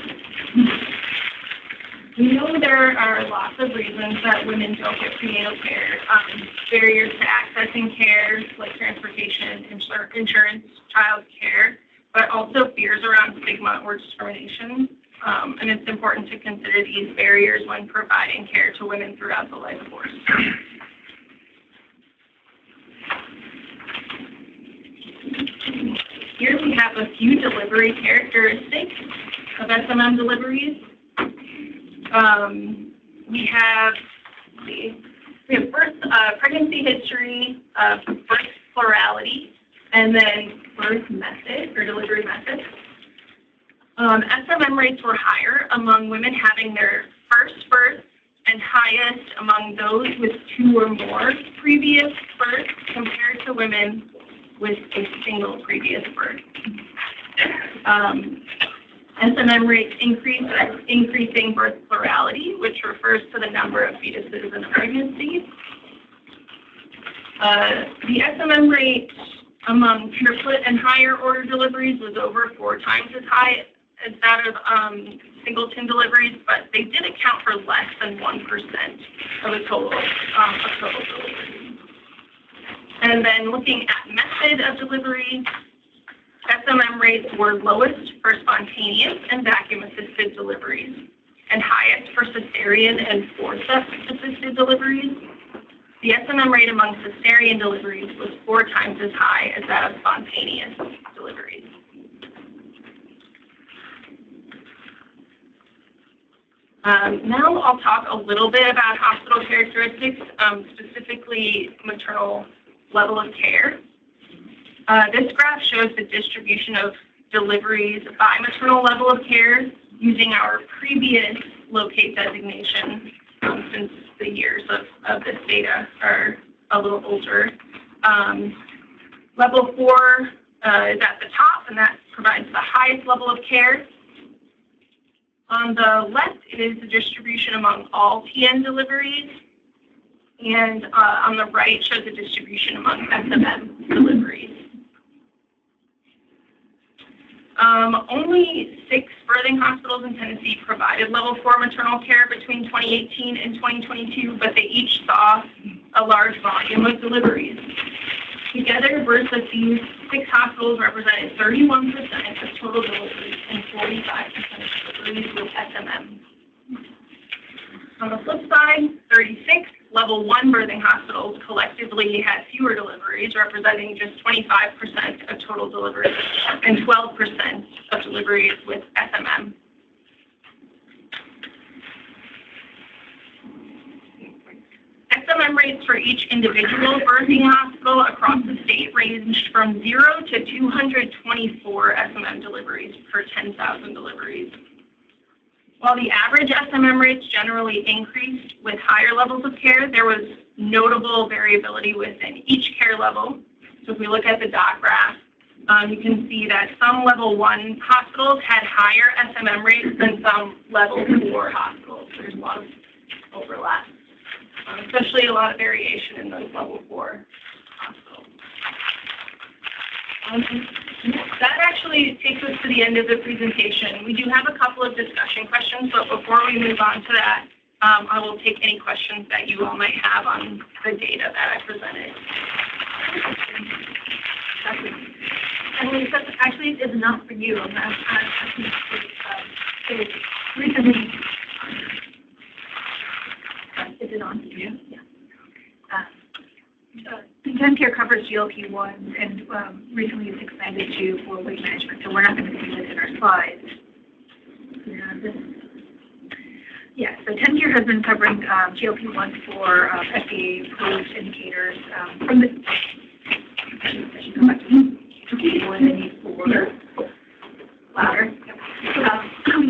We know there are lots of reasons that women don't get prenatal care. Barriers to accessing care, like transportation, insurance, child care, but also fears around stigma or discrimination. And it's important to consider these barriers when providing care to women throughout the life course. Here we have a few delivery characteristics of SMM deliveries. We have birth, pregnancy history, birth plurality, and then birth method or delivery method. SMM rates were higher among women having their first birth and highest among those with 2 or more previous births compared to women with a single previous birth. SMM rates increase as increasing birth plurality, which refers to the number of fetuses in a pregnancy. The SMM rate among triplet and higher order deliveries was over 4 times as high as that of singleton deliveries, but they did account for less than 1% of the total deliveries. And then looking at method of delivery, SMM rates were lowest for spontaneous and vacuum-assisted deliveries, and highest for cesarean and forceps-assisted deliveries. The SMM rate among cesarean deliveries was 4 times as high as that of spontaneous deliveries. Now I'll talk a little bit about hospital characteristics, specifically maternal level of care. This graph shows the distribution of deliveries by maternal level of care using our previous locate designation, since the years of this data are a little older. Level 4 is at the top, and that provides the highest level of care. On the left is the distribution among all TN deliveries, and on the right shows the distribution among SMM deliveries. Only 6 birthing hospitals in Tennessee provided level 4 maternal care between 2018 and 2022, but they each saw a large volume of deliveries. Together, births at these 6 hospitals represented 31% of total deliveries and 45% of deliveries with SMM. On the flip side, 36 level 1 birthing hospitals collectively had fewer deliveries, representing just 25% of total deliveries and 12% of deliveries with SMM. SMM rates for each individual birthing hospital across the state ranged from 0 to 224 SMM deliveries per 10,000 deliveries. While the average SMM rates generally increased with higher levels of care, there was notable variability within each care level. So if we look at the dot graph, you can see that some level 1 hospitals had higher SMM rates than some level 4 hospitals. There's a lot of overlap, especially a lot of variation in those level 4 hospitals. That actually takes us to the end of the presentation. We do have a couple of discussion questions, but before we move on to that, I will take any questions that you all might have on the data that I presented. Emily, that actually is not for you. I'm asking for recently. Is it on? Yeah. TennCare covers GLP-1s, and recently it's expanded to for weight management, so we're not going to see this in our slides. So TennCare has been covering GLP-1 for FDA-approved indicators from the louder.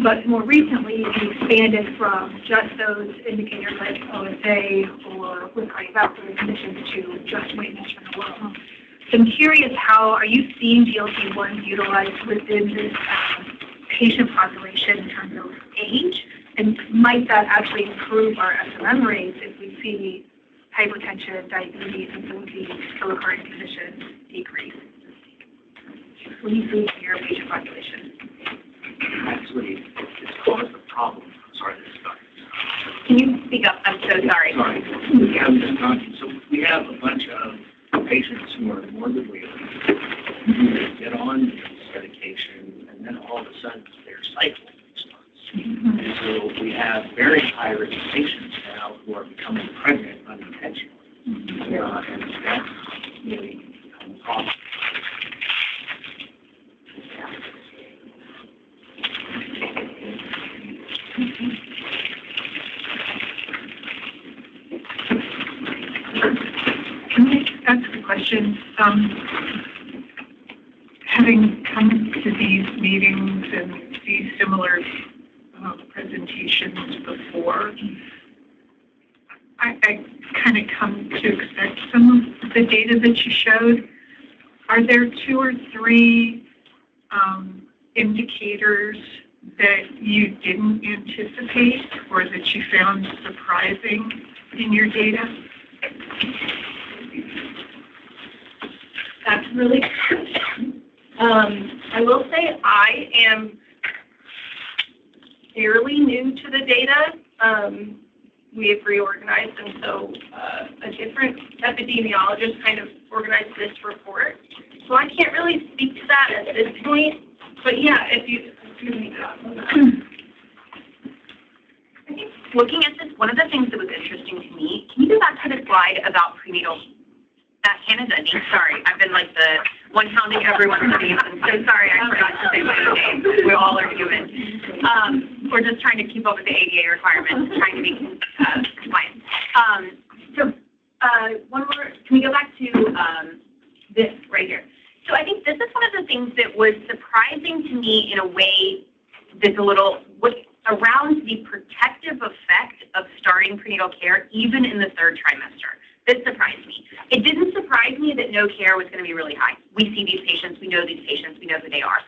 But more recently, we expanded from just those indicators like OSA or with cardiovascular conditions to just weight management alone. So I'm curious, how are you seeing GLP-1 utilized within this patient population in terms of age? And might that actually improve our SMM rates if we see hypertension, diabetes, and some of these co-occurring conditions decrease? What do you see in your patient population? Actually, it's caused a problem. Sorry, this is Dr. Can you speak up? I'm so sorry. Sorry. So we have a bunch of patients who are morbidly obese who get on medication, and then all of a sudden their cycle starts. And so we have very high-risk patients now who are becoming pregnant unintentionally. And that's really become a problem. Can I ask a question? Having come to these meetings and these similar presentations before, I kind of come to expect some of the data that you showed. Are there 2 or 3 indicators that you didn't anticipate or that you found surprising in your data? That's really good. I will say I am fairly new to the data. We have reorganized, and so a different epidemiologist kind of organized this report. So I can't really speak to that at this point. But yeah, if you excuse me. I think looking at this, one of the things that was interesting to me, can you go back to the slide about prenatal? Hannah's ending. Sorry, I've been like the one counting everyone's names. I'm so sorry, I forgot to say my name. We all are human. we're just trying to keep up with the ADA requirements, trying to be compliant. One more, can we go back to this right here? So I think this is one of the things that was surprising to me in a way that's a little, around the protective effect of starting prenatal care even in the third trimester. This surprised me. It didn't surprise me that no care was going to be really high. We see these patients, we know these patients, we know who they are.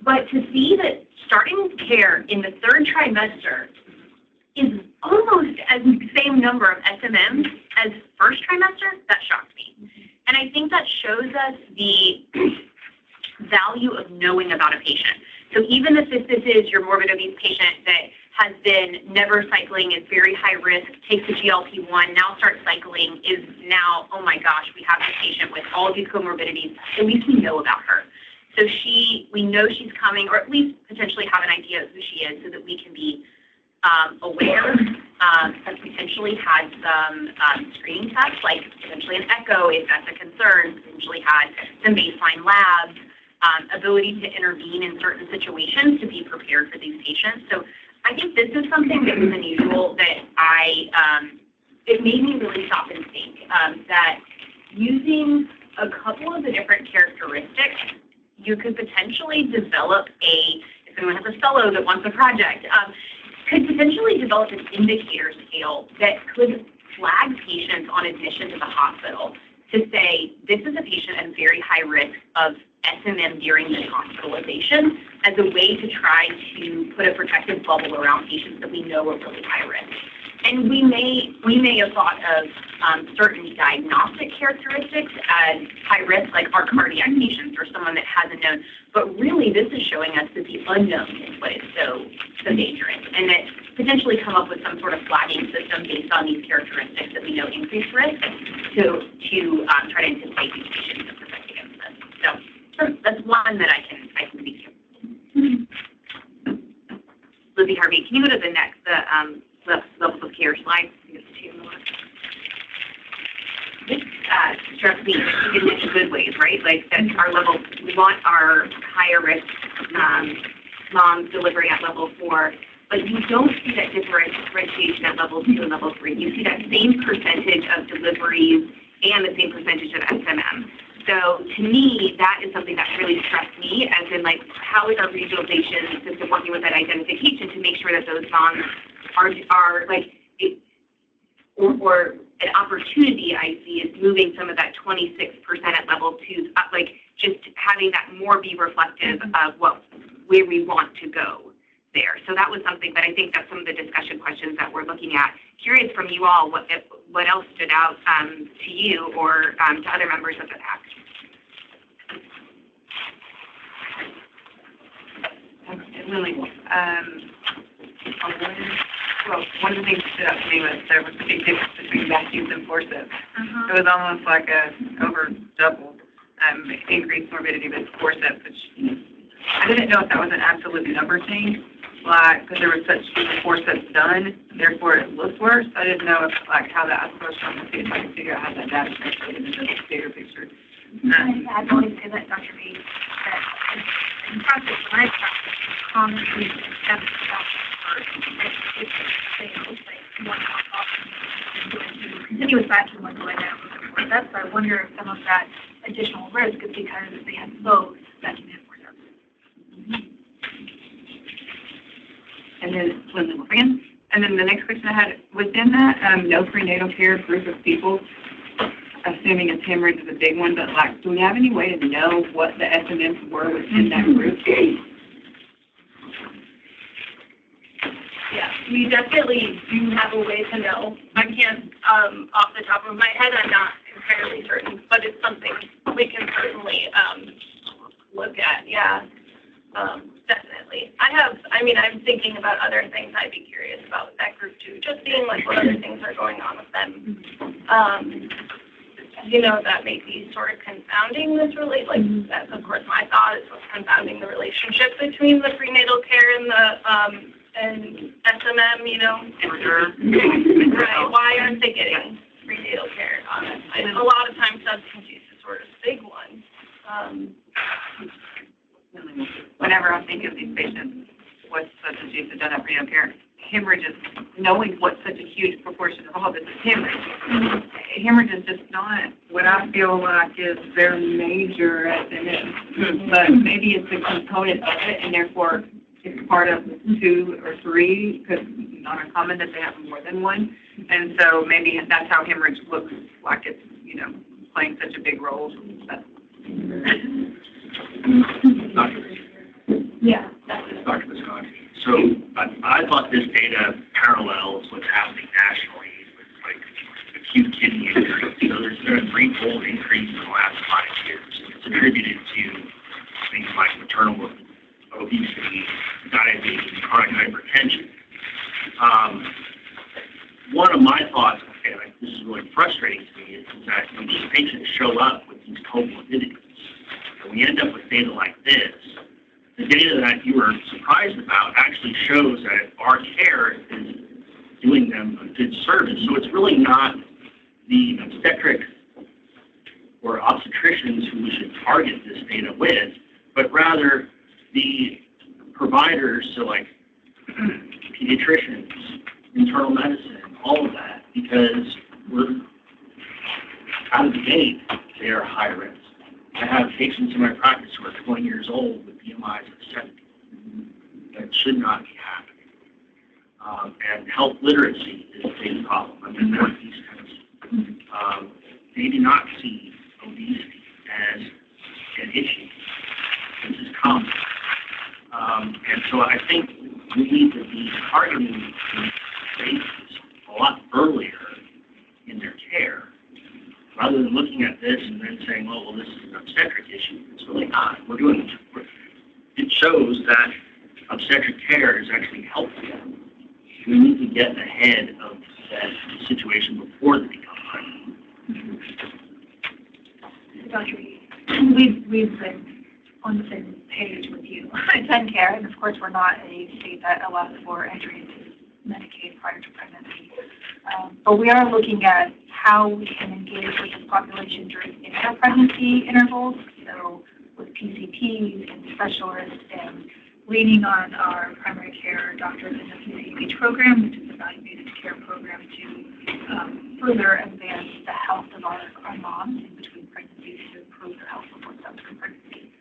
But to see that starting care in the third trimester is almost as the same number of SMMs as first trimester, that shocked me. And I think that shows us the value of knowing about a patient. So even if this is your morbid obese patient that has been never cycling, is very high risk, takes the GLP-1, now starts cycling, is now, oh my gosh, we have this patient with all of these comorbidities, at least we know about her. So we know she's coming, or at least potentially have an idea of who she is so that we can be aware, has potentially had some screening tests, like potentially an echo if that's a concern, potentially had some baseline labs, ability to intervene in certain situations to be prepared for these patients. So I think this is something that was unusual that it made me really stop and think that using a couple of the different characteristics, you could potentially develop if anyone has a fellow that wants a project, could potentially develop an indicator scale that could flag patients on admission to the hospital to say, this is a patient at very high risk of SMM during this hospitalization, as a way to try to put a protective bubble around patients that we know are really high risk. And we may have thought of certain diagnostic characteristics as high risk, like our cardiac patients or someone that hasn't known. But really, this is showing us that the unknown is what is so dangerous, and that potentially come up with some sort of flagging system based on these characteristics that we know increase risk to try to anticipate these patients and protect against this. So that's one that I can speak to. Lizzie Harvey, can you go to the next levels of care slide? I think it's 2 more. This struck me in good ways, right? Like that our level, we want our higher risk moms delivering at level 4, but you don't see that differentiation at level 2 and level 3. You see that same percentage of deliveries and the same percentage of SMM. So to me, that is something that really stressed me, as in like, how is our regionalization system working with that identification to make sure that those moms are like, or an opportunity I see is moving some of that 26% at level 2, like just having that more be reflective of where we want to go there. So that was something, but I think that's some of the discussion questions that we're looking at. Curious from you all, what else stood out to you or to other members of the PAC? Lily, well, one of the things that stood out to me was there was a big difference between vacuums and forceps. It was almost like a over double increased morbidity with forceps, which I didn't know if that was an absolute number thing, like because there was such forceps done, therefore it looked worse. I didn't know if like how that was supposed to see if I could figure out how that data translated into the bigger picture. I'd always say that, Dr. B, that in practice, when I practice, commonly have continuous vacuum was going down with forceps. I wonder if some of that additional risk is because they had both vacuum and forceps. And then the next question I had, within that no prenatal care group of people, assuming it's hemorrhage is a big one, but like, do we have any way to know what the SMMs were within that group? Yeah, we definitely do have a way to know. I can't, off the top of my head, I'm not entirely certain, but it's something we can certainly look at, yeah, definitely. I'm thinking about other things I'd be curious about with that group too, just seeing like what other things are going on with them. That may be sort of confounding this that's of course my thought is what's confounding the relationship between the prenatal care and the and SMM, right? Why aren't they getting prenatal care? Honestly, a lot of times substance use is sort of a big one. Whenever I think of these patients, what's such a huge, done that prenatal care, hemorrhages, knowing what such a huge proportion of all this is hemorrhage. Hemorrhage is just not what I feel like is their major as it is. But maybe it's a component of it, and therefore it's part of 2 or 3, because it's not uncommon that they have more than one. And so maybe that's how hemorrhage looks like it's, playing such a big role. Yeah. Dr. Visconti. So I thought this data parallels what's happening nationally with acute kidney injury. So there's been a threefold increase in the last 5 years. It's attributed to things like maternal obesity, diabetes, chronic hypertension. One of my thoughts, and this is really frustrating to me, is that when these patients show up with these comorbidities, and we end up with data like this, the data that you were surprised about actually shows that our care is doing them a good service. So it's really not the obstetrics or obstetricians who we should target this data with, but rather the providers, so like pediatricians, internal medicine, all of that, because we're out of the gate, they are high risk. I have patients in my practice who are 20 years old with BMIs of 70. That should not be happening. And health literacy is a big problem. I'm in Northeast Tennessee. They do not see obesity as an issue. This is common. And so I think we need to be targeting these spaces a lot earlier in their care, rather than looking at this and then saying, oh, well, this is an obstetric issue. It's really not. It shows that obstetric care is actually helpful. We need to get ahead of that situation before they become pregnant. Dr. We've been on the same page with you at TennCare, and of course we're not a state that allows for entry into Medicaid prior to pregnancy. But we are looking at how we can engage with this population during intra-pregnancy intervals, so with PCPs and specialists, and leaning on our primary care doctors in the PCPH program, which is a value-based care program, to further advance the health of our moms in between pregnancies to improve their health before subsequent pregnancy.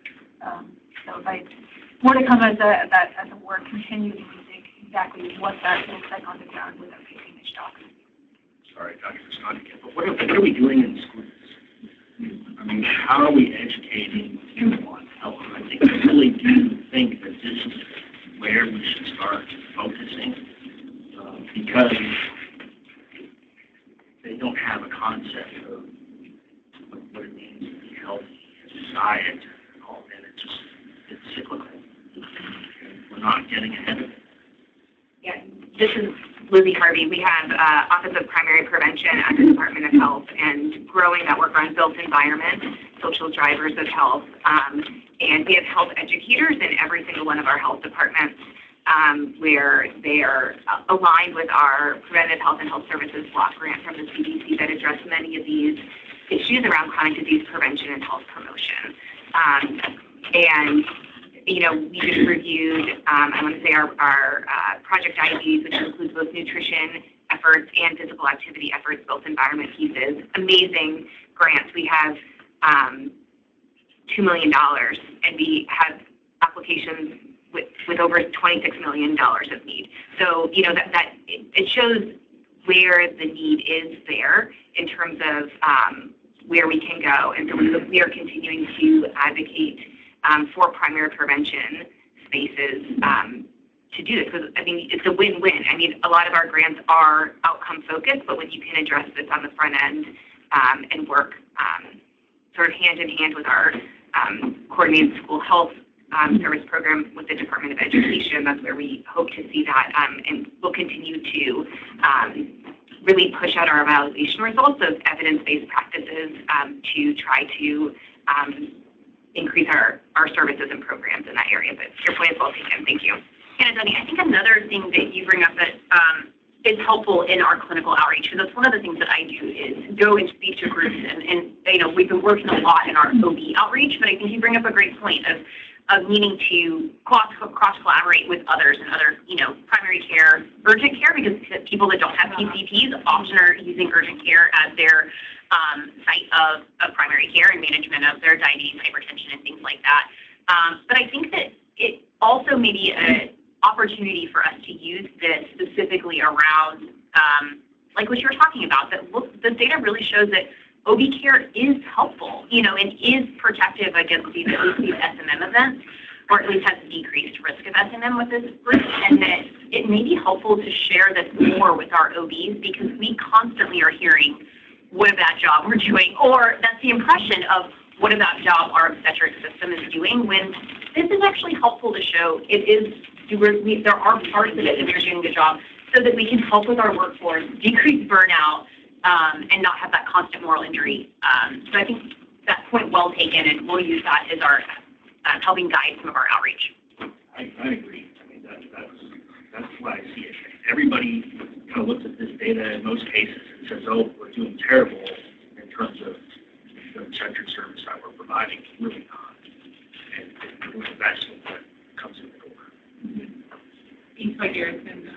More to come as the work continues to think exactly what that looks like on the ground with our PCPH docs. Sorry, Dr. Visconti, but what are we doing in schools? I mean, how are we educating people on health? I really do think that this is where we should start focusing, because they don't have a concept of what it means to be healthy, diet, and all that. It's cyclical. We're not getting ahead of it. Yeah, this is Lizzie Harvey. We have Office of Primary Prevention at the Department of Health, and growing that work on built environment, social drivers of health, and we have health educators in every single one of our health departments, where they are aligned with our Preventative Health and Health Services block grant from the CDC that address many of these issues around chronic disease prevention and health promotion. And we just reviewed, I want to say, our Project Diabetes, which includes both nutrition efforts and physical activity efforts, both environment pieces. Amazing grants. We have $2 million, and we have applications with over $26 million of need. So, that it shows where the need is there in terms of where we can go. And so we are continuing to advocate for primary prevention spaces to do this, because it's a win-win. A lot of our grants are outcome focused, but when you can address this on the front end and work sort of hand in hand with our coordinated school health service program with the Department of Education, that's where we hope to see that, and we'll continue to really push out our evaluation results of evidence-based practices to try to increase our services and programs in that area. But your point is well taken. Thank you. And Anthony, I think another thing that you bring up that is helpful in our clinical outreach, and that's one of the things that I do, is go and speak to groups. And we've been working a lot in our OB outreach, but I think you bring up a great point of of needing to cross-collaborate with others and other, primary care, urgent care, because people that don't have PCPs often are using urgent care as their site of primary care and management of their diabetes, hypertension, and things like that. But I think that it also may be an opportunity for us to use this specifically around, like what you were talking about, that the data really shows that OB care is helpful, and is protective against these SMM events, or at least has a decreased risk of SMM with this group, and that it may be helpful to share this more with our OBs, because we constantly are hearing what a bad job we're doing, or that's the impression of what a bad job our obstetric system is doing, when this is actually helpful to show there are parts of it that we're doing a good job, so that we can help with our workforce, decrease burnout, and not have that constant moral injury. So I think that point well taken, and we'll use that as our helping guide some of our outreach. I agree. I mean, that's why I see it. Everybody kind of looks at this data in most cases and says, oh, we're doing terrible in terms of the obstetric service that we're providing. It's really not. And that's what comes in the door. Like Garrison,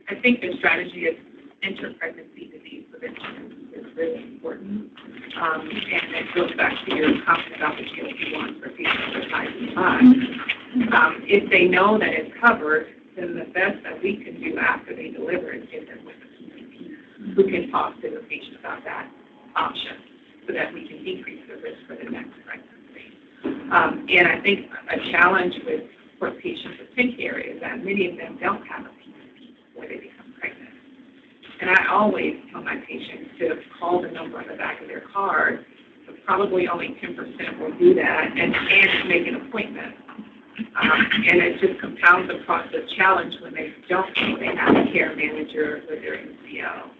I think the strategy of inter-pregnancy disease prevention is really important. And it goes back to your comment about the GLP-1s for patients with type 5. If they know that it's covered, then the best that we can do after they deliver is get them with a PCP who can talk to the patient about that option, so that we can decrease the risk for the next pregnancy. And I think a challenge for patients with TIN care is that many of them don't have a PCP before they become pregnant. And I always tell my patients to call the number on the back of their card, but probably only 10% will do that, and make an appointment. And it just compounds the challenge when they don't know they have a care manager with their MCO.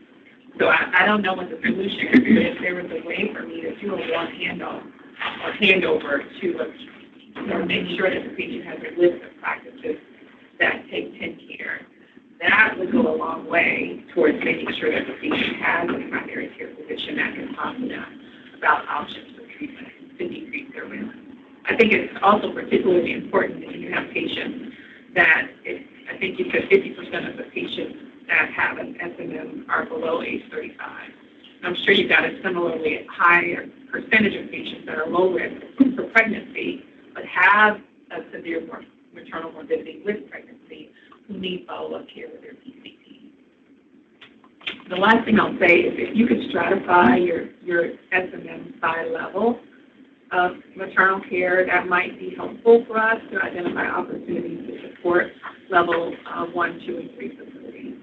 So I don't know what the solution is, but if there was a way for me to do a warm handover to or make sure that the patient has a list of practices that take TIN care, that would go a long way towards making sure that the patient has a primary care physician that can talk to them about options for treatment to decrease their risk. I think it's also particularly important when you have patients that, I think you said 50% of the patients that have an SMM are below age 35. And I'm sure you've got a similarly higher percentage of patients that are low risk for pregnancy, but have a severe maternal morbidity with pregnancy, who need follow-up care with their PCP. The last thing I'll say is if you could stratify your SMM by level of maternal care, that might be helpful for us to identify opportunities to support level 1, 2, and 3 facilities.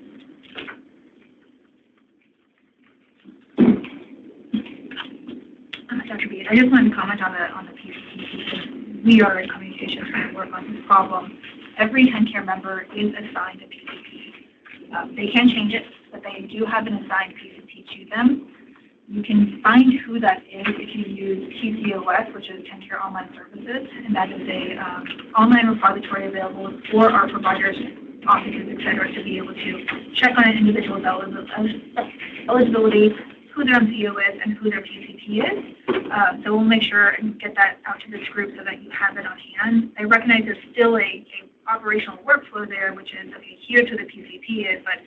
Dr. Beat, I just wanted to comment on the PCP. We are in communication trying to work on this problem. Every TIN care member is assigned a PCP. They can change it, but they do have an assigned PCP to them. You can find who that is if you use TCOS, which is TIN Care Online Services, and that is a online repository available for our providers, offices, et cetera, to be able to check on an individual's eligibility, who their MCO is, and who their PCP is. So we'll make sure and get that out to this group so that you have it on hand. I recognize there's still a operational workflow there, which is, okay, here's who the PCP is, but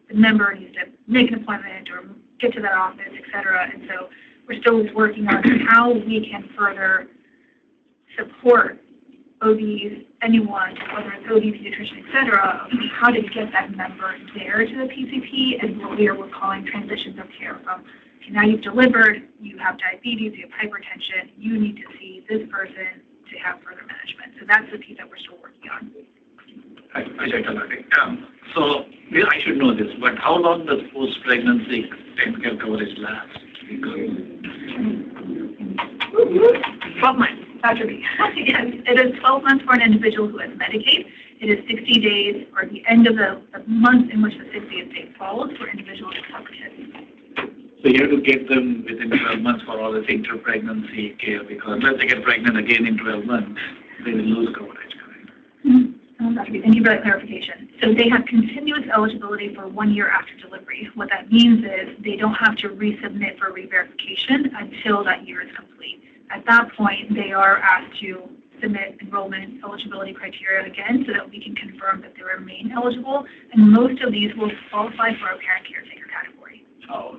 the member needs to make an appointment or get to that office, et cetera. And so we're still working on how we can further support OBs, anyone, whether it's OB, pediatrician, et cetera, how to get that member there to the PCP, and what we're calling transitions of care from, okay, now you've delivered, you have diabetes, you have hypertension, you need to see this person to have further management. So that's the piece that we're still working on. So I should know this, but how long does post-pregnancy TIN care coverage last? 12 months. Dr. B. Yes, it is 12 months for an individual who has Medicaid. It is 60 days, or the end of the month in which the 60th day falls for individuals with coverage. So you have to get them within 12 months for all this inter-pregnancy care, because unless they get pregnant again in 12 months, they will lose coverage, correct? Dr. B, thank you for that clarification. So they have continuous eligibility for 1 year after delivery. What that means is they don't have to resubmit for re-verification until that year is complete. At that point, they are asked to submit enrollment eligibility criteria again so that we can confirm that they remain eligible. And most of these will qualify for a parent caretaker category. Oh,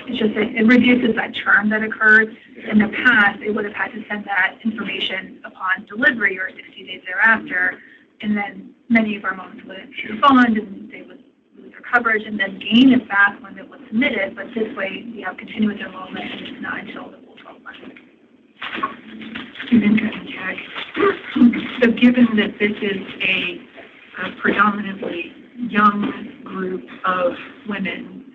It's just that it reduces that churn that occurred. In the past, they would have had to send that information upon delivery or 60 days thereafter, and then many of our moms would respond and they would lose their coverage and then gain it back when it was submitted. But this way, we have continuous enrollment and it's not until the full 12 months. And then tag. So given that this is a predominantly young group of women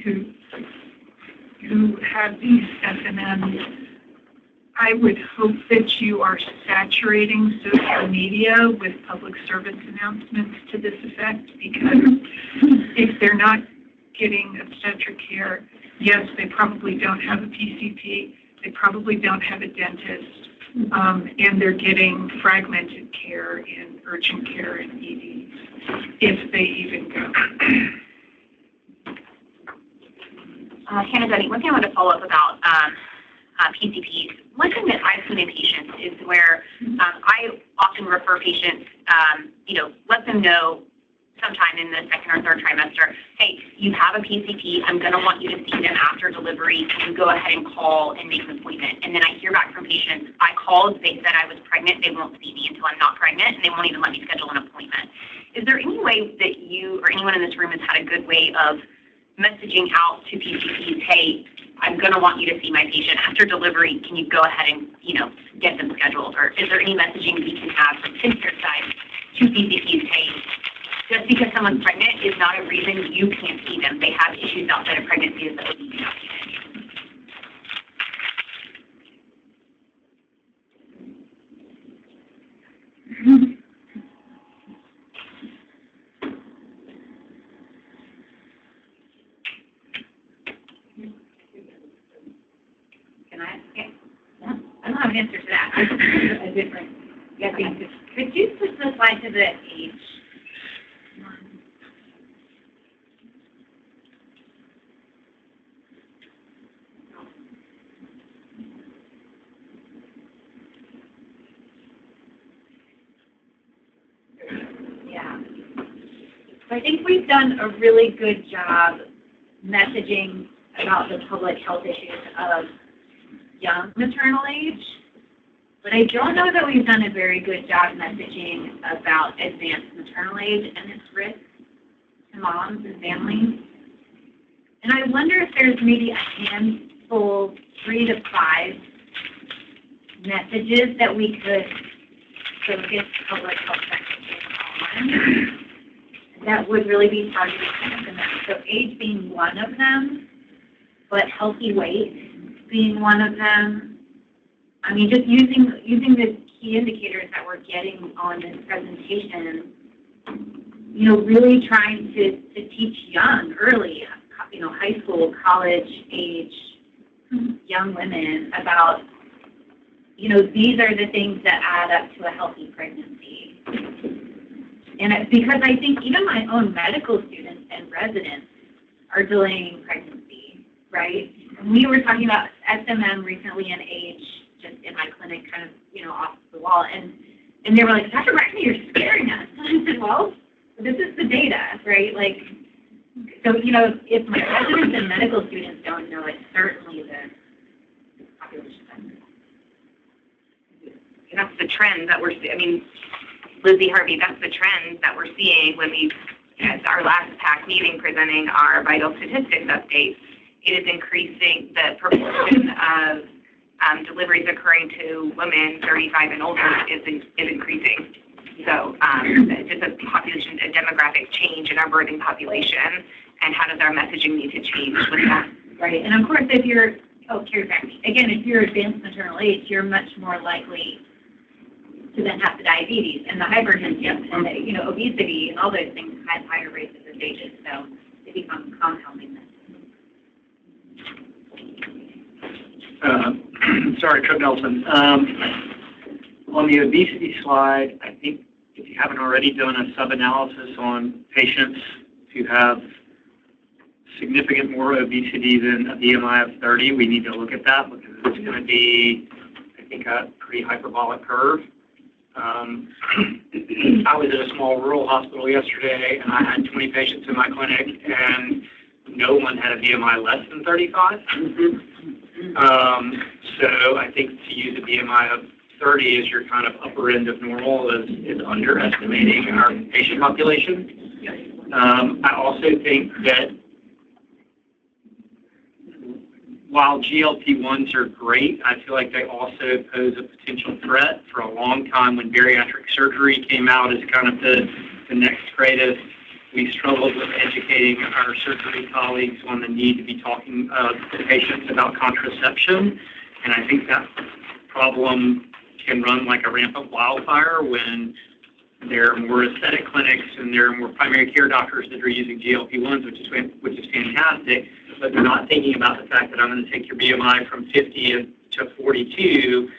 who have these SMMs, I would hope that you are saturating social media with public service announcements to this effect, because if they're not getting obstetric care, yes, they probably don't have a PCP, they probably don't have a dentist, and they're getting fragmented care in urgent care and ED, if they even go. Hannah, Debbie, one thing I want to follow up about PCPs. One thing that I've seen in patients is where I often refer patients, let them know sometime in the second or third trimester, hey, you have a PCP, I'm going to want you to see them after delivery, can you go ahead and call and make an appointment? And then I hear back from patients, I called, they said I was pregnant, they won't see me until I'm not pregnant, and they won't even let me schedule an appointment. Is there any way that you or anyone in this room has had a good way of messaging out to PCPs, hey, I'm going to want you to see my patient after delivery, can you go ahead and, get them scheduled? Or is there any messaging we can have from your side to PCPs, hey, just because someone's pregnant is not a reason you can't see them. They have issues outside of pregnancy as the OB document. Can I? Yeah. No, I don't have an answer to that. A different. Yeah, could you switch the slide to the age? Yeah. So I think we've done a really good job messaging about the public health issues of young maternal age, but I don't know that we've done a very good job messaging about advanced maternal age and its risk to moms and families. And I wonder if there's maybe a handful, 3 to 5 messages that we could focus public health messaging on that would really be targeted to them. So age being one of them, but healthy weight being one of them. I mean, just using the key indicators that we're getting on this presentation, really trying to teach young, early, high school, college age young women about, these are the things that add up to a healthy pregnancy. And because I think even my own medical students and residents are delaying pregnancy, right? And we were talking about SMM recently in age, just in my clinic, kind of, off the wall. And they were like, Dr. Brackney, you're scaring us. And I said, well, this is the data, right? Like, so, if my residents and medical students don't know it, certainly the population. That's the trend that we're seeing. I mean, Lizzie, Harvey, that's the trend that we're seeing when we, at our last PAC meeting presenting our vital statistics updates. It is increasing the proportion of deliveries occurring to women 35 and older is increasing. So just a population, a demographic change in our birthing population, and how does our messaging need to change with that? Right, and of course, if you're, if you're advanced maternal age, you're much more likely to then have the diabetes and the hypertension and the, obesity and all those things at higher rates at this ages. So it becomes compounding. Sorry, Trip Nelson. On the obesity slide, I think if you haven't already done a sub-analysis on patients who have significant more obesity than a BMI of 30, we need to look at that because it's going to be a think, a pretty hyperbolic curve. I was at a small rural hospital yesterday, and I had 20 patients in my clinic, and no one had a BMI less than 35. So I think to use a BMI of 30 as your kind of upper end of normal is underestimating our patient population. I also think that while GLP-1s are great, I feel like they also pose a potential threat. For a long time, when bariatric surgery came out as kind of the next greatest, we struggled with educating our surgery colleagues on the need to be talking to patients about contraception. And I think that problem can run like a rampant wildfire when there are more aesthetic clinics and there are more primary care doctors that are using GLP-1s, which is fantastic, but they're not thinking about the fact that I'm going to take your BMI from 50 to 42,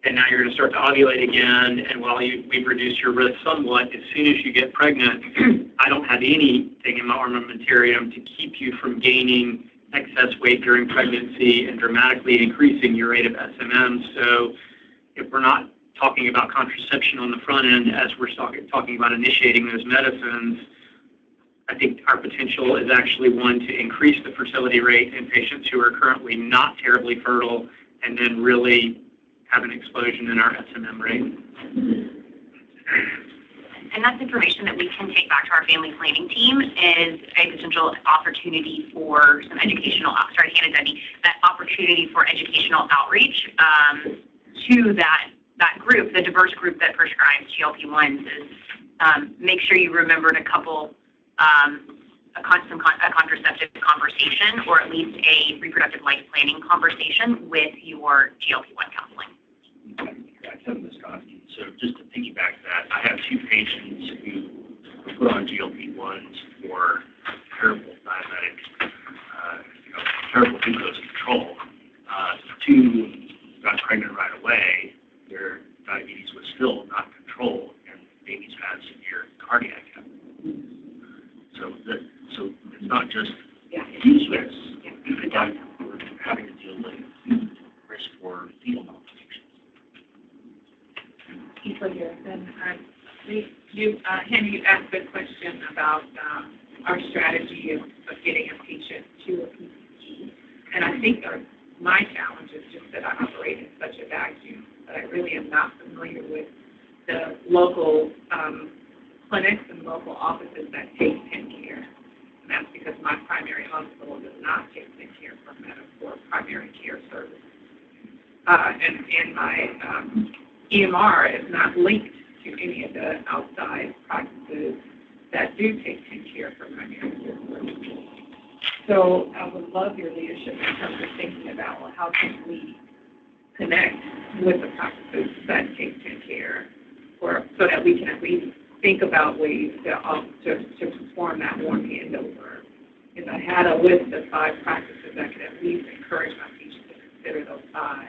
and now you're going to start to ovulate again, and while we've reduced your risk somewhat, as soon as you get pregnant, I don't have anything in my armamentarium to keep you from gaining excess weight during pregnancy and dramatically increasing your rate of SMM. So if we're not talking about contraception on the front end as we're talking about initiating those medicines, I think our potential is actually one to increase the fertility rate in patients who are currently not terribly fertile and then really have an explosion in our SMM rate. And that's information that we can take back to our family planning team is a potential opportunity for some educational, that opportunity for educational outreach to that group, the diverse group that prescribes GLP-1s is make sure you remember to couple a contraceptive conversation or at least a reproductive life planning conversation with your GLP-1 counseling. Kevin Muskowski. So just to piggyback that, I have two patients who were put on GLP-1s for terrible diabetic, terrible glucose control. Two got pregnant right away. Their diabetes was still not controlled, and babies had severe cardiac health. So it's not just useless. We're having to deal with risk for fetal malformations. Henry, you asked a question about our strategy of getting a patient to a PCP. And I think my challenge is just that I operate in such a vacuum, that I really am not familiar with the local clinics and local offices that take TennCare. And that's because my primary hospital does not take TennCare for primary care services. And my EMR is not linked to any of the outside practices that do take TennCare for primary care services. So I would love your leadership in terms of thinking about, well, how can we connect with the practices that take TennCare, so that we can at least think about ways to perform that warm handover. If I had a list of 5 practices, I could at least encourage my patients to consider those 5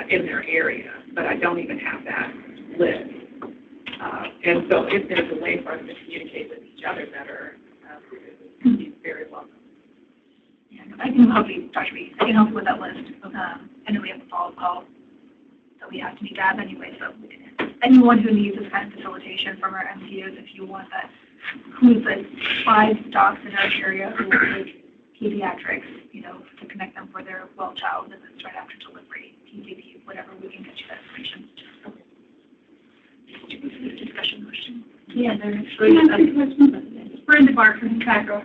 in their area, but I don't even have that list. And so if there's a way for us to communicate with each other better, it's very welcome. Yeah, I can help you, Dr. B. I can help you with that list. I know we have a follow-up call that we have to need to have anyway, so anyone who needs this kind of facilitation from our MPOs, if you want that, who's the 5 docs in our area who work pediatrics, to connect them for their well child visits right after delivery, PCP, whatever, we can get you that information. Discussion question. Yeah, there's Brenda Barker from Chicago.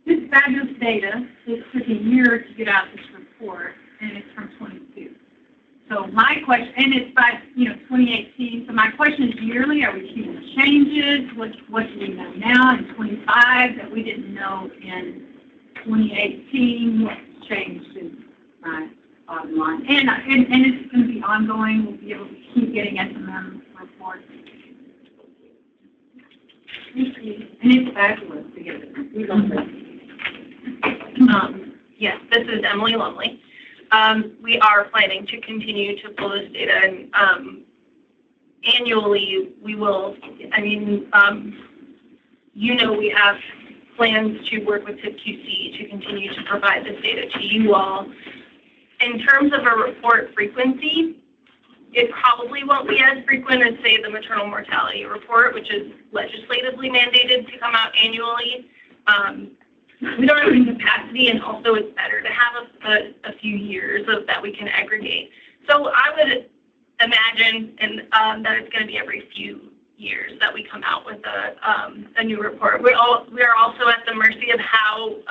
This fabulous data, it took a year to get out this report, and it's from 22. So my question, and it's by 2018. So my question is yearly: are we seeing changes? What do we know now in 25 that we didn't know in 2018? What's changed in online? And it's going to be ongoing. We'll be able to keep getting SMM reports. And it's fabulous to get it. We love it. Yes, this is Emily Lumley. We are planning to continue to pull this data, and annually we will, we have plans to work with TIPQC to continue to provide this data to you all. in terms of a report frequency, it probably won't be as frequent as, say, the maternal mortality report, which is legislatively mandated to come out annually. We don't have the capacity, and also it's better to have a few years of that we can aggregate. So I would imagine that it's going to be every few years that we come out with a new report. We are also at the mercy of how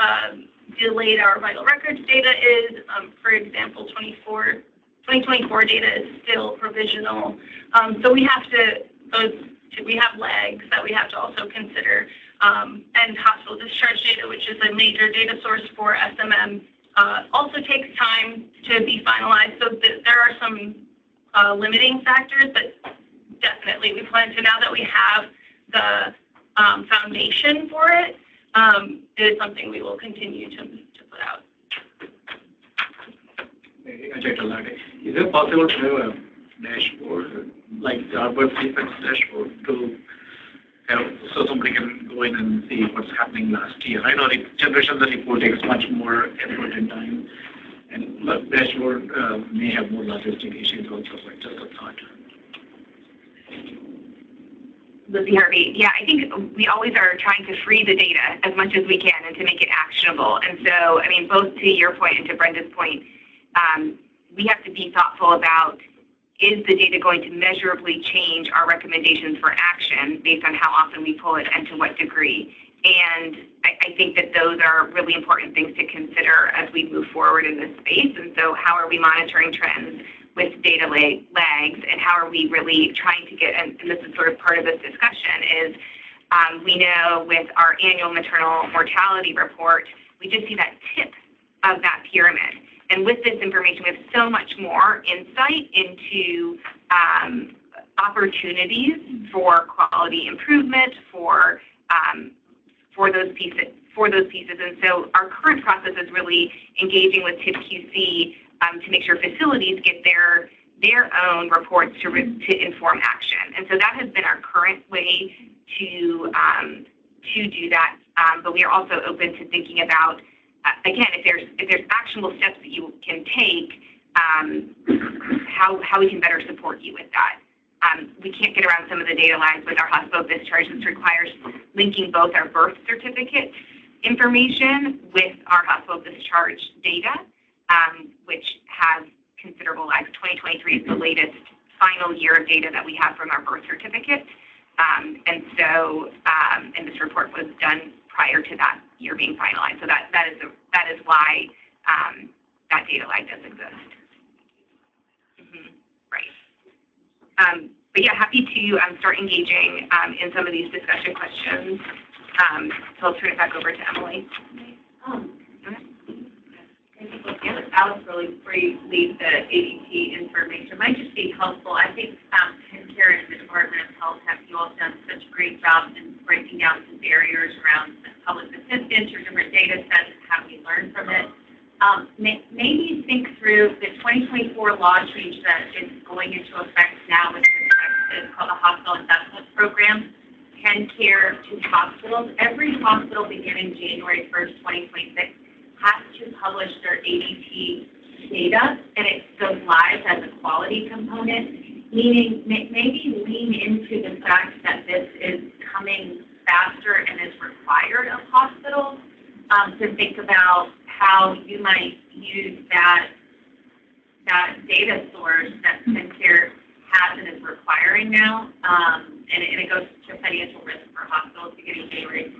delayed our vital records data is. For example, 2024 data is still provisional. So we have we have lags that we have to also consider. And hospital discharge data, which is a major data source for SMM, also takes time to be finalized. So there are some limiting factors, but definitely we plan to, now that we have the foundation for it, it is something we will continue to put out. Is it possible to have a dashboard, like the Arbor Defense dashboard, to help so somebody can go in and see what's happening last year? I know the generation of the report takes much more effort and time, and the dashboard may have more logistic issues also, so just a thought. Lizzie Harvey. Yeah, I think we always are trying to free the data as much as we can and to make it actionable. And so, I mean, both to your point and to Brenda's point, we have to be thoughtful about, is the data going to measurably change our recommendations for action based on how often we pull it and to what degree? And I think that those are really important things to consider as we move forward in this space. And so how are we monitoring trends with data lags, and how are we really trying to get, and this is sort of part of this discussion, is we know with our annual maternal mortality report, we just see that tip of that pyramid. And with this information, we have so much more insight into opportunities for quality improvement for those pieces. And so our current process is really engaging with TIP-QC to make sure facilities get their own reports to inform action. And so that has been our current way to do that. But we are also open to thinking about, again, if there's actionable steps that you can take, how we can better support you with that. We can't get around some of the data lines with our hospital discharge. This requires linking both our birth certificate information with our hospital discharge data, which has considerable lags. 2023 is the latest final year of data that we have from our birth certificate. And this report was done prior to that year being finalized. So that is why that data lag does exist. Right. But yeah, happy to start engaging in some of these discussion questions. So I'll turn it back over to Emily. Alice really leads the ADP information. Might just be helpful. I think Karen and the Department of Health you all done such a great job in breaking down some barriers around public assistance or different data sets and how we learn from it. Maybe think through the 2024 law change that is going into effect now with it's called the Hospital Investment Program, 10 care to hospitals. Every hospital beginning January 1st, 2026 has to publish their ADP data, and it goes live as a quality component, meaning maybe lean into the fact that this is coming faster and is required of hospitals, to think about how you might use that data source that Medicare has and is requiring now, and it goes to financial risk for hospitals beginning January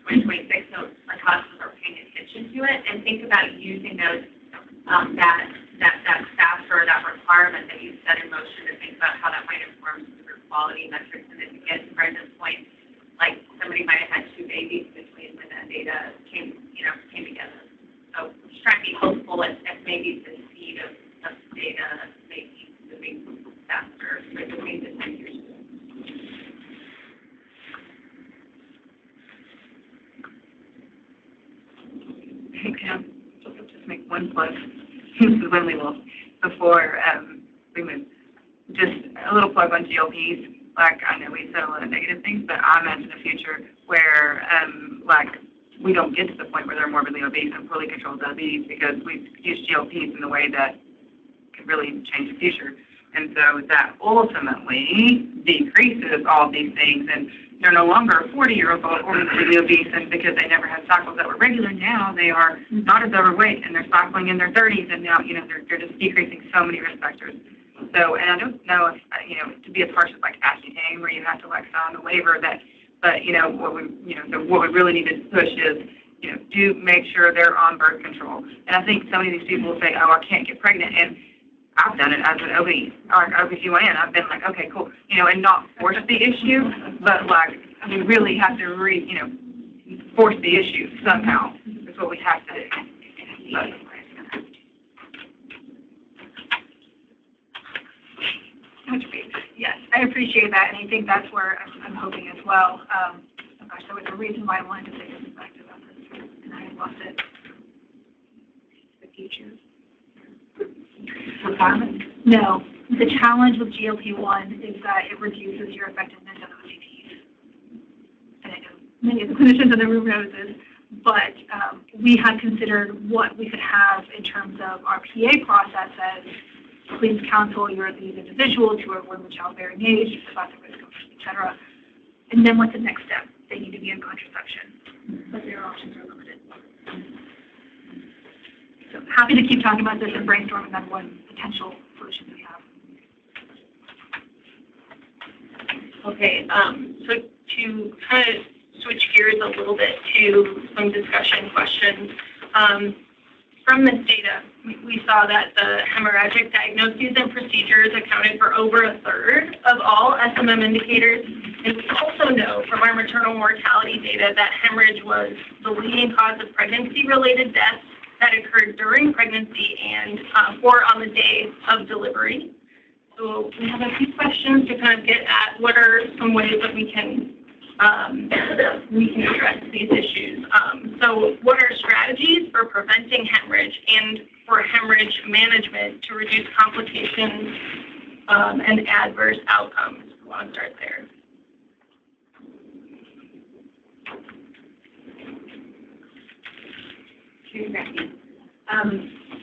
2026. So like hospitals are paying attention to it, and think about using those that faster, that requirement that you set in motion, to think about how that might inform some of your quality metrics. And then to get to Brenda's point, like somebody might have had 2 babies between when that data came together. So just trying to be hopeful at maybe the speed of data maybe moving faster between the 2 years. Just make one plug. When we will, before we move, just a little plug on GLPs. Like, I know we said a lot of negative things, but I imagine a future where, like, we don't get to the point where they're morbidly obese and poorly controlled diabetes because we've used GLPs in a way that could really change the future. And so that ultimately decreases all these things, and they're no longer a 40-year-old morbidly obese, and because they never had cycles that were regular, now they are not as overweight, and they're cycling in their 30s, and now, they're just decreasing so many risk factors. So, and I don't know if, to be as harsh as like Accutane, where you have to like sign the waiver that, but, what we really need to push is, do make sure they're on birth control. And I think so many of these people will say, oh, I can't get pregnant, and I've done it as an OBGYN. I've been like, okay, cool, and not force the issue, but like we really have to force the issue somehow. That's what we have to do. But, Yes, I appreciate that, and I think that's where I'm hoping as well. Gosh, there was a reason why I wanted to say something back to that, and I lost it. The future. requirements? No. The challenge with GLP-1 is that it reduces your effectiveness of OCTs. And I know many of the clinicians in the room know this, but we had considered what we could have in terms of our PA processes. Please counsel these individuals who are women with childbearing age about the risk of, et cetera. And then what's the next step? They need to be in contraception, but their options are limited. So happy to keep talking about this and brainstorming on one potential solution we have. Okay, so to kind of switch gears a little bit to some discussion questions. From this data, we saw that the hemorrhagic diagnoses and procedures accounted for over a third of all SMM indicators. And we also know from our maternal mortality data that hemorrhage was the leading cause of pregnancy-related deaths that occurred during pregnancy and or on the day of delivery. So we have a few questions to kind of get at what are some ways that we can address these issues. So what are strategies for preventing hemorrhage and for hemorrhage management to reduce complications and adverse outcomes? I want to start there.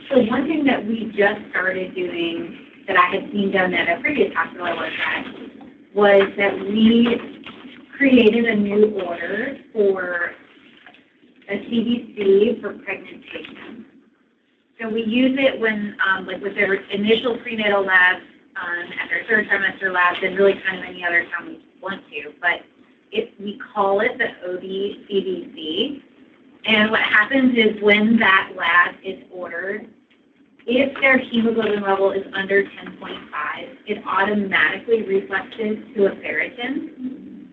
So one thing that we just started doing that I had seen done at a previous hospital I worked at was that we created a new order for a CDC for pregnant patients. So we use it when, like with their initial prenatal labs, at their third trimester labs, and really kind of any other time we want to. But we call it the OB CDC. And what happens is when that lab is ordered, if their hemoglobin level is under 10.5, it automatically reflexes to a ferritin,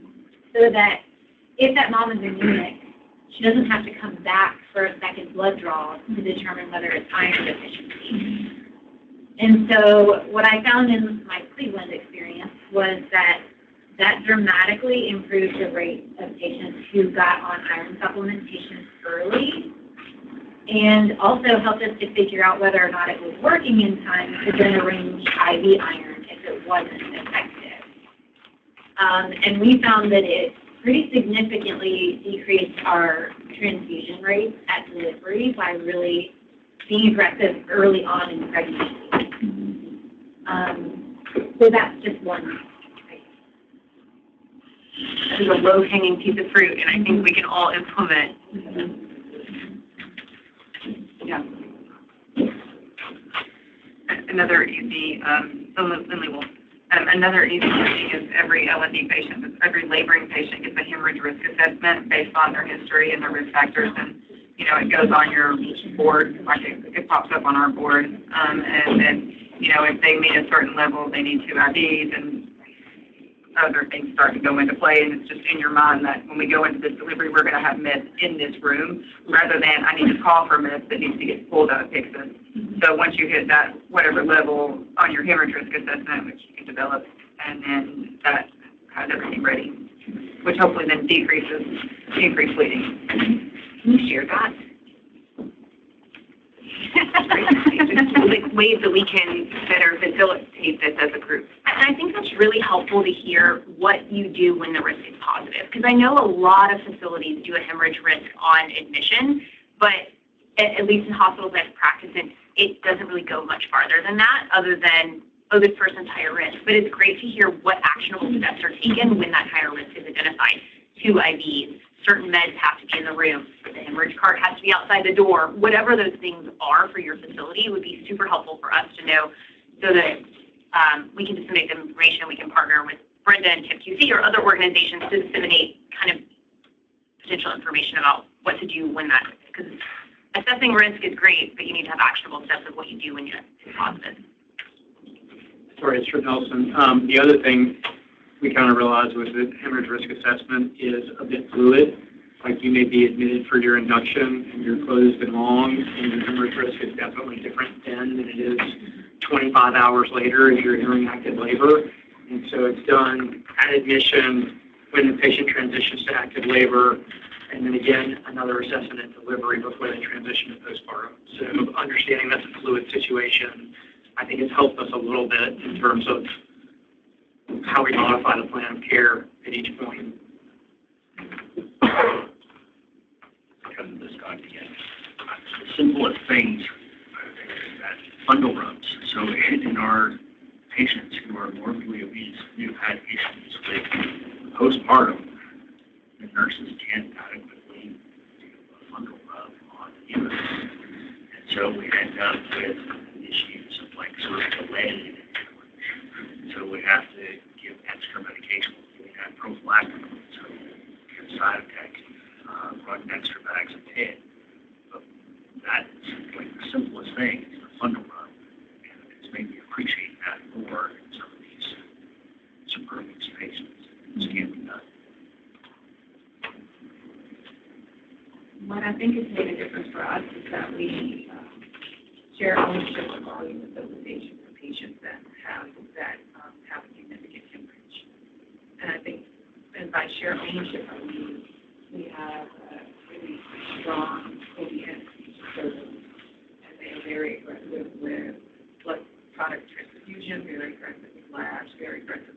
so that if that mom is anemic, she doesn't have to come back for a second blood draw to determine whether it's iron deficiency. And so what I found in my Cleveland experience was that dramatically improved the rate of patients who got on iron supplementation early, and also helped us to figure out whether or not it was working in time to then arrange IV iron if it wasn't effective. And we found that it pretty significantly decreased our transfusion rates at delivery by really being aggressive early on in pregnancy. So that's just one. This is a low-hanging piece of fruit, and I think we can all implement. Yeah. Another easy, another easy thing is every L&D patient, every laboring patient gets a hemorrhage risk assessment based on their history and their risk factors, and it goes on your board, like it pops up on our board, and then if they meet a certain level, they need 2 IVs, and other things start to go into play, and it's just in your mind that when we go into this delivery, we're going to have meds in this room, rather than I need to call for meds that needs to get pulled out of Pixis. So once you hit that whatever level on your hemorrhage risk assessment, which you can develop, and then that has everything ready, which hopefully then decreases bleeding. Can you share that? Ways that we can better facilitate this as a group. And I think that's really helpful to hear what you do when the risk is positive. Because I know a lot of facilities do a hemorrhage risk on admission, but at least in hospitals I've practiced in, it doesn't really go much farther than that, other than, oh, this person's higher risk. But it's great to hear what actionable steps are taken when that higher risk is identified. 2 IVs, certain meds have to be in the room, the hemorrhage cart has to be outside the door. Whatever those things are for your facility would be super helpful for us to know, so that we can disseminate the information. We can partner with Brenda and TIPQC or other organizations to disseminate kind of potential information about what to do when that, because assessing risk is great, but you need to have actionable steps of what you do when it's positive. Sorry, it's Trip Nelson. The other thing we kind of realized was that hemorrhage risk assessment is a bit fluid. Like you may be admitted for your induction and you're closed and long, and your hemorrhage risk is definitely different then than it is 25 hours later if you're hearing active labor. And so it's done at admission when the patient transitions to active labor, and then again, another assessment at delivery before they transition to postpartum. So understanding that's a fluid situation, I think it's helped us a little bit in terms of how we modify the plan of care at each point. Because this guy again, the simplest things that bundle rubs. So in our patients who are morbidly obese, we've had issues with postpartum. The nurses can't adequately do a bundle rub on the uterus. And so we end up with issues of like sort of delay. So we have to give extra medication. We have prophylactic, so give Cytotec, run extra bags of PID. But that is like the simplest thing is the bundle rub. And it's made me appreciate that more in some of these super obese patients. This can't be done. What I think has made a difference for us is that we share ownership of volume facilitation for patients that have a significant hemorrhage. And I think, and by share ownership, I mean we have a really strong OBN service, and they are very aggressive with blood product transfusion, very aggressive with labs, very aggressive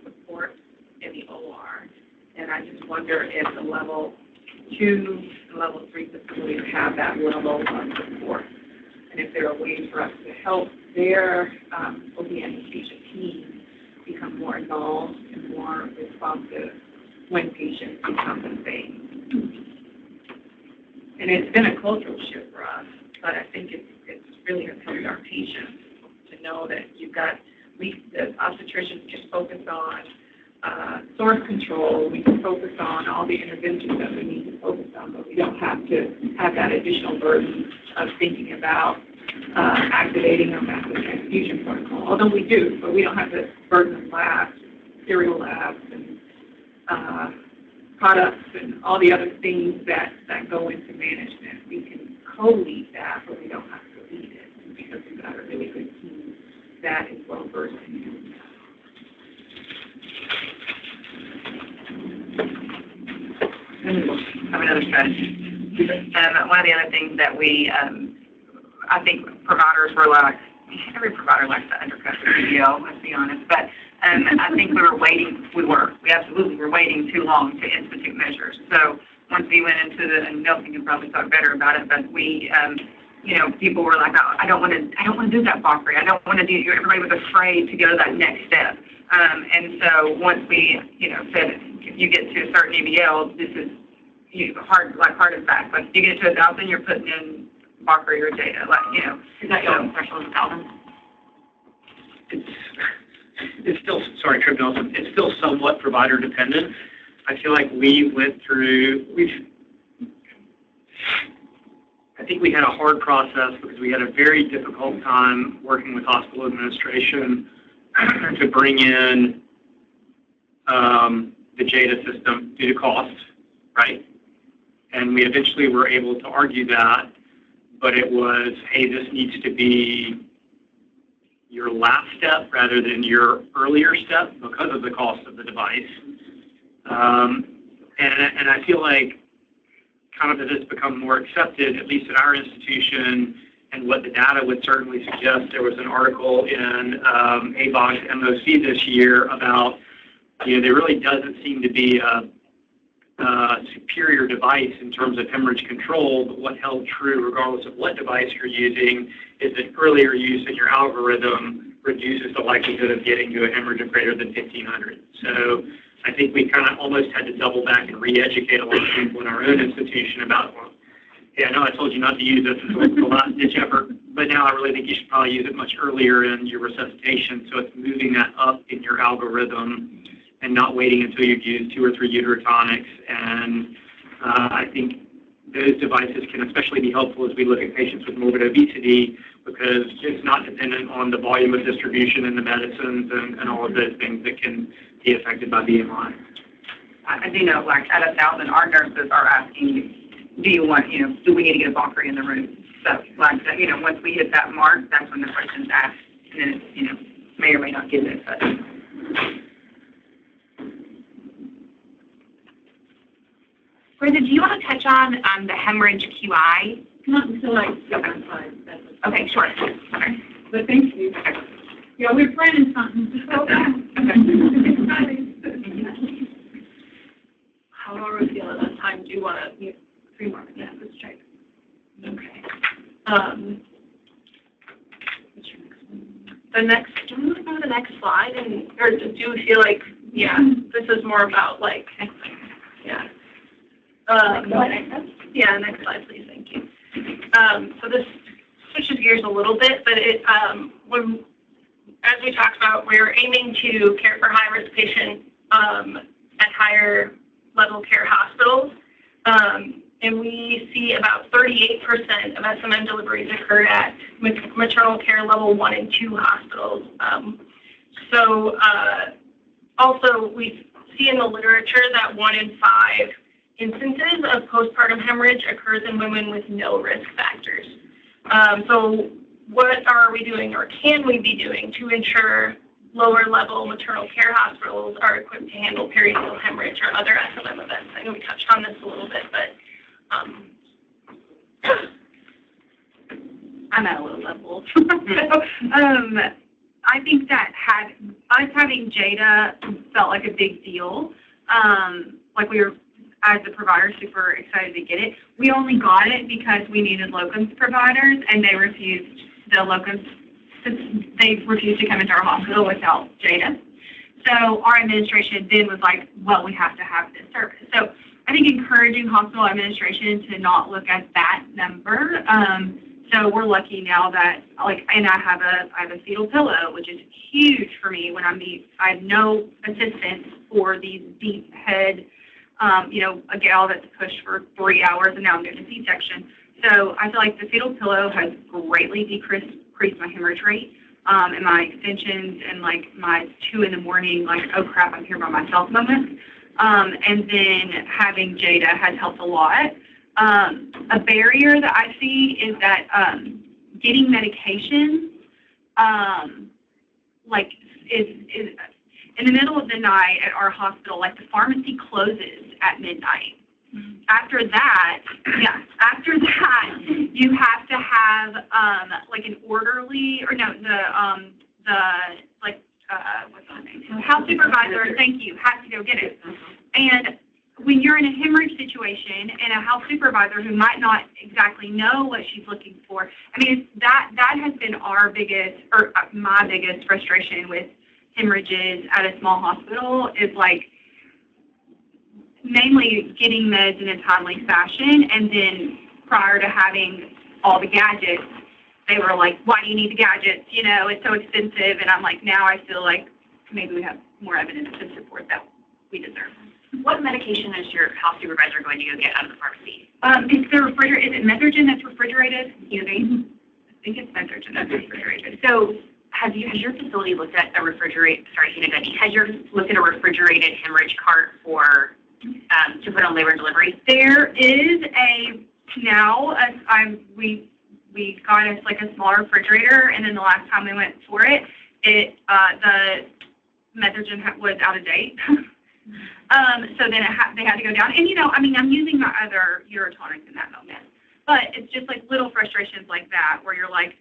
with support in the OR. And I just wonder if the level 2 and level 3 facilities have that level of support, and if there are ways for us to help their OB anesthesia team become more involved and more responsive when patients become unsafe. And it's been a cultural shift for us, but I think it's really helped our patients to know that the obstetricians can focus on source control, we can focus on all the interventions that we need to focus on, but we don't have to have that additional burden of thinking about activating a massive transfusion protocol. Although we do, but we don't have the burden of labs, serial labs, and products, and all the other things that go into management. We can co-lead that, but we don't have to lead it because we've got a really good team that is well versed in doing that. Have another strategy. One of the other things that we, I think providers were like, every provider likes to undercut the PDL, let's be honest, but I think we absolutely were waiting too long to institute measures. So once we went into and Nelson can probably talk better about it, but we, people were like, I don't want to do that Bakri. I don't want to do, everybody was afraid to go to that next step. And so once we, said, if you get to a certain EBL, this is hard as fact. Like, you get to 1,000, you're putting in Bakri or data. Is that your threshold of 1,000? It's still, sorry, Trip Nelson, it's still somewhat provider dependent. I feel like we went through, I think we had a hard process because we had a very difficult time working with hospital administration to bring in the JADA system due to cost, right? And we eventually were able to argue that, but it was, hey, this needs to be your last step rather than your earlier step because of the cost of the device. And I feel like kind of as it's become more accepted, at least at our institution, and what the data would certainly suggest. There was an article in ABOG's MOC this year about, there really doesn't seem to be a superior device in terms of hemorrhage control, but what held true regardless of what device you're using is that earlier use in your algorithm reduces the likelihood of getting to a hemorrhage of greater than 1,500. So I think we kind of almost had to double back and re-educate a lot of people in our own institution about, well, hey, I know I told you not to use it, it's the last ditch effort, but now I really think you should probably use it much earlier in your resuscitation, so it's moving that up in your algorithm and not waiting until you've used 2 or 3 uterotonics. And I think those devices can especially be helpful as we look at patients with morbid obesity, because it's not dependent on the volume of distribution in the medicines and all of those things that can be affected by BMI. I do know, like, at 1,000, our nurses are asking, do we need to get a Valkyrie in the room? So, like, once we hit that mark, that's when the question's asked, and then it's, may or may not get it, but. Brenda, do you want to touch on the hemorrhage QI? Not until I get on slide. Okay, sure. Okay. But thank you. Yeah, we're planning something. How are we feeling on time? Do you want to, 3 more minutes? Yeah, let's check. Okay. Do we want to go to the next slide? Or do you feel like, this is more about like, yeah. Yeah, next slide, please. Thank you. So this switches gears a little bit, but as we talked about, we're aiming to care for high-risk patients at higher level care hospitals. And we see about 38% of SMN deliveries occur at maternal care level 1 and 2 hospitals. Also, we see in the literature that 1 in 5 instances of postpartum hemorrhage occurs in women with no risk factors. So what are we doing, or can we be doing, to ensure lower level maternal care hospitals are equipped to handle perinatal hemorrhage or other SMM events? I know we touched on this a little bit, but I'm at a low level. I think that us having JADA felt like a big deal. Like we were, as a provider, super excited to get it. We only got it because we needed locums providers, and they refused to come into our hospital without JADA. So our administration then was like, well, we have to have this service. So I think encouraging hospital administration to not look at that number. So we're lucky now that, and I have a fetal pillow, which is huge for me when I have no assistance for these deep head, a gal that's pushed for 3 hours and now I'm doing a C-section. So I feel like the fetal pillow has greatly decreased my hemorrhage rate, and my extensions, and like my 2 in the morning, like, oh crap, I'm here by myself moments. And then having JADA has helped a lot. A barrier that I see is that getting medication, is in the middle of the night at our hospital. Like, the pharmacy closes at midnight. After that, you have to have like an orderly, or no, what's the name? House supervisor, thank you, has to go get it. And when you're in a hemorrhage situation and a house supervisor who might not exactly know what she's looking for, I mean, that has been our biggest, or my biggest frustration with hemorrhages at a small hospital, is like mainly getting meds in a timely fashion. And then prior to having all the gadgets, they were like, why do you need the gadgets? It's so expensive. And I'm like, now I feel like maybe we have more evidence to support that we deserve. What medication is your house supervisor going to go get out of the pharmacy? Is it Metrogen that's refrigerated? I think it's Metrogen that's refrigerated. So has your facility looked at a refrigerated hemorrhage cart for to put on labor and delivery? There is we got us like a smaller refrigerator, and then the last time we went for it, the Metrogen was out of date. So then they had to go down. And I'm using my other urotonics in that moment. But it's just like little frustrations like that where you're like,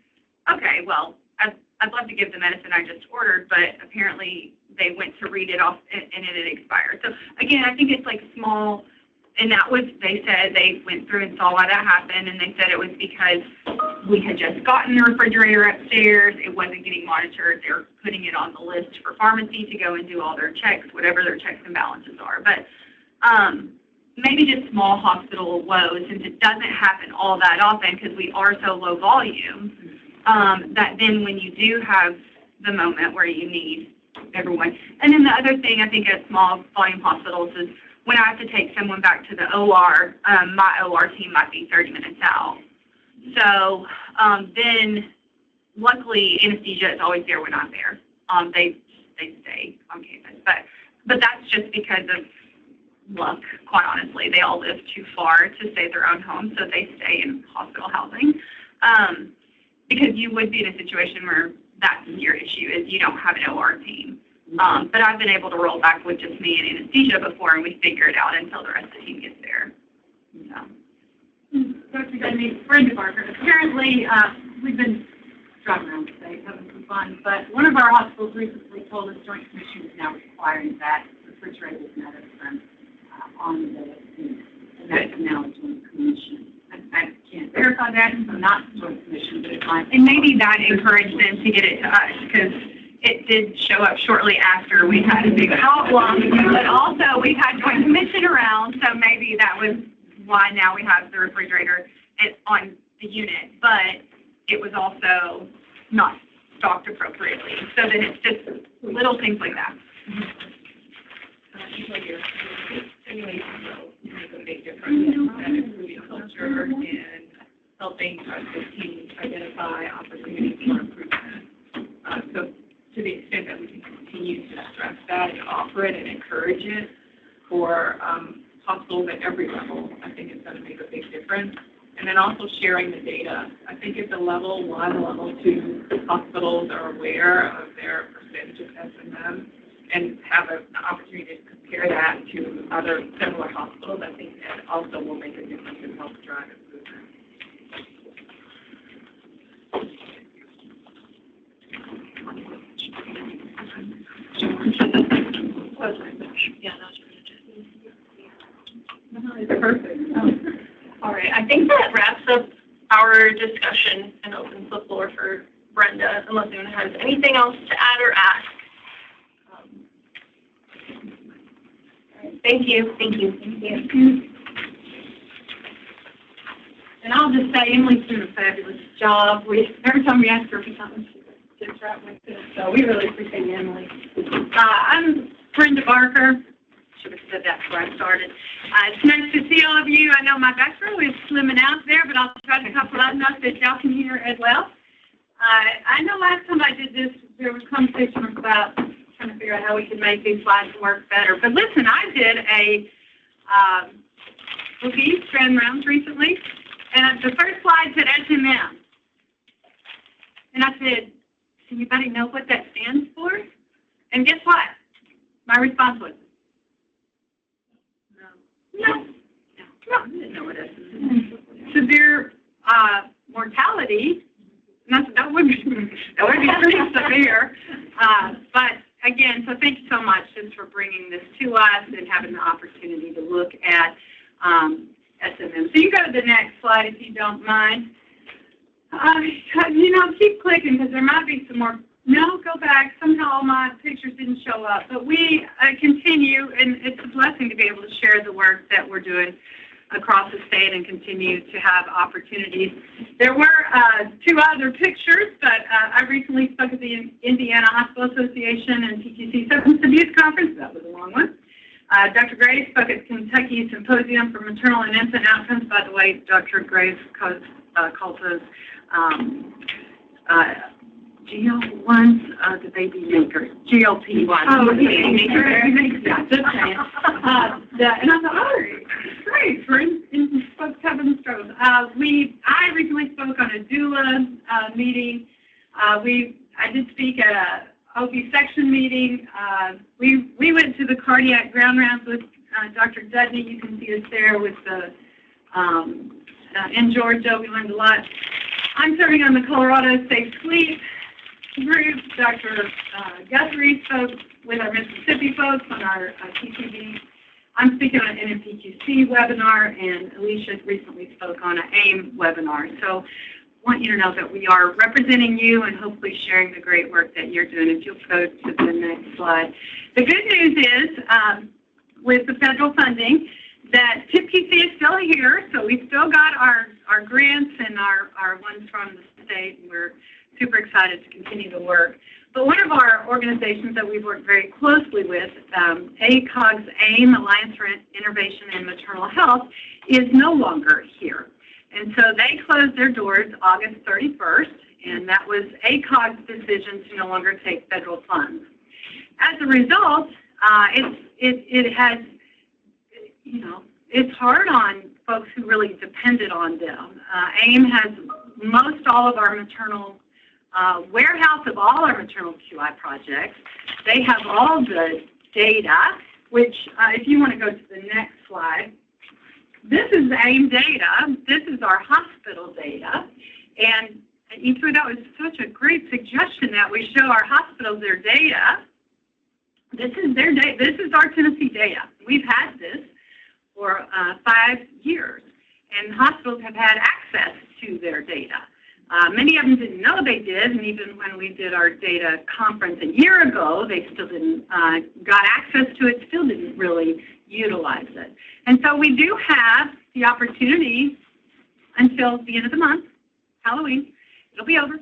okay, well, I'd love to give the medicine I just ordered, but apparently they went to read it off and it had expired. So again, I think it's like small, and that was, they said they went through and saw why that happened, and they said it was because we had just gotten the refrigerator upstairs, it wasn't getting monitored, they were putting it on the list for pharmacy to go and do all their checks, whatever their checks and balances are. But maybe just small hospital woes, since it doesn't happen all that often because we are so low volume, that then when you do have the moment where you need everyone. And then the other thing I think at small volume hospitals is when I have to take someone back to the OR, my OR team might be 30 minutes out. So then luckily anesthesia is always there when I'm there. They stay on campus. But that's just because of luck, quite honestly. They all live too far to stay at their own home, so they stay in hospital housing. Because you would be in a situation where that's your issue, is you don't have an OR team. But I've been able to roll back with just me and anesthesia before, and we figure it out until the rest of the team gets there. So. Dr. Denny, Brenda Barker. Apparently, we've been driving around the state having some fun, but one of our hospitals recently told us Joint Commission is now requiring that refrigerated medicine on the unit, and that's now a Joint Commission. I can't verify that, I'm not the Joint Commission, but it might. And maybe that encouraged them to get it to us, because it did show up shortly after we had a big problem, but also we've had Joint Commission around, so maybe that was why now we have the refrigerator on the unit, but it was also not stocked appropriately. So then it's just little things like that. Simulation will make a big difference in improving culture and helping the team identify opportunities for improvement. So to the extent that we can continue to stress that and offer it and encourage it for hospitals at every level, I think it's going to make a big difference. And then also sharing the data. I think if the level 1, level 2 hospitals are aware of their percentage of SMM and have an opportunity to compare that to other similar hospitals, I think that also will make a difference and help drive improvement. Yeah, that's perfect. All right, I think that wraps up our discussion and opens the floor for Brenda, unless anyone has anything else to add or ask. Thank you. Thank you. Thank you. And I'll just say Emily's doing a fabulous job. Every time we ask her for something, she gets right with it. So we really appreciate you, Emily. I'm Brenda Barker. Should have said that before I started. It's nice to see all of you. I know my back row is slimming out there, but I'll try to couple up enough that y'all can hear as well. I know last time I did this, there was conversation about trying to figure out how we could make these slides work better. But listen, I did a review strand rounds recently, and the first slide said SMM. And I said, does anybody know what that stands for? And guess what? My response was, no. I didn't know what SMM. Severe mortality. That would be pretty severe. But again, so thank you so much just for bringing this to us and having the opportunity to look at SMM. So you go to the next slide if you don't mind. Keep clicking because there might be some more. No, go back. Somehow my pictures didn't show up. But we continue, and it's a blessing to be able to share the work that we're doing across the state and continue to have opportunities. There were 2 other pictures, but I recently spoke at the Indiana Hospital Association and PTC Substance Abuse Conference. That was a long one. Dr. Graves spoke at Kentucky Symposium for Maternal and Infant Outcomes. By the way, Dr. Graves calls those GL1s, the baby maker. GLP1. Oh, baby maker. Yeah, just saying. And I thought, oh, great, for folks having struggles. I recently spoke on a doula meeting. I did speak at a OB section meeting. We went to the cardiac ground rounds with Dr. Dudney. You can see us there with the in Georgia. We learned a lot. I'm serving on the Colorado Safe Sleep group. Dr. Guthrie spoke with our Mississippi folks on our TTV. I'm speaking on an NMPQC webinar, and Alicia recently spoke on an AIM webinar. So I want you to know that we are representing you and hopefully sharing the great work that you're doing. If you'll go to the next slide. The good news is, with the federal funding, that TIPQC is still here, so we've still got our grants and our ones from the state, and we're super excited to continue to work. But one of our organizations that we've worked very closely with, ACOG's AIM, Alliance for Innovation in Maternal Health, is no longer here. And so they closed their doors August 31st, and that was ACOG's decision to no longer take federal funds. As a result, it has, it's hard on folks who really depended on them. AIM has most all of our maternal warehouse of all our maternal QI projects. They have all the data, which if you want to go to the next slide, this is AIM data. This is our hospital data. And you threw that was such a great suggestion that we show our hospitals their data. This is their data. This is our Tennessee data. We've had this for 5 years, and hospitals have had access to their data. Many of them didn't know they did, and even when we did our data conference a year ago, they still didn't got access to it, still didn't really utilize it. And so we do have the opportunity until the end of the month, Halloween. It'll be over.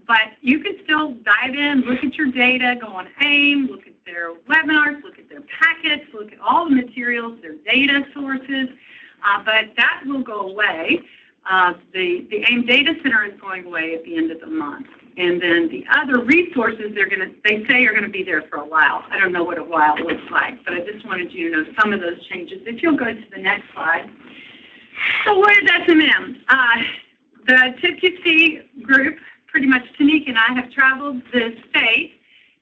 But you can still dive in, look at your data, go on AIM, look at their webinars, look at their packets, look at all the materials, their data sources. But that will go away. The AIM Data Center is going away at the end of the month. And then the other resources they say are going to be there for a while. I don't know what a while looks like, but I just wanted you to know some of those changes. If you'll go to the next slide. So what is SMM? The TIPQC group, pretty much Tanika and I have traveled the state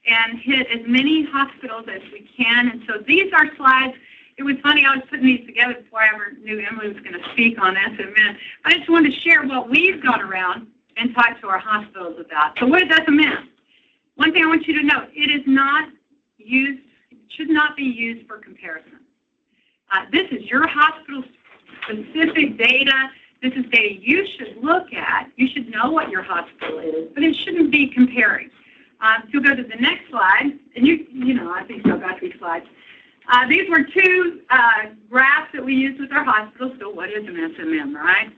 and hit as many hospitals as we can. And so these are slides. It was funny, I was putting these together before I ever knew Emily was going to speak on SMN. I just wanted to share what we've gone around and talked to our hospitals about. So what is SMN? One thing I want you to know, it is not used, it should not be used for comparison. This is your hospital's specific data. This is data you should look at. You should know what your hospital is, but it shouldn't be comparing. So you'll go to the next slide, and I think you've got these slides. These were two graphs that we used with our hospitals. So what is an SMM, right?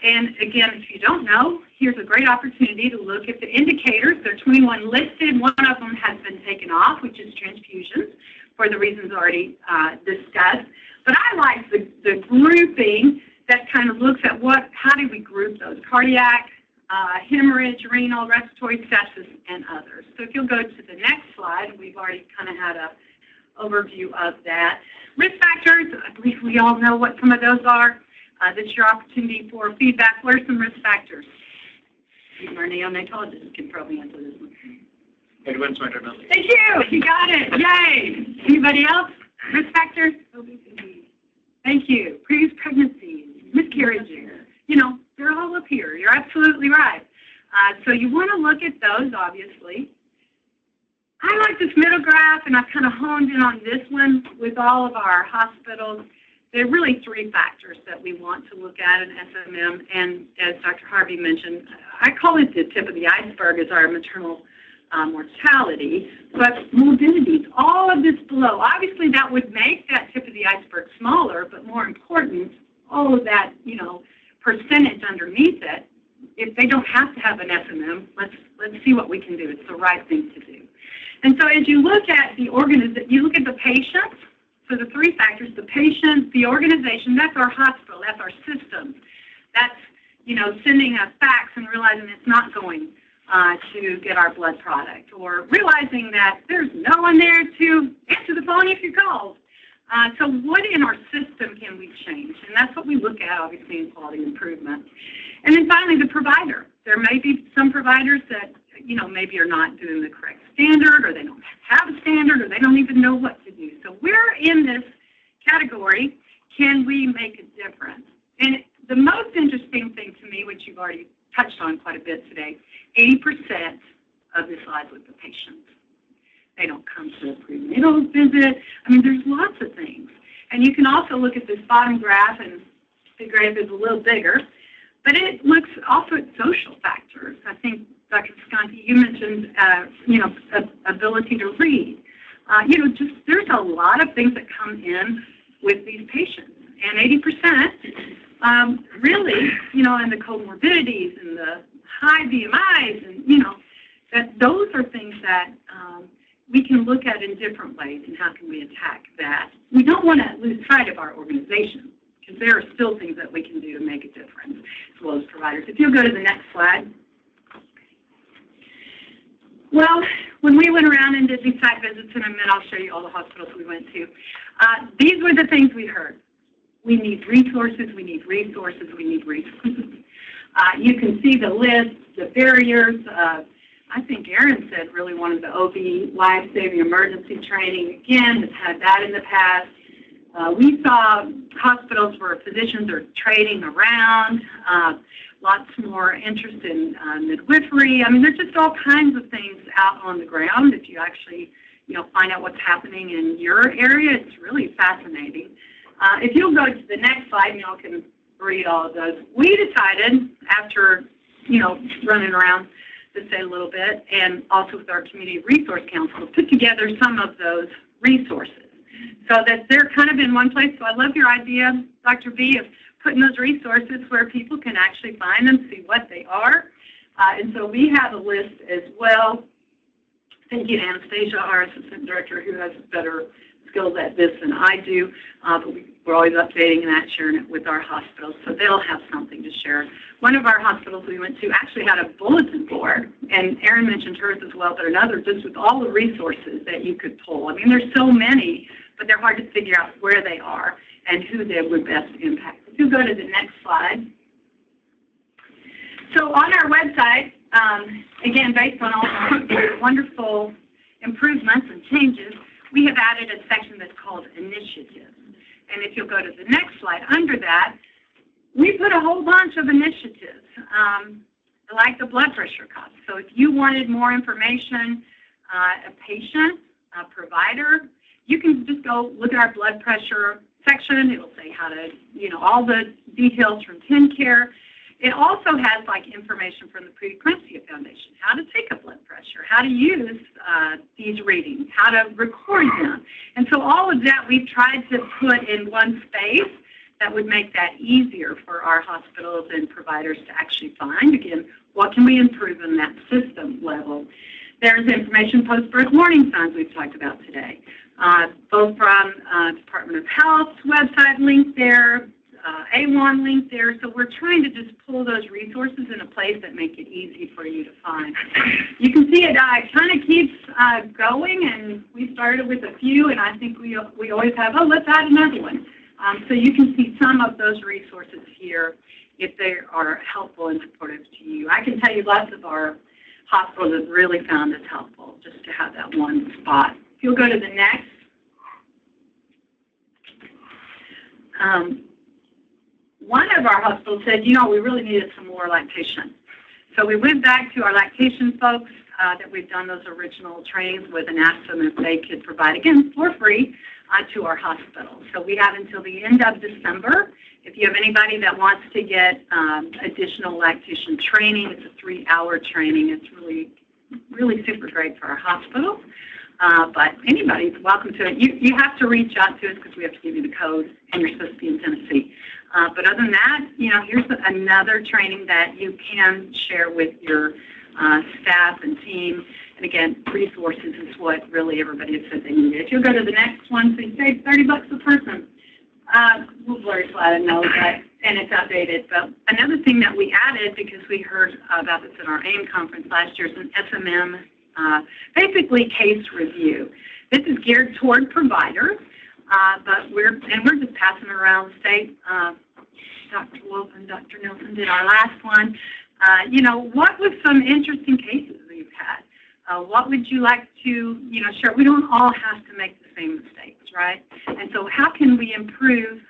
And again, if you don't know, here's a great opportunity to look at the indicators. There are 21 listed. One of them has been taken off, which is transfusions, for the reasons already discussed. But I like the grouping that kind of looks at how do we group those? Cardiac, hemorrhage, renal, respiratory, sepsis, and others. So if you'll go to the next slide, we've already kind of had a overview of that. Risk factors, I believe we all know what some of those are. This is your opportunity for feedback. What are some risk factors? Even our neonatologist can probably answer this one. Advanced maternity. Thank you. You got it. Yay. Anybody else? Risk factors? Obesity. Thank you. Previous pregnancies, miscarriages. They're all up here. You're absolutely right. So you want to look at those, obviously. I like this middle graph, and I've kind of honed in on this one with all of our hospitals. There are really 3 factors that we want to look at in SMM, and as Dr. Harvey mentioned, I call it the tip of the iceberg is our maternal mortality, but morbidities, all of this below. Obviously, that would make that tip of the iceberg smaller, but more important, all of that, percentage underneath it, if they don't have to have an SMM, let's see what we can do. It's the right thing to do. And so as you look at you look at the patients, so the 3 factors, the patient, the organization, that's our hospital, that's our system. That's, sending a fax and realizing it's not going to get our blood product, or realizing that there's no one there to answer the phone if you called. So what in our system can we change? And that's what we look at, obviously, in quality improvement. And then finally, the provider. There may be some providers that, maybe are not doing the correct standard, or they don't have a standard, or they don't even know what to do. So we're in this category. Can we make a difference? And the most interesting thing to me, which you've already touched on quite a bit today, 80% of the slides with the patients. They don't come to a prenatal visit. I mean, there's lots of things. And you can also look at this bottom graph, and the graph is a little bigger, but it looks also at social factors. I think, Dr. Visconti, you mentioned, ability to read. Just there's a lot of things that come in with these patients. And 80%, really, and the comorbidities and the high BMIs, and, that those are things that we can look at in different ways, and how can we attack that. We don't want to lose sight of our organization, because there are still things that we can do to make a difference, as well as providers. If you'll go to the next slide. Well, when we went around and did these site visits, in a minute I'll show you all the hospitals we went to, these were the things we heard. We need resources, we need resources, we need resources. You can see the list, the barriers. I think Erin said really wanted the OB life-saving emergency training. Again, has had that in the past. We saw hospitals where physicians are trading around, lots more interest in midwifery. I mean, there's just all kinds of things out on the ground. If you actually, find out what's happening in your area, it's really fascinating. If you'll go to the next slide, and y'all can read all of those. We decided, after, running around to say a little bit, and also with our Community Resource Council, to put together some of those resources so that they're kind of in one place. So I love your idea, Dr. B, of putting those resources where people can actually find them, see what they are. And so we have a list as well. Thank you to Anastasia, our Assistant Director, who has better skills at this than I do. But we're always updating that, sharing it with our hospitals, so they'll have something to share. One of our hospitals we went to actually had a bulletin board, and Erin mentioned hers as well, but another just with all the resources that you could pull. I mean, there's so many, but they're hard to figure out where they are and who they would best impact. If you go to the next slide. So on our website, again, based on all the wonderful improvements and changes, we have added a section that's called initiatives. And if you'll go to the next slide, under that, we put a whole bunch of initiatives, like the blood pressure cuff. So if you wanted more information, a patient, a provider, you can just go look at our blood pressure section. It'll say how to, all the details from TennCare. It also has information from the Preeclampsia Foundation, how to take a blood pressure, how to use these readings, how to record them. And so all of that we've tried to put in one space that would make that easier for our hospitals and providers to actually find. Again, what can we improve in that system level? There's information post-birth warning signs we've talked about today, both from Department of Health's website link there, A1 link there. So we're trying to just pull those resources in a place that make it easy for you to find. You can see it kind of keeps going, and we started with a few, and I think we always have, let's add another one. So you can see some of those resources here if they are helpful and supportive to you. I can tell you lots of our hospitals have really found this helpful, just to have that one spot. If you'll go to the next. One of our hospitals said, we really needed some more lactation. So we went back to our lactation folks that we've done those original trainings with and asked them if they could provide, again, for free, to our hospital. So we have until the end of December. If you have anybody that wants to get additional lactation training, it's a 3-hour training. It's really, really super great for our hospital. But anybody's welcome to it. You have to reach out to us because we have to give you the code, and you're supposed to be in Tennessee. But other than that, here's another training that you can share with your staff and team. And again, resources is what really everybody has said they need. If you'll go to the next one, so you save $30 a person. We'll blur your slide, I know that, and it's outdated. But another thing that we added, because we heard about this at our AIM conference last year, is an SMM, basically case review. This is geared toward providers, but we're just passing around the state. Dr. Wolf and Dr. Nelson did our last one. What was some interesting cases we've had? What would you like to, share? We don't all have to make the same mistakes, right? And so how can we improve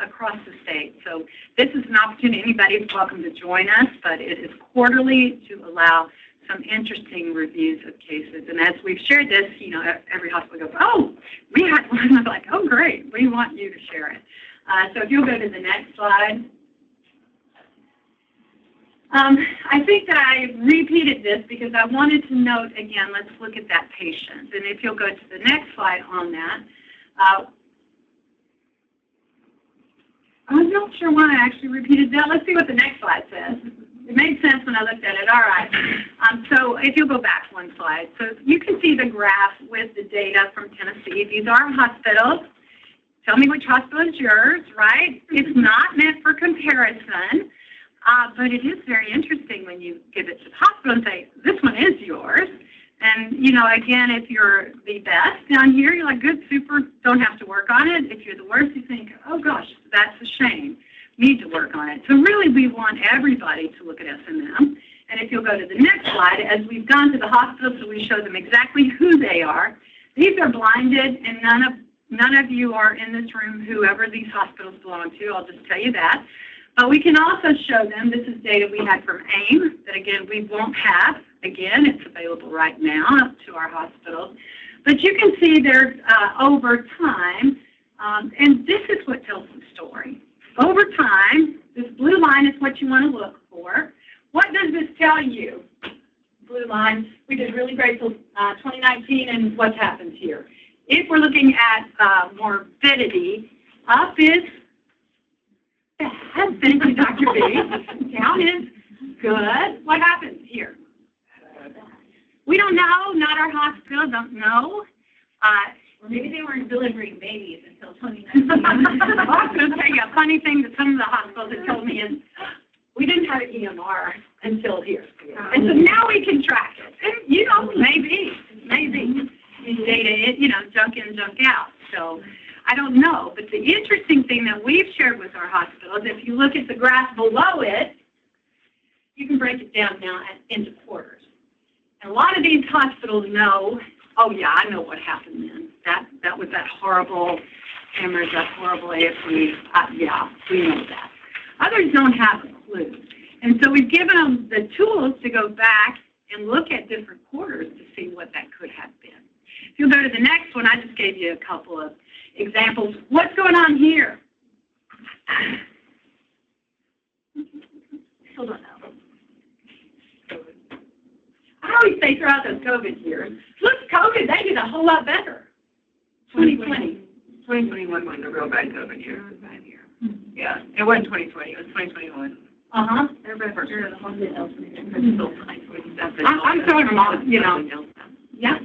across the state. So this is an opportunity. Anybody is welcome to join us, but it is quarterly to allow some interesting reviews of cases. And as we've shared this, every hospital goes, oh, we had one. I'm like, oh, great. We want you to share it. So if you'll go to the next slide. I think that I repeated this because I wanted to note, again, let's look at that patient. And if you'll go to the next slide on that. I'm not sure why I actually repeated that. Let's see what the next slide says. It made sense when I looked at it. All right. So if you'll go back one slide. So you can see the graph with the data from Tennessee. These are hospitals. Tell me which hospital is yours, right? It's not meant for comparison, but it is very interesting when you give it to the hospital and say, this one is yours. And, again, if you're the best down here, you're like, good, super, don't have to work on it. If you're the worst, you think, oh, gosh, that's a shame. Need to work on it. So really, we want everybody to look at SMM. And if you'll go to the next slide, as we've gone to the hospitals, so we show them exactly who they are. These are blinded, and none of you are in this room, whoever these hospitals belong to. I'll just tell you that. But we can also show them, this is data we had from AIM, that again, we won't have. Again, it's available right now to our hospitals. But you can see there's over time, and this is what tells the story. Over time, this blue line is what you want to look for. What does this tell you? Blue line, we did really great till 2019, and what's happened here? If we're looking at morbidity, up is bad. Thank you, Dr. B. Down is good. What happens here? We don't know. Not our hospital. Don't know. Or maybe they weren't delivering babies until 2019. I was going to tell you a funny thing that some of the hospitals have told me is we didn't have an EMR until here. And so now we can track it. And, maybe these data, junk in, junk out. So I don't know. But the interesting thing that we've shared with our hospitals, if you look at the graph below it, you can break it down now into quarters. And a lot of these hospitals know, oh, yeah, I know what happened then. That was that horrible hemorrhage, that horrible AFB. Yeah, we know that. Others don't have a clue. And so we've given them the tools to go back and look at different quarters to see what that could have been. If you go to the next one, I just gave you a couple of examples. What's going on here? Hold on now. I always say throughout those COVID years, look, COVID, they did a whole lot better. 2020. 2021 wasn't a real bad COVID year. It was a bad year. Yeah, it wasn't 2020. It was 2021. Uh-huh. Everybody first. I'm throwing them off, Yeah.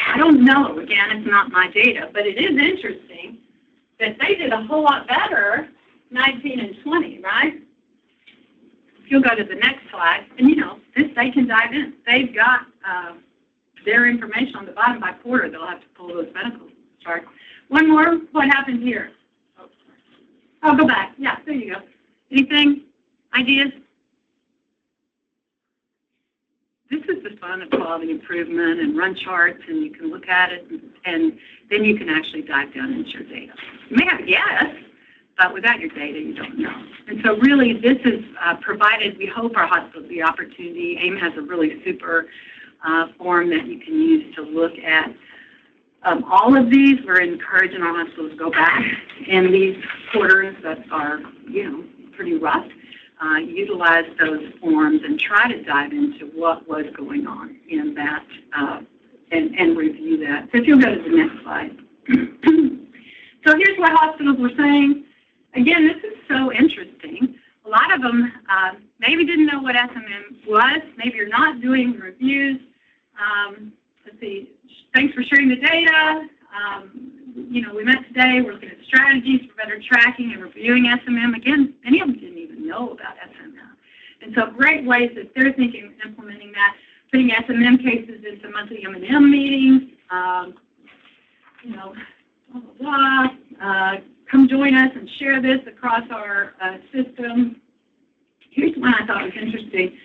I don't know. Again, it's not my data, but it is interesting that they did a whole lot better 19 and 20, right? If you'll go to the next slide, and this they can dive in. They've got their information on the bottom by quarter. They'll have to pull those medical charts. One more. What happened here? Oh, go back. Yeah, there you go. Anything? Ideas? This is the fun of quality improvement and run charts, and you can look at it, and then you can actually dive down into your data. You may have a guess, but without your data, you don't know. And so really, this is provided, we hope our hospitals the opportunity. AIM has a really super form that you can use to look at all of these. We're encouraging our hospitals to go back in these quarters that are, pretty rough. Utilize those forms and try to dive into what was going on in that and review that. So if you'll go to the next slide. So here's what hospitals were saying. Again, this is so interesting. A lot of them maybe didn't know what SMM was. Maybe you're not doing reviews. Let's see. Thanks for sharing the data. We met today. We're looking at strategies for better tracking and reviewing SMM. Again, many of them didn't even know about SMM. And so great ways that they're thinking of implementing that, putting SMM cases into monthly M&M meetings, blah, blah, blah. Come join us and share this across our system. Here's one I thought was interesting.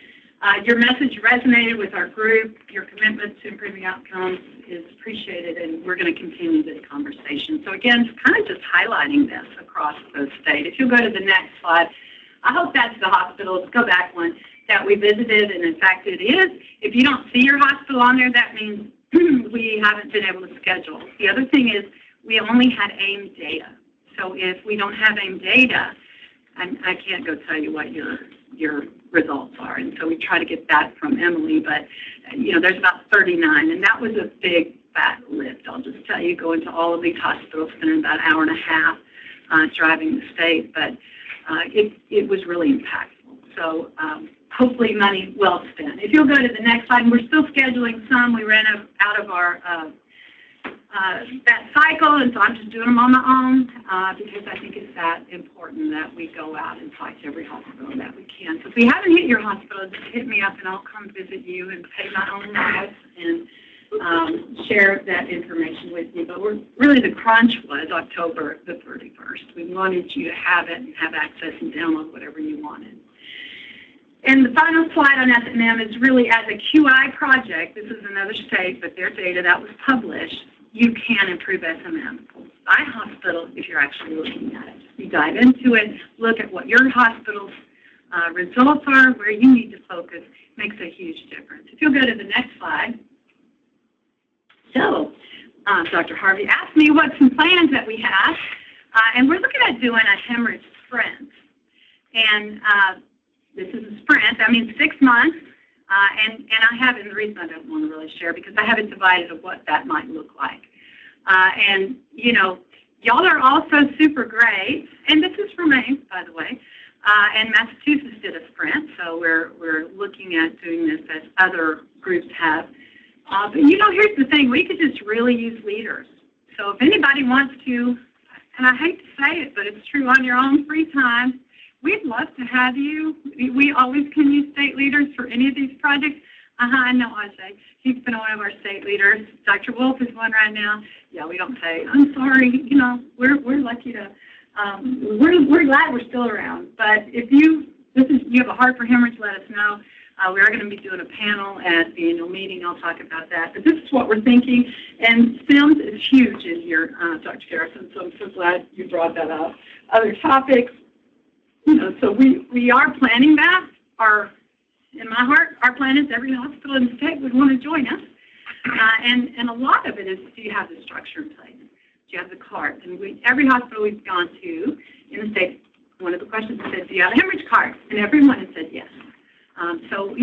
Your message resonated with our group. Your commitment to improving outcomes is appreciated, and we're going to continue this conversation. So again, it's kind of just highlighting this across the state. If you'll go to the next slide, I hope that's the hospital. Let's go back one that we visited, and in fact it is. If you don't see your hospital on there, that means we haven't been able to schedule. The other thing is we only had AIM data. So if we don't have AIM data, I can't go tell you what your results are. And so we try to get that from Emily, but there's about 39, and that was a big fat lift. I'll just tell you, going to all of these hospitals, spending about an hour and a half driving the state, but it was really impactful. So hopefully money well spent. If you'll go to the next slide, and we're still scheduling some. We ran out of our that cycle, and so I'm just doing them on my own because I think it's that important that we go out and fight every hospital that we can. So if we haven't hit your hospital, just hit me up and I'll come visit you and pay my own lives and share that information with you. But really the crunch was October the 31st. We wanted you to have it and have access and download whatever you wanted. And the final slide on S&M is really as a QI project. This is another state, but their data that was published. You can improve S&M by hospital if you're actually looking at it. You dive into it, look at what your hospital's results are, where you need to focus, makes a huge difference. If you'll go to the next slide. So, Dr. Harvey asked me what some plans that we have, and we're looking at doing a hemorrhage sprint. And this is a sprint, that means 6 months. And I haven't, the reason I don't want to really share, because I haven't divided of what that might look like. And, y'all are also super great. And this is from Maine, by the way. And Massachusetts did a sprint, so we're looking at doing this as other groups have. But, here's the thing. We could just really use leaders. So if anybody wants to, and I hate to say it, but it's true, on your own free time, we'd love to have you. We always can use state leaders for any of these projects. I know Ajay. He's been one of our state leaders. Dr. Wolf is one right now. Yeah, we don't say, I'm sorry. We're lucky to, we're glad we're still around. But if you have a heart for hemorrhage, let us know. We are going to be doing a panel at the annual meeting. I'll talk about that. But this is what we're thinking. And SIMS is huge in here, Dr. Garrison, so I'm so glad you brought that up. Other topics. So we are planning that. In my heart, our plan is every hospital in the state would want to join us. And a lot of it is, do you have the structure in place? Do you have the cart? And every hospital we've gone to in the state, one of the questions said, do you have a hemorrhage cart? And everyone has said yes. So,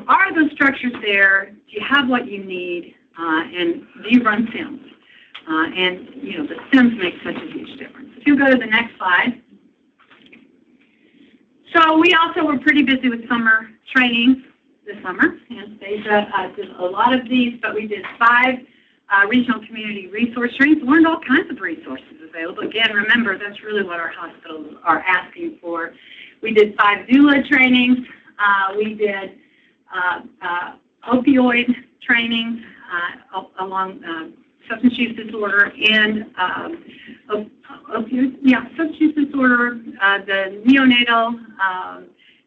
are those structures there? Do you have what you need? And do you run SIMS? And, the SIMS make such a huge difference. If you go to the next slide. So we also were pretty busy with summer trainings this summer. Anastasia did a lot of these, but we did 5 regional community resource trainings. Learned all kinds of resources available. Again, remember, that's really what our hospitals are asking for. We did 5 doula trainings. We did opioid trainings along substance use disorder and substance use disorder, the neonatal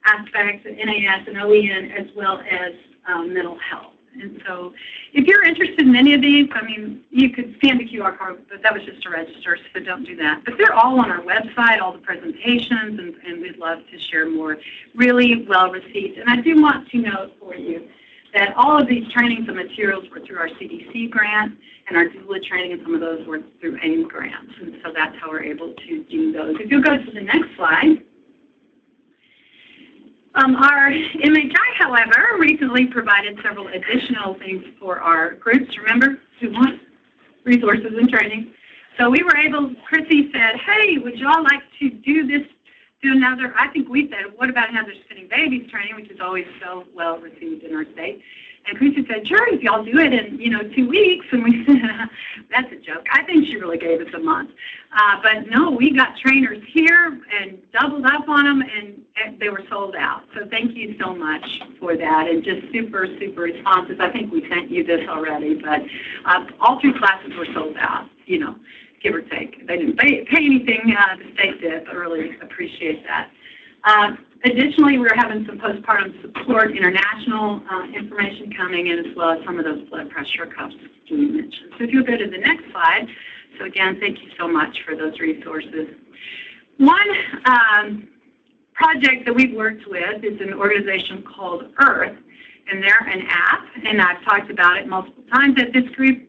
aspects of NAS and OEN, as well as mental health. And so if you're interested in any of these, you could scan the QR code, but that was just to register, so don't do that. But they're all on our website, all the presentations, and we'd love to share more. Really well received. And I do want to note for you that all of these trainings and materials were through our CDC grant, and our doula training and some of those were through AIM grants. And so that's how we're able to do those. If you'll go to the next slide. Our MHI, however, recently provided several additional things for our groups. Remember, we want resources and training. So we were able, Chrissy said, hey, would y'all like to do another, I think we said, what about another spinning babies training, which is always so well received in our state. And Chrissy said, sure, if y'all do it in, 2 weeks. And we said, that's a joke. I think she really gave us a month. But no, we got trainers here and doubled up on them, and they were sold out. So thank you so much for that, and just super, super responsive. I think we sent you this already, but all 3 classes were sold out, give or take. They didn't pay anything, the state did, but really appreciate that. Additionally, we're having some postpartum support, international information coming in, as well as some of those blood pressure cuffs we mentioned. So if you'll go to the next slide. So again, thank you so much for those resources. One project that we've worked with is an organization called Earth, and they're an app, and I've talked about it multiple times at this group.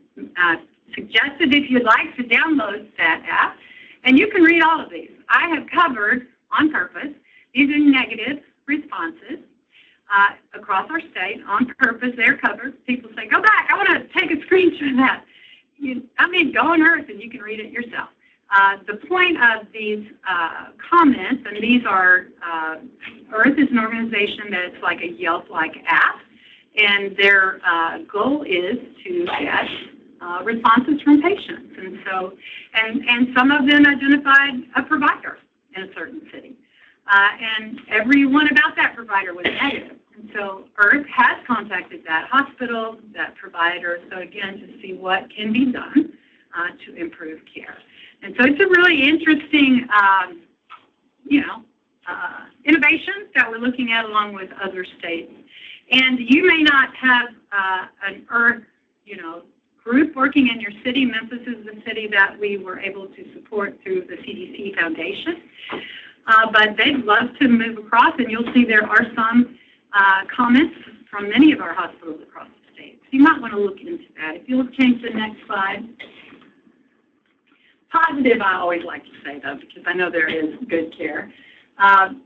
Suggested if you'd like to download that app, and you can read all of these. I have covered, on purpose, these are negative responses across our state. On purpose, they're covered. People say, go back, I want to take a screenshot of that. Go on Earth and you can read it yourself. The point of these comments, and these are, Earth is an organization that's like a Yelp-like app, and their goal is to get responses from patients. And so, and some of them identified a provider in a certain city. And everyone about that provider was negative. And so Earth has contacted that hospital, that provider, so again, to see what can be done to improve care. And so it's a really interesting, innovation that we're looking at along with other states. And you may not have an Earth, group working in your city. Memphis is the city that we were able to support through the CDC Foundation. But they'd love to move across, and you'll see there are some comments from many of our hospitals across the state. So you might want to look into that. If you'll change the next slide. Positive, I always like to say, though, because I know there is good care.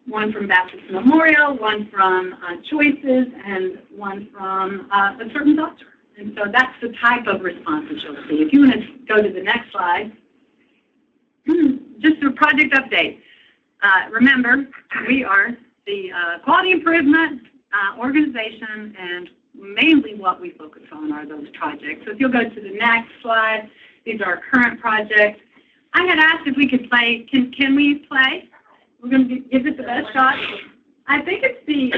One from Baptist Memorial, one from Choices, and one from a certain doctor. And so that's the type of responses you'll see. If you want to go to the next slide, just a project update. Remember, we are the quality improvement organization, and mainly what we focus on are those projects. So if you'll go to the next slide, these are our current projects. I had asked if we could play. Can we play? We're going to give it the best shot. I think it's the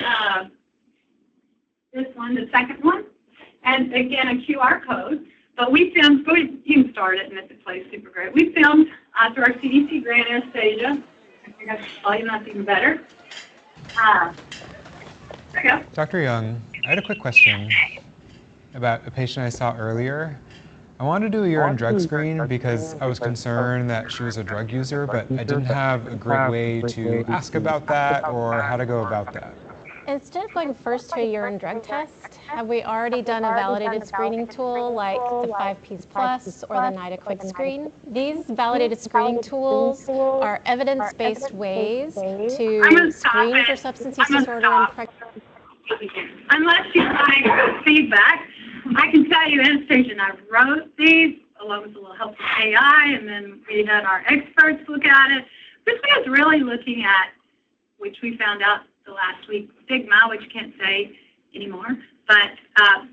this one, the second one. And again, a QR code. But we filmed, you can start it, and if it plays, super great. We filmed through our CDC grant, Anastasia. I got the volume, that's even better. There we go. Dr. Young, I had a quick question about a patient I saw earlier. I wanted to do a urine drug screen because I was concerned that she was a drug user, but I didn't have a great way to ask about that or how to go about that. Instead of going first to a urine drug test, have we already done a validated screening tool like the 5Ps Plus or the NIDA Quick Screen? These validated screening tools are evidence-based ways to screen for substance use disorder and pregnancy. Unless you like feedback, I can tell you, Anastasia and I wrote these along with a little help from AI, and then we had our experts look at it. This one is really looking at, which we found out the last week, stigma, which you can't say anymore. But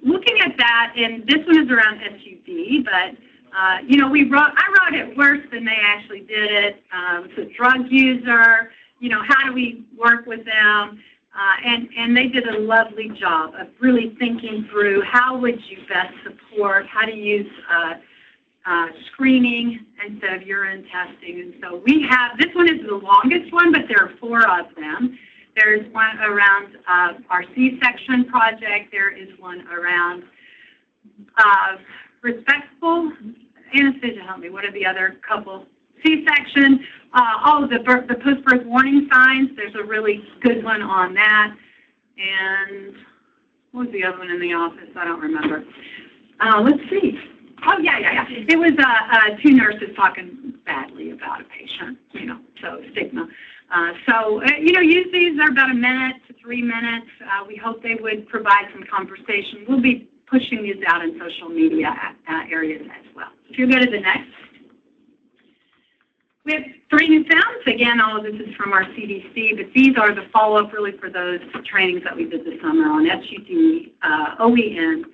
looking at that, and this one is around SUD, but I wrote it worse than they actually did it. It's a drug user, how do we work with them? And they did a lovely job of really thinking through how would you best support, how to use screening instead of urine testing. And so we have, this one is the longest one, but there are 4 of them. There's one around our C-section project. There is one around respectful, Anastasia, help me, what are the other couple? C-section, all of the post-birth warning signs. There's a really good one on that. And what was the other one in the office? I don't remember. Let's see. Oh, yeah. It was 2 nurses talking badly about a patient, so stigma. Use these. They're about 1 minute to 3 minutes. We hope they would provide some conversation. We'll be pushing these out in social media areas as well. If you go to the next. We have 3 new sounds. Again, all of this is from our CDC, but these are the follow-up really for those trainings that we did this summer on SUD, OEN,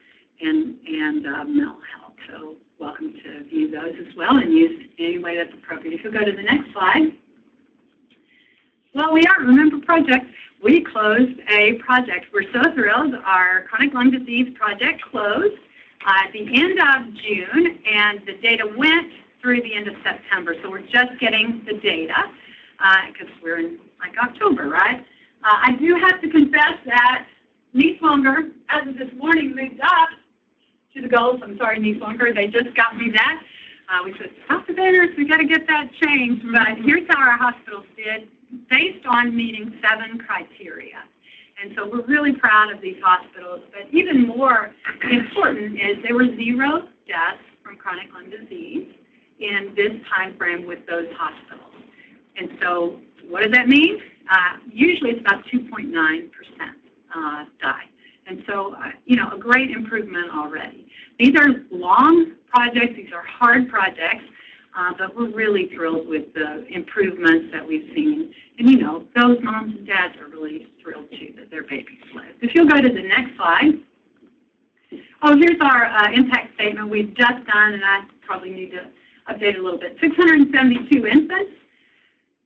and mental health. So welcome to view those as well and use any way that's appropriate. If you'll go to the next slide. Well, remember project. We closed a project. We're so thrilled. Our chronic lung disease project closed at the end of June, and the data went through the end of September. So we're just getting the data. because we're in like October, right? I do have to confess that Nieswanger, as of this morning, moved up to the goals. I'm sorry, Nieswanger, they just got me that. We said, stop the banners, we got to get that changed. But here's how our hospitals did, based on meeting 7 criteria. And so we're really proud of these hospitals. But even more important is there were 0 deaths from chronic lung disease in this time frame with those hospitals. And so what does that mean? Usually it's about 2.9% die. And so, a great improvement already. These are long projects. These are hard projects. But we're really thrilled with the improvements that we've seen. And, those moms and dads are really thrilled, too, that their babies lived. If you'll go to the next slide. Oh, here's our impact statement we've just done, and I probably need to update a little bit. 672 infants.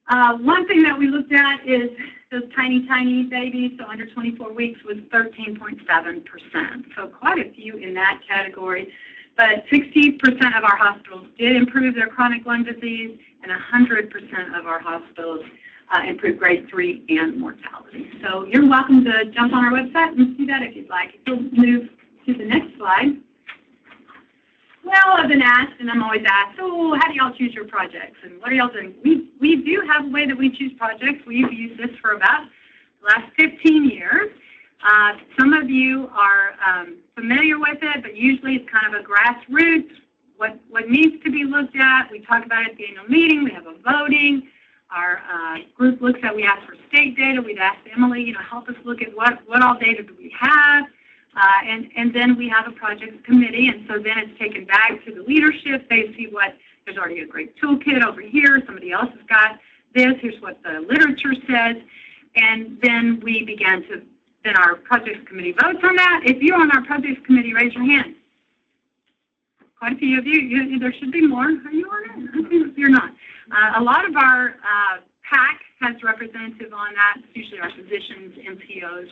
One thing that we looked at is those tiny, tiny babies, so under 24 weeks, was 13.7%. So quite a few in that category. But 60% of our hospitals did improve their chronic lung disease, and 100% of our hospitals improved grade 3 and mortality. So you're welcome to jump on our website and see that if you'd like. If you'll move to the next slide. Well, I've been asked, and I'm always asked, so how do y'all choose your projects, and what are y'all doing? We do have a way that we choose projects. We've used this for about the last 15 years. Some of you are familiar with it, but usually it's kind of a grassroots, what needs to be looked at. We talk about it at the annual meeting. We have a voting. Our group looks at, we ask for state data. We'd ask Emily, help us look at what all data do we have. And then we have a projects committee, and so then it's taken back to the leadership. They see there's already a great toolkit over here. Somebody else has got this. Here's what the literature says. And then then our projects committee votes on that. If you're on our projects committee, raise your hand. Quite a few of you. There should be more. Are you on it? You're not. A lot of our PAC has representative on that. It's usually our physicians, MPOs.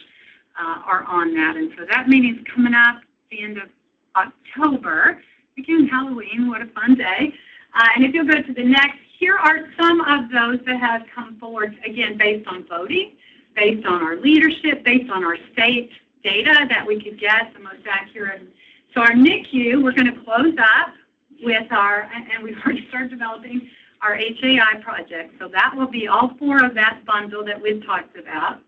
Are on that. And so that meeting's coming up at the end of October. Again, Halloween, what a fun day. And if you'll go to the next, here are some of those that have come forward, again, based on voting, based on our leadership, based on our state data that we could get the most accurate. So our NICU, we're going to close up with and we've already started developing our HAI project. So that will be all 4 of that bundle that we've talked about.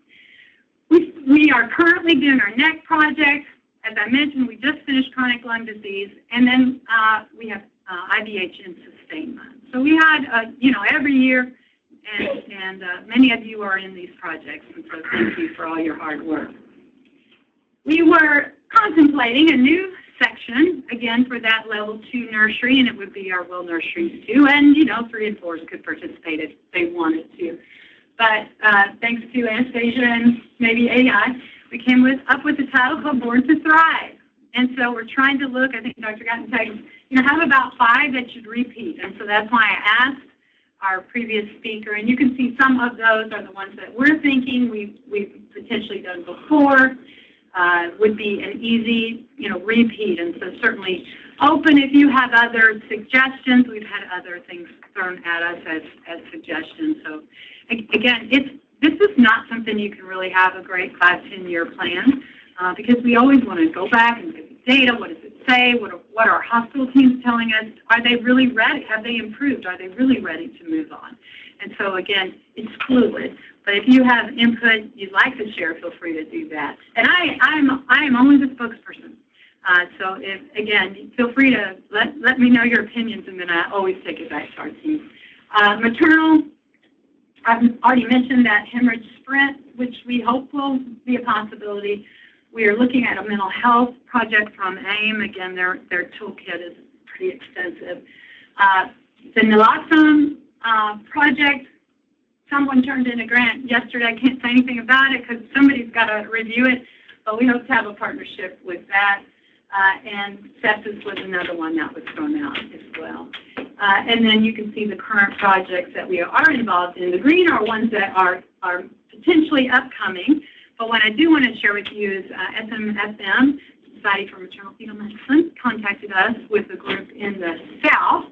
We are currently doing our neck project. As I mentioned, we just finished chronic lung disease, and then we have IVH and sustainment. So we had, every year, and many of you are in these projects, and so thank you for all your hard work. We were contemplating a new section, again, for that level 2 nursery, and it would be our well nurseries too, and, 3 and 4s could participate if they wanted to. But thanks to Anastasia and maybe AI, we came up with a title called Born to Thrive. And so we're trying to look, I think Dr. Gatton said, have about 5 that should repeat. And so that's why I asked our previous speaker. And you can see some of those are the ones that we're thinking we've potentially done before. Would be an easy, repeat. And so certainly open if you have other suggestions. We've had other things thrown at us as suggestions. So again, this is not something you can really have a great 5-10 year plan because we always want to go back and get the data. What does it say? What are our hospital teams telling us? Are they really ready? Have they improved? Are they really ready to move on? And so again, it's fluid. But if you have input you'd like to share, feel free to do that. And I am only the spokesperson. So again, feel free to let me know your opinions, and then I always take it back to our team. Maternal. I've already mentioned that hemorrhage sprint, which we hope will be a possibility. We are looking at a mental health project from AIM. Again, their toolkit is pretty extensive. The naloxone project, someone turned in a grant yesterday. I can't say anything about it because somebody's got to review it, but we hope to have a partnership with that. And sepsis was another one that was thrown out as well. And then you can see the current projects that we are involved in. The green are ones that are potentially upcoming. But what I do want to share with you is SMFM. Society for Maternal Fetal Medicine contacted us with a group in the South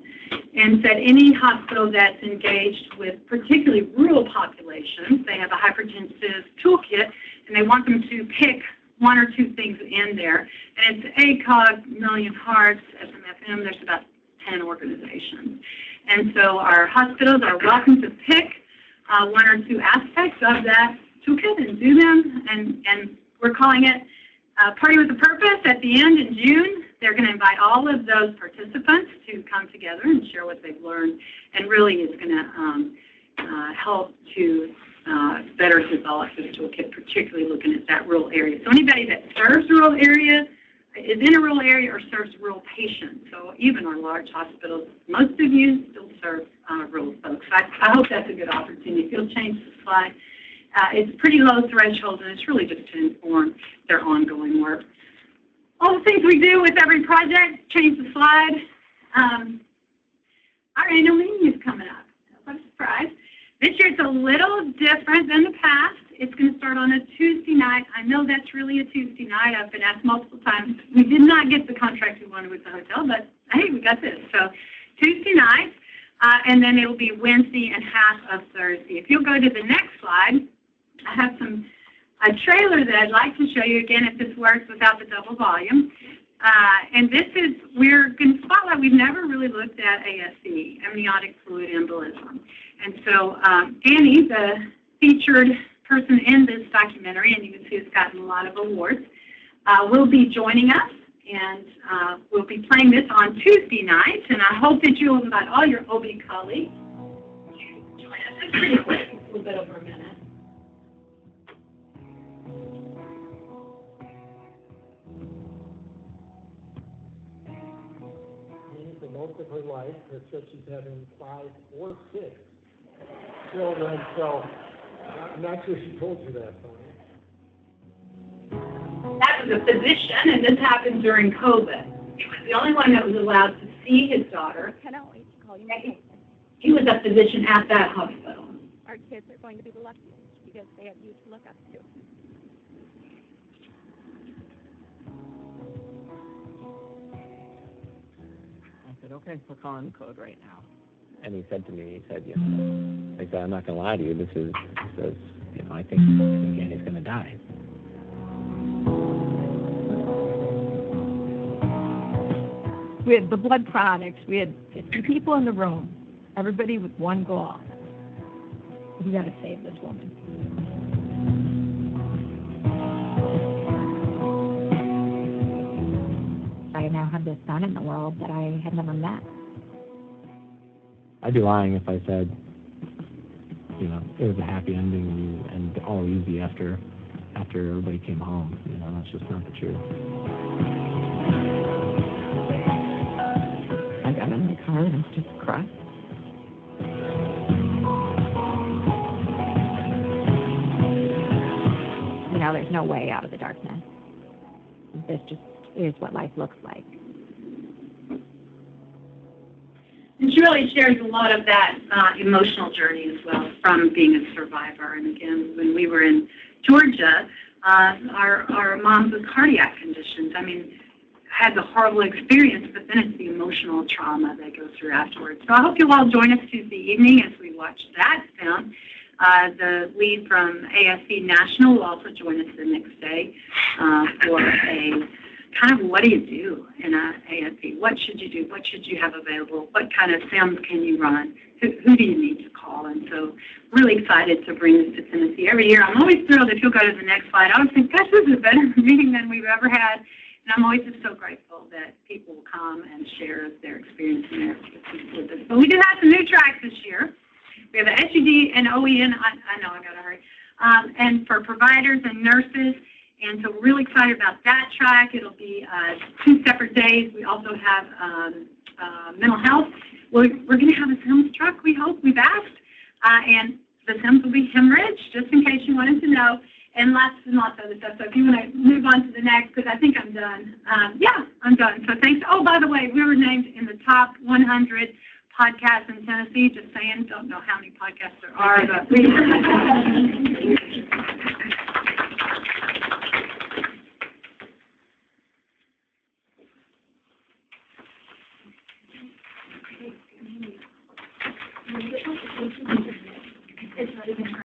and said any hospital that's engaged with particularly rural populations, they have a hypertensive toolkit, and they want them to pick one or two things in there. And it's ACOG, Million Hearts, SMFM, there's about 10 organizations. And so our hospitals are welcome to pick one or two aspects of that toolkit and do them. And we're calling it Party with a Purpose. At the end in June, they're going to invite all of those participants to come together and share what they've learned, and really is going to help to better develop this toolkit, particularly looking at that rural area. So anybody that serves rural area, is in a rural area, or serves rural patients. So even our large hospitals, most of you still serve rural folks. I hope that's a good opportunity. If you'll change the slide. It's pretty low threshold, and it's really just to inform their ongoing work. All the things we do with every project, change the slide. Our annual meeting is coming up. What a surprise. This year it's a little different than the past. It's going to start on a Tuesday night. I know that's really a Tuesday night. I've been asked multiple times. We did not get the contract we wanted with the hotel, but hey, we got this. So Tuesday night, and then it will be Wednesday and half of Thursday. If you'll go to the next slide, I have a trailer that I'd like to show you again if this works without the double volume. And this is, we're going to spotlight, we've never really looked at AFE, amniotic fluid embolism. And so Annie, the featured person in this documentary, and you can see it's gotten a lot of awards, will be joining us, and we'll be playing this on Tuesday night, and I hope that you'll invite all your OB colleagues to join us. It's pretty quick, a little bit over a minute. For most of her life, her said she's having 5 or 6 children, so I'm not sure she told you that, Tony. That was a physician, and this happened during COVID. He was the only one that was allowed to see his daughter. Cannot wait to call you. He was a physician at that hospital. Our kids are going to be the luckiest because they have you to look up to. I said, okay, we're calling the code right now. And he said to me, he said, you know, I said, I'm not going to lie to you. This is, you know, I think Annie's going to die. We had the blood products. We had 50 people in the room, everybody with one goal. We got to save this woman. I now have this son in the world that I had never met. I'd be lying if I said, you know, it was a happy ending and all easy after everybody came home. You know, that's just not the truth. I got in the car and just cried. You know, there's no way out of the darkness. This just is what life looks like. And she really shares a lot of that emotional journey as well from being a survivor. And again, when we were in Georgia, our moms with cardiac conditions, I mean, had the horrible experience, but then it's the emotional trauma they go through afterwards. So I hope you'll all join us Tuesday evening as we watch that film. The lead from AFC National will also join us the next day for a kind of what do you do in a AFP? What should you do? What should you have available? What kind of sims can you run? Who do you need to call? And so really excited to bring this to Tennessee every year. I'm always thrilled if you'll go to the next slide. I always think, gosh, this is a better meeting than we've ever had. And I'm always just so grateful that people will come and share their experience and their expertise with us. But we do have some new tracks this year. We have an SUD and OEN. I know I got to hurry. And for providers and nurses. And so we're really excited about that track. It'll be 2 separate days. We also have mental health. We're going to have a SIMS truck, we hope. We've asked. And the SIMS will be hemorrhage, just in case you wanted to know. And lots of other stuff. So if you want to move on to the next, because I think I'm done. Yeah, I'm done. So thanks. Oh, by the way, we were named in the top 100 podcasts in Tennessee. Just saying, don't know how many podcasts there are, but we